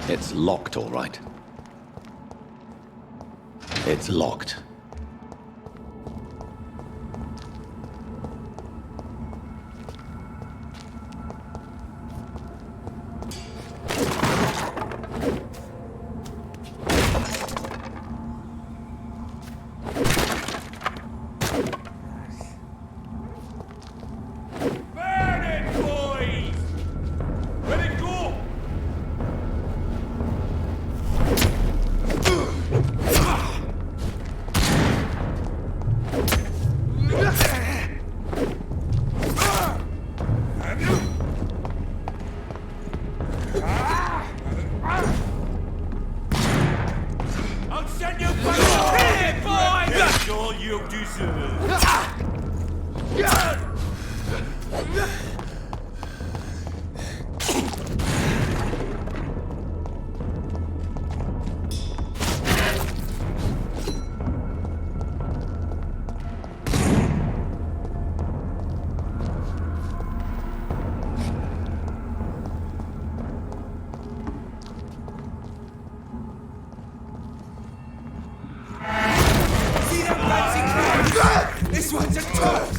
It's locked, all right. It's locked. This one's a tough!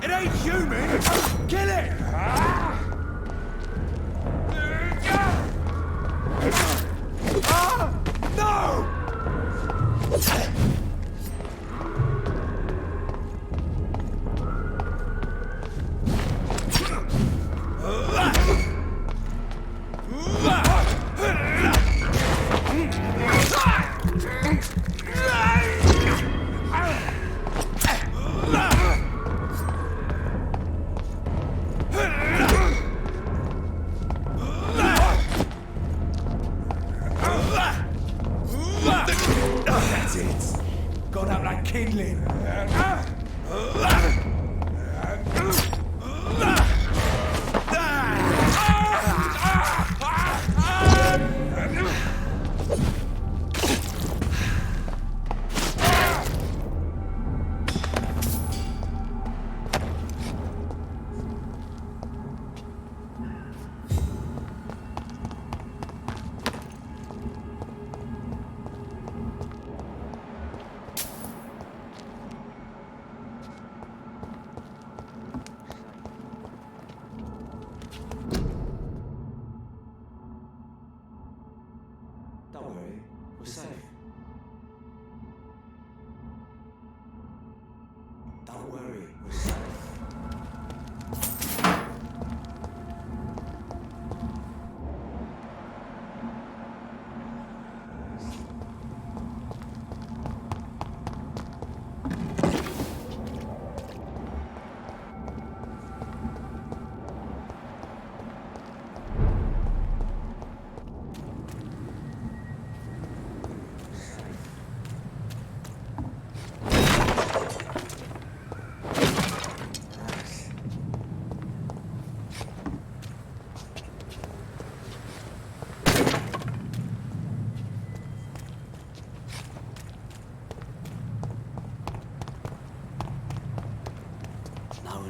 It ain't human! Kill it! No!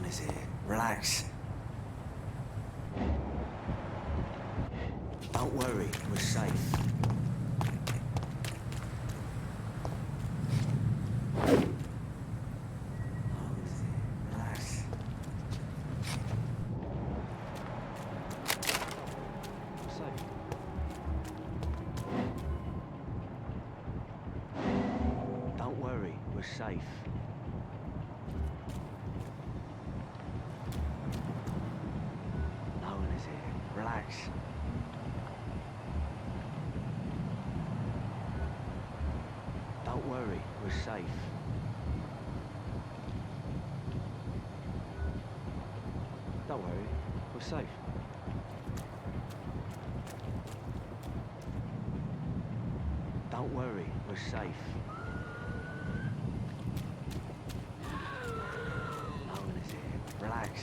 one is here. Relax. Don't worry, we're safe. Relax. Safe. Don't worry, we're safe. No one is here. Relax. Don't worry, we're safe. Don't worry, we're safe. Don't worry, we're safe. No one is here. Relax.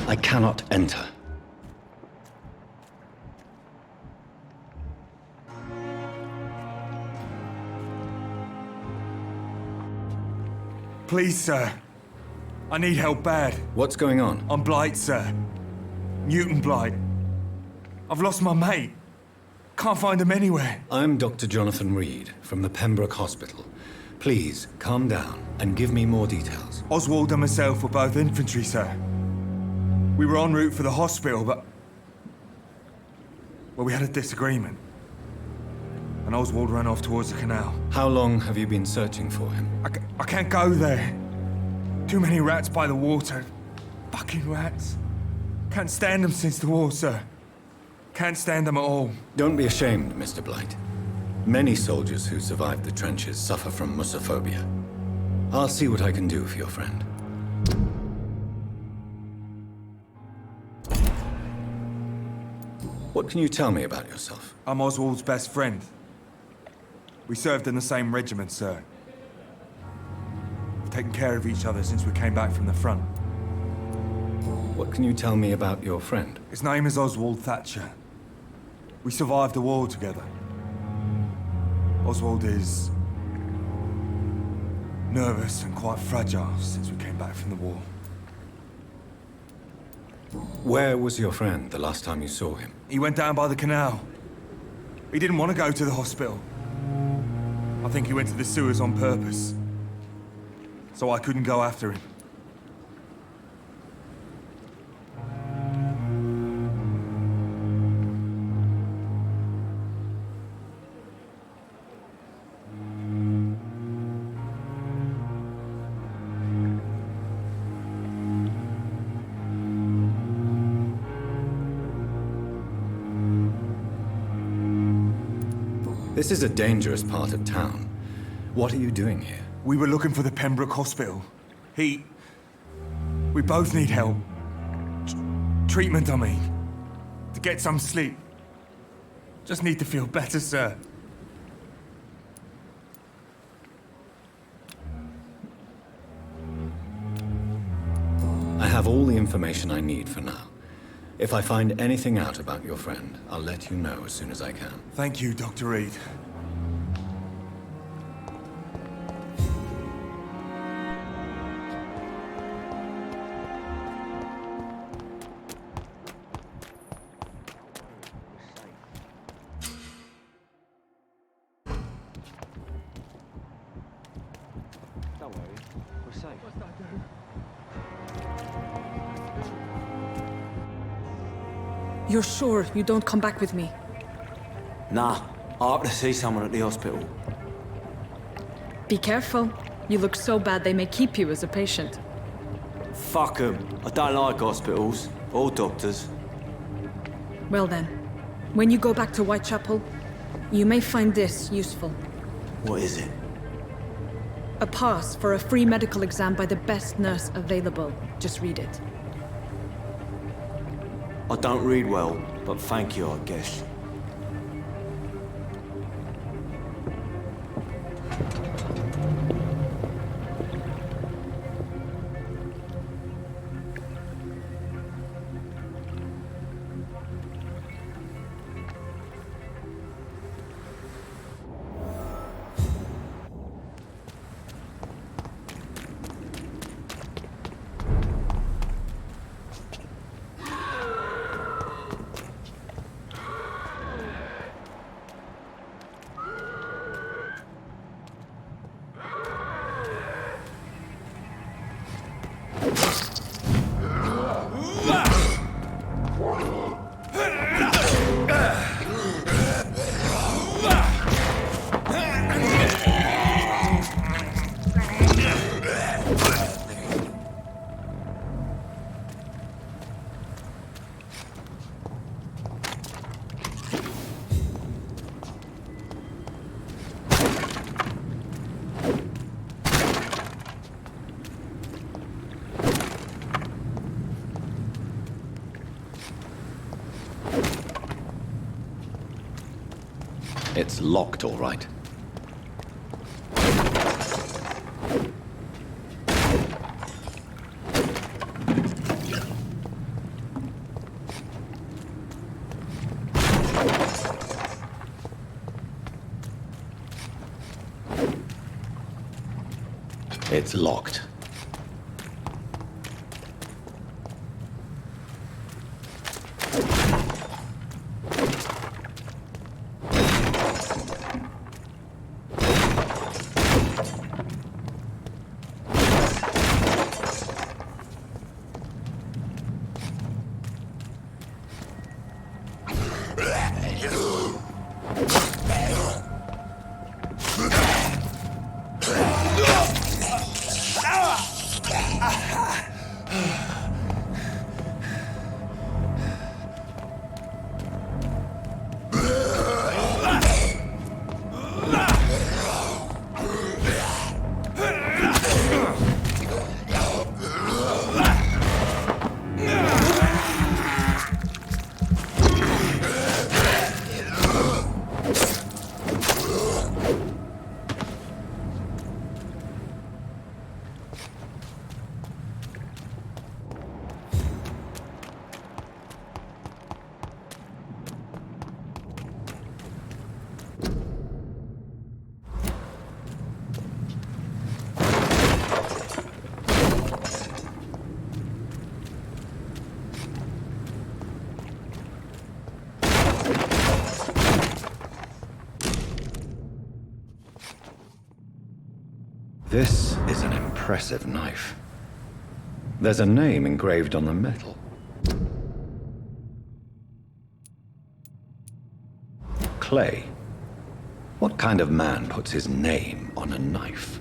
I cannot enter. Please, sir. I need help bad. What's going on? I'm Blight, sir. Newton Blight. I've lost my mate. Can't find him anywhere. I'm Dr. Jonathan Reed from the Pembroke Hospital. Please, calm down and give me more details. Oswald and myself were both infantry, sir. We were en route for the hospital, but... well, we had a disagreement. And Oswald ran off towards the canal. How long have you been searching for him? I can't go there. Too many rats by the water. Fucking rats. Can't stand them since the war, sir. Can't stand them at all. Don't be ashamed, Mr. Blight. Many soldiers who survived the trenches suffer from musophobia. I'll see what I can do for your friend. What can you tell me about yourself? I'm Oswald's best friend. We served in the same regiment, sir. We've taken care of each other since we came back from the front. What can you tell me about your friend? His name is Oswald Thatcher. We survived the war together. Oswald is nervous and quite fragile since we came back from the war. Where was your friend the last time you saw him? He went down by the canal. He didn't want to go to the hospital. I think he went to the sewers on purpose. So I couldn't go after him. This is a dangerous part of town. What are you doing here? We were looking for the Pembroke Hospital. We both need help. Treatment, I mean. To get some sleep. Just need to feel better, sir. I have all the information I need for now. If I find anything out about your friend, I'll let you know as soon as I can. Thank you, Dr. Reed. Don't worry, we're safe. What's that do? You're sure you don't come back with me? Nah, I ought to see someone at the hospital. Be careful. You look so bad they may keep you as a patient. Fuck 'em. I don't like hospitals or doctors. Well then, when you go back to Whitechapel, you may find this useful. What is it? A pass for a free medical exam by the best nurse available. Just read it. I don't read well, but thank you, I guess. It's locked, all right. It's locked. This is an impressive knife. There's a name engraved on the metal. Clay. What kind of man puts his name on a knife?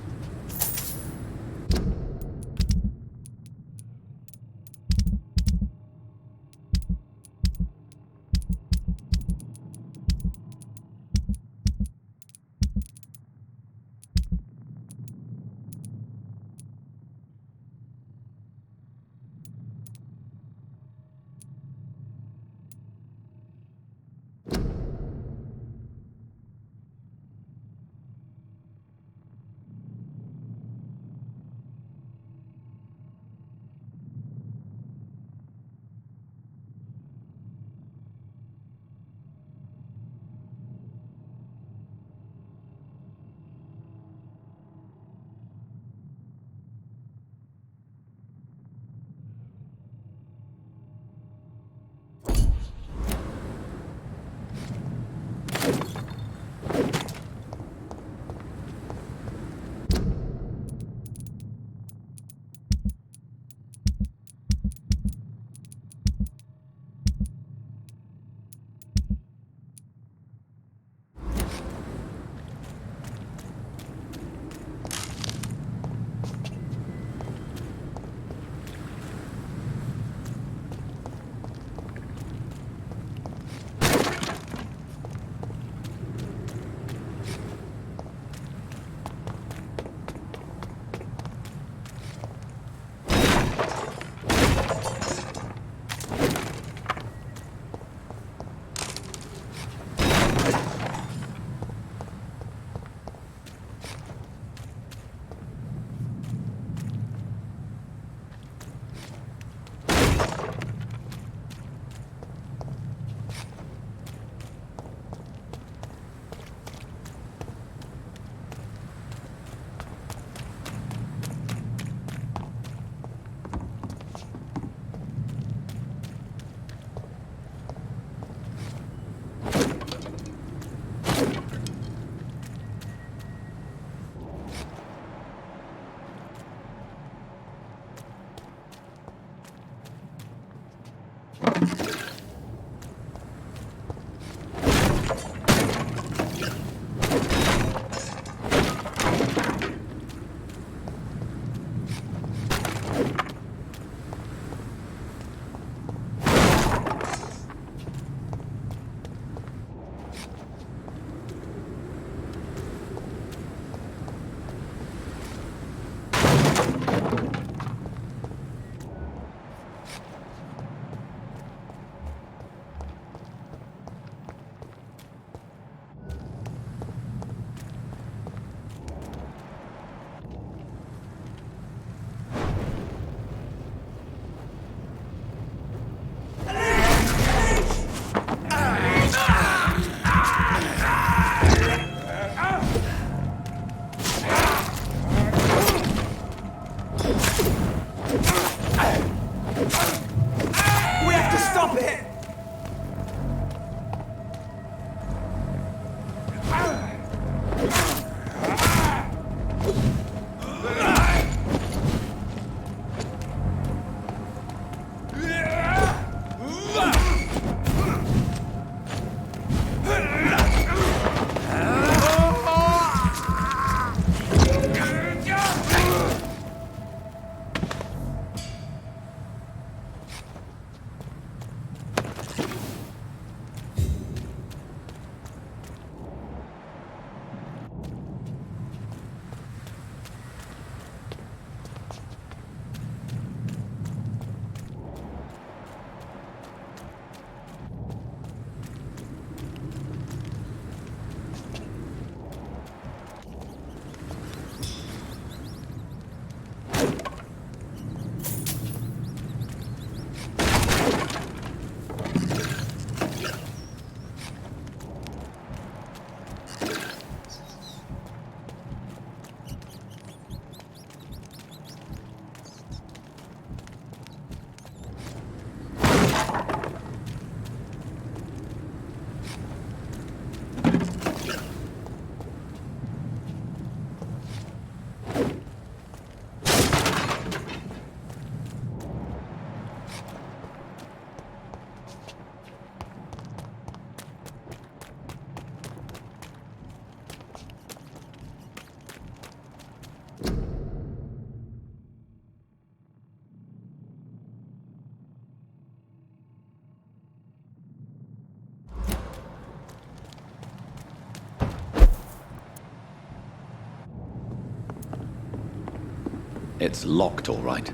It's locked, all right.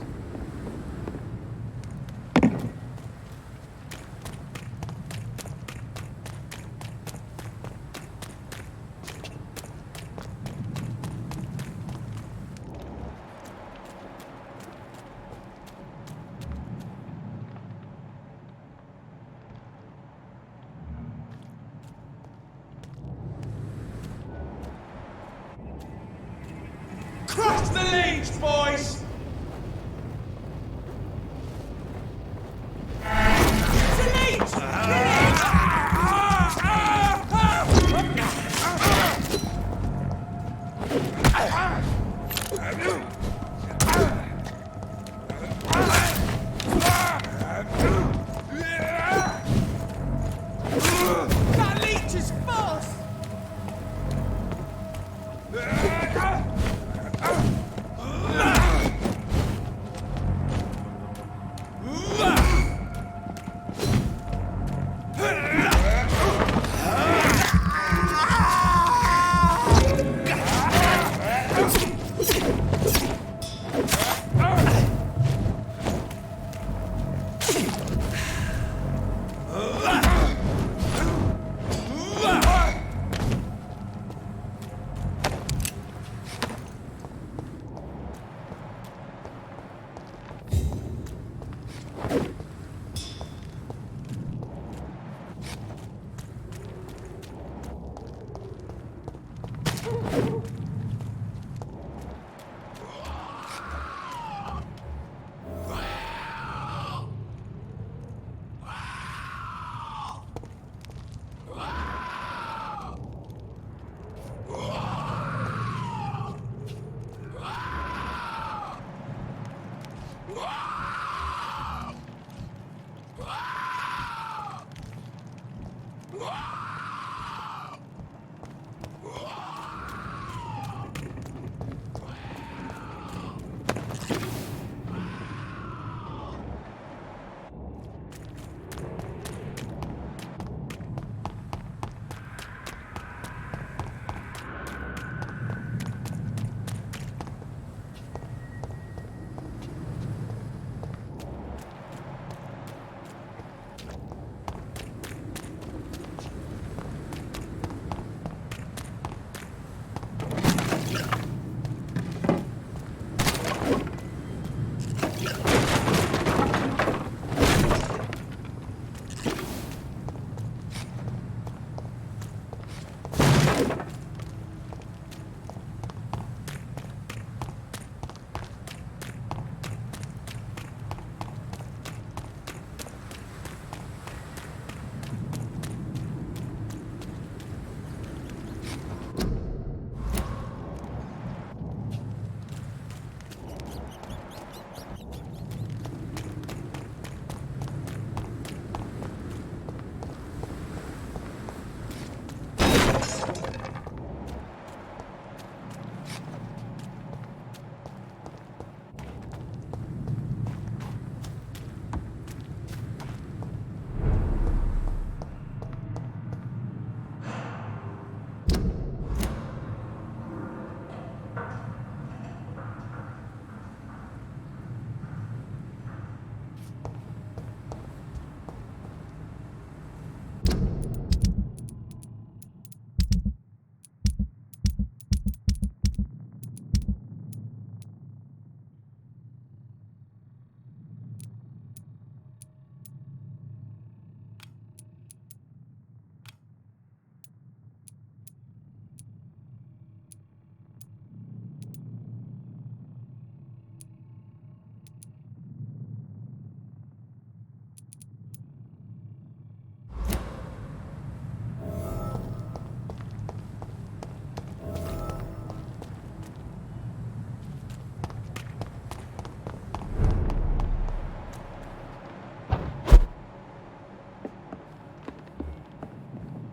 Cross the leads, boys! The leads!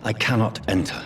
I cannot enter.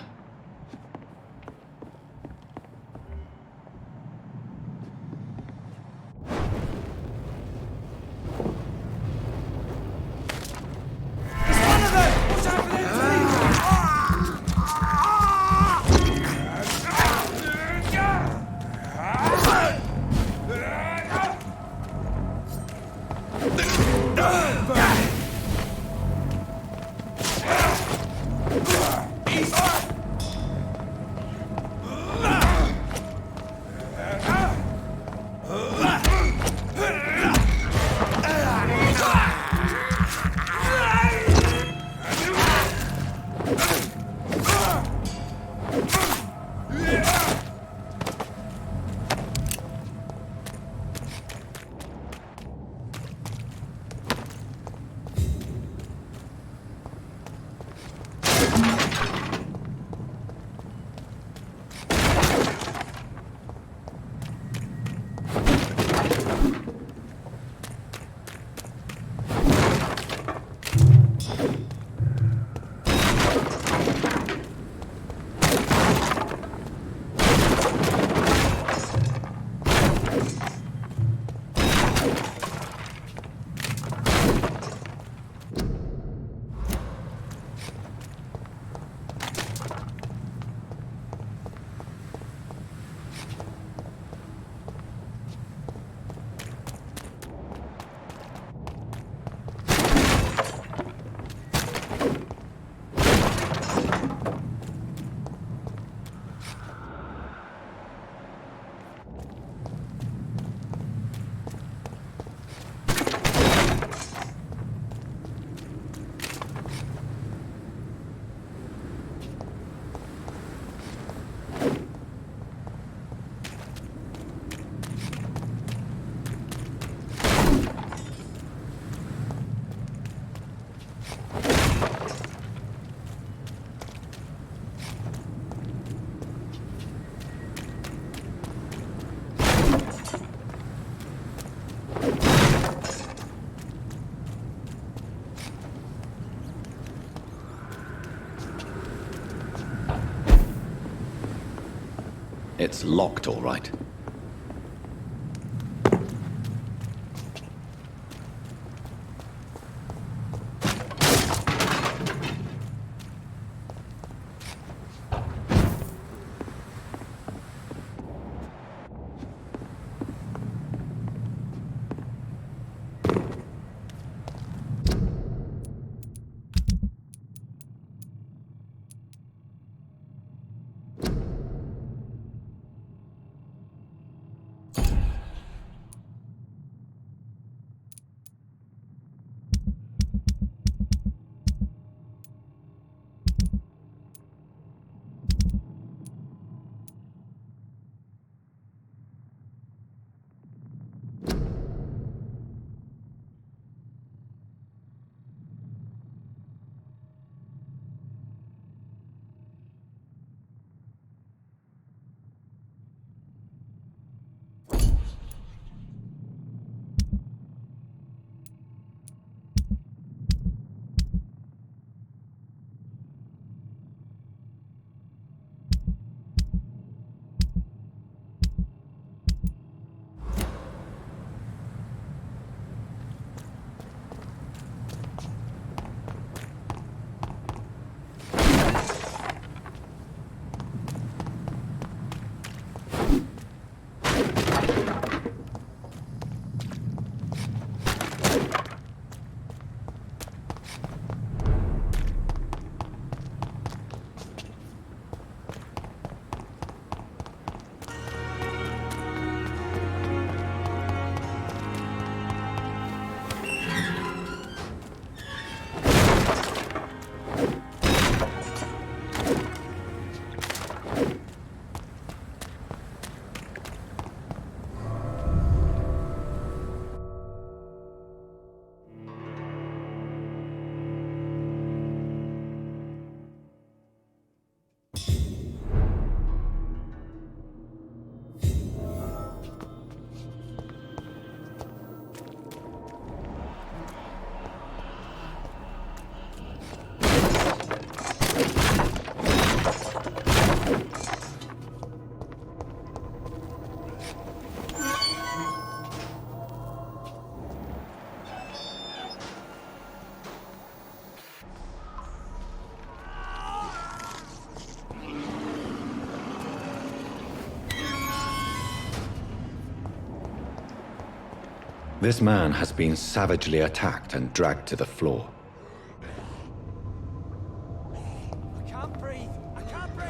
It's locked, all right. This man has been savagely attacked and dragged to the floor. I can't breathe. I can't breathe.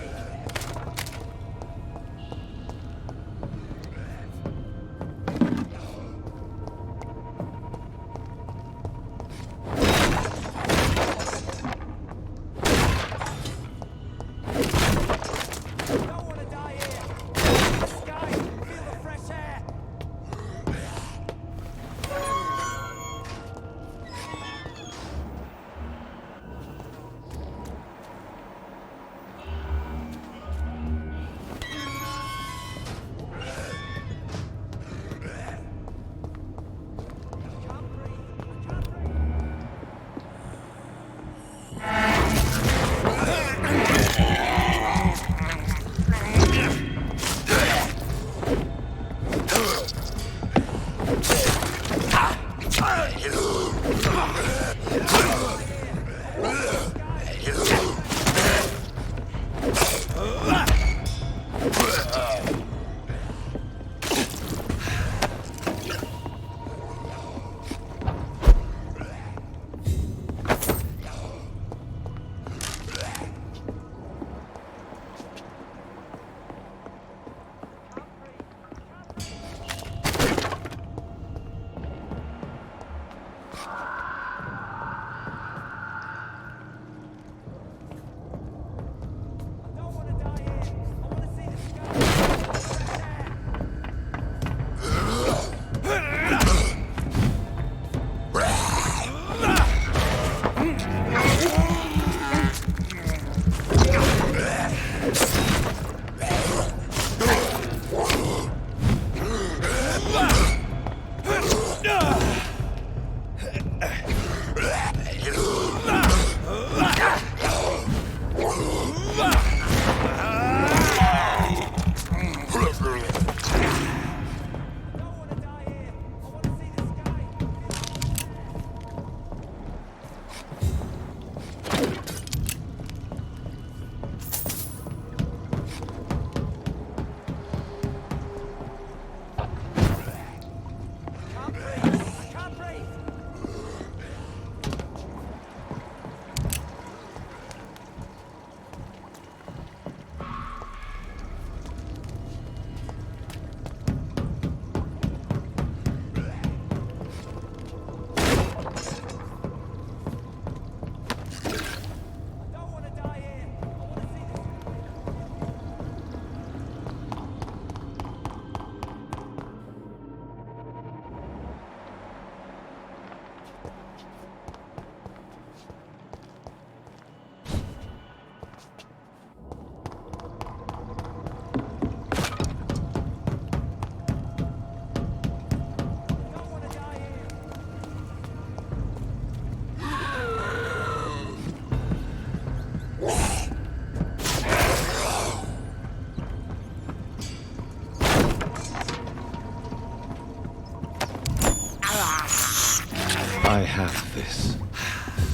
I have this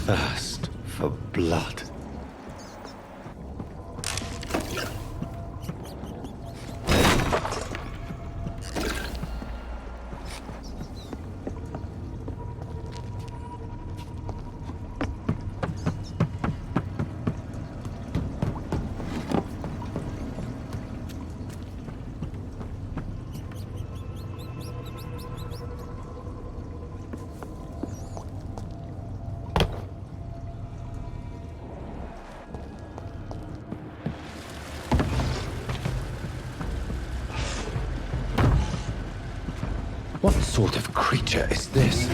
thirst for blood. What sort of creature is this?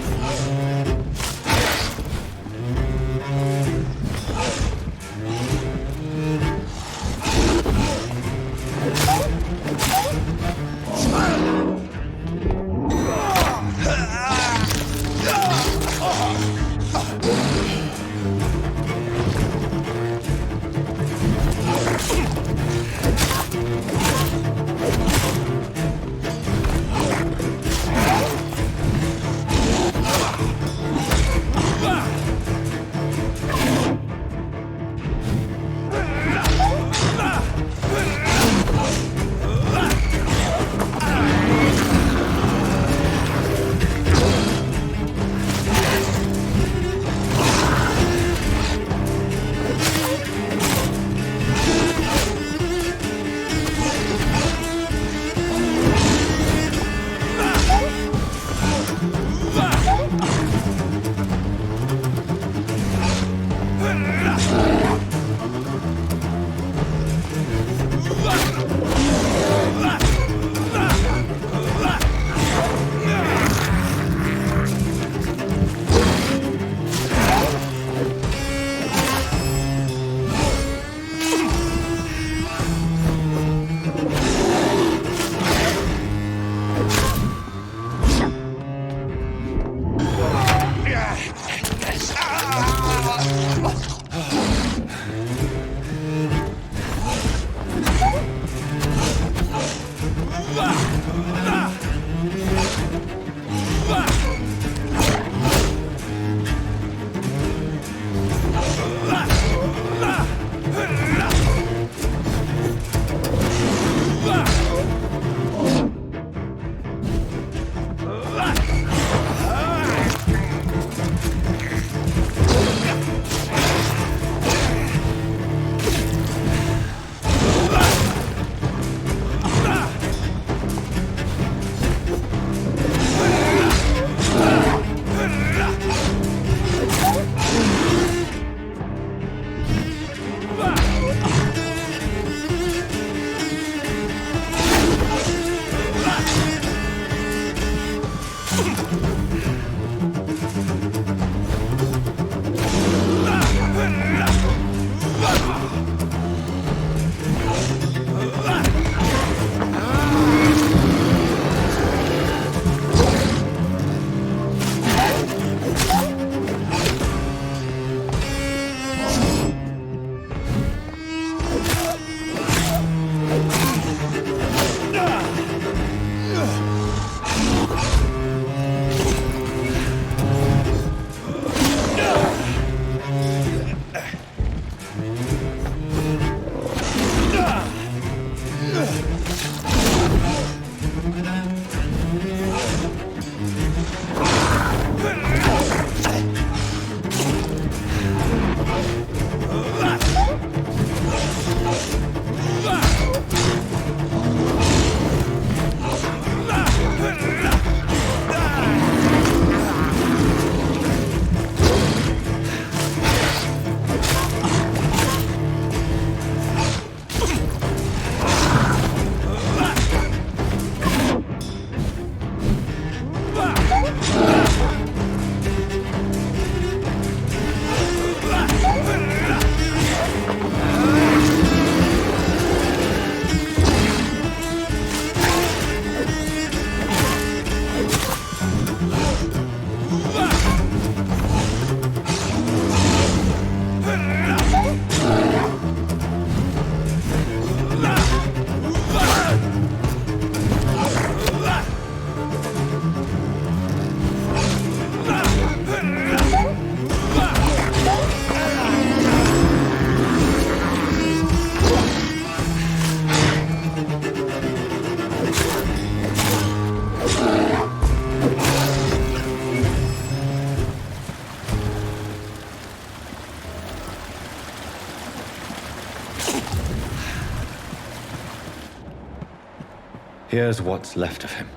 Here's what's left of him.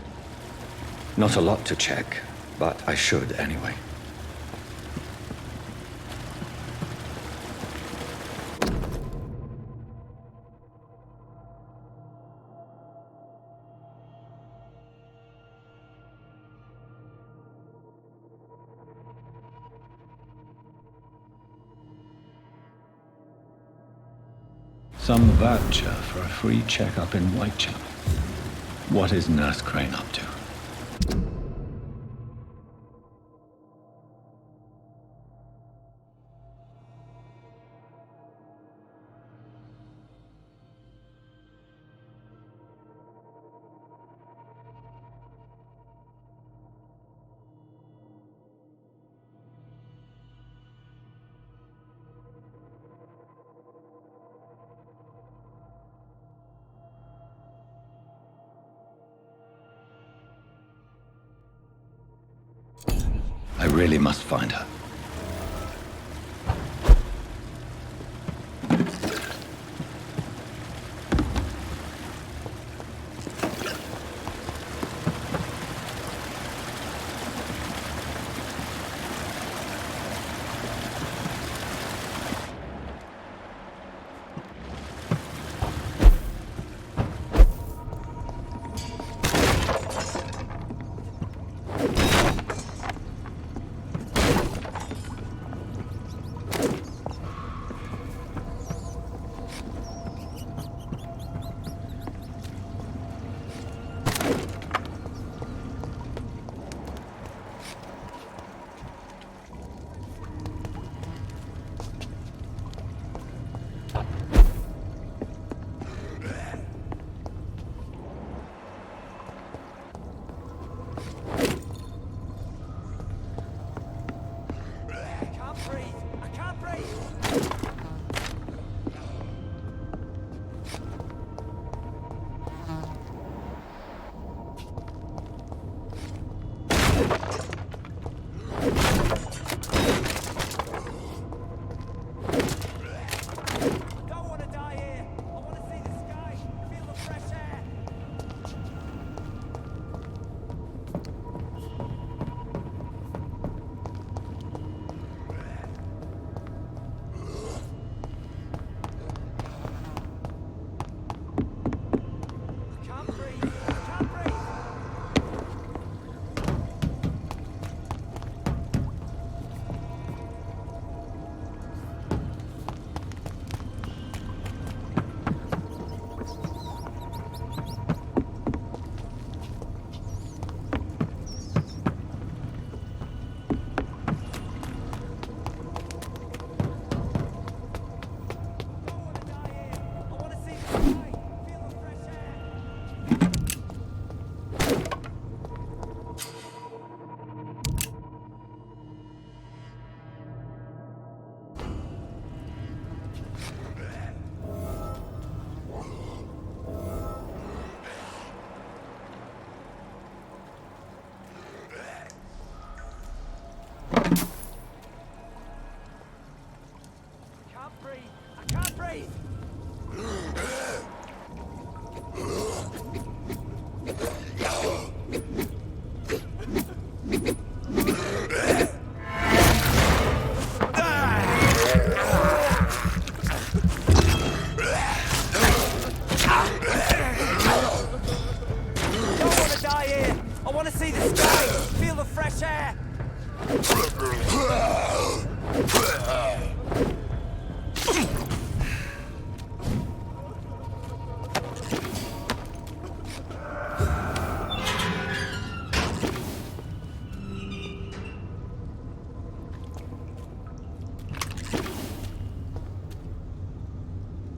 Not a lot to check, but I should anyway. Some voucher for a free checkup in Whitechapel. What is Nurse Crane up to? I really must find her.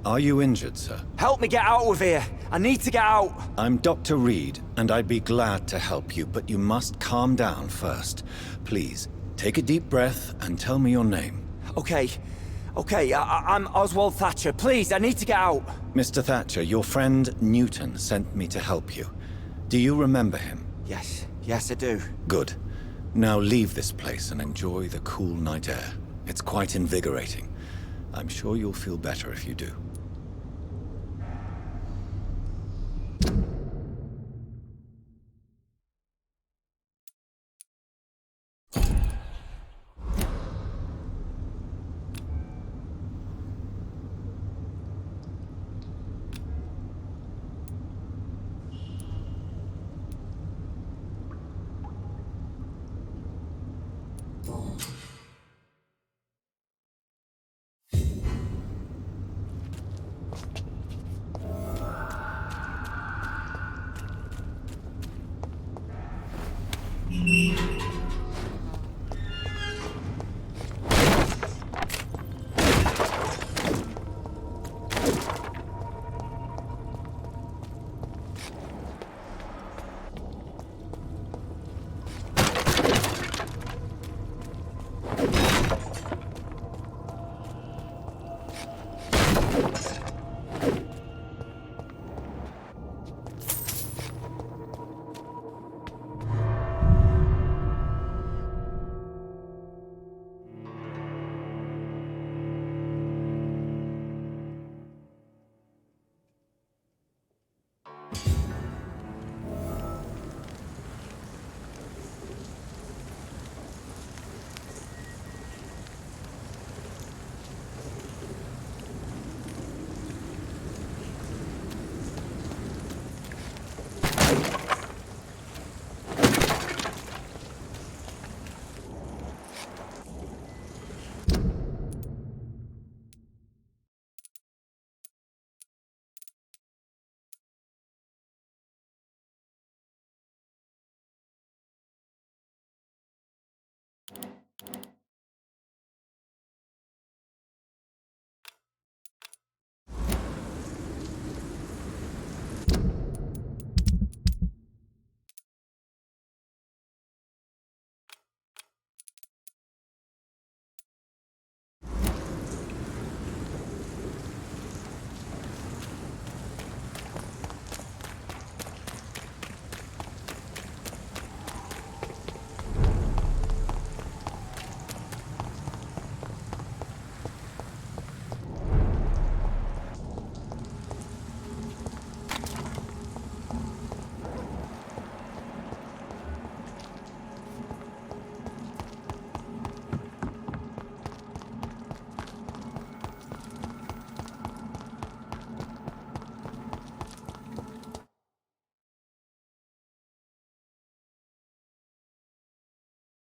Are you injured, sir? Help me get out of here. I need to get out. I'm Dr. Reed, and I'd be glad to help you, but you must calm down first. Please, take a deep breath and tell me your name. Okay. I'm Oswald Thatcher. Please, I need to get out. Mr. Thatcher, your friend Newton sent me to help you. Do you remember him? Yes, I do. Good. Now leave this place and enjoy the cool night air. It's quite invigorating. I'm sure you'll feel better if you do.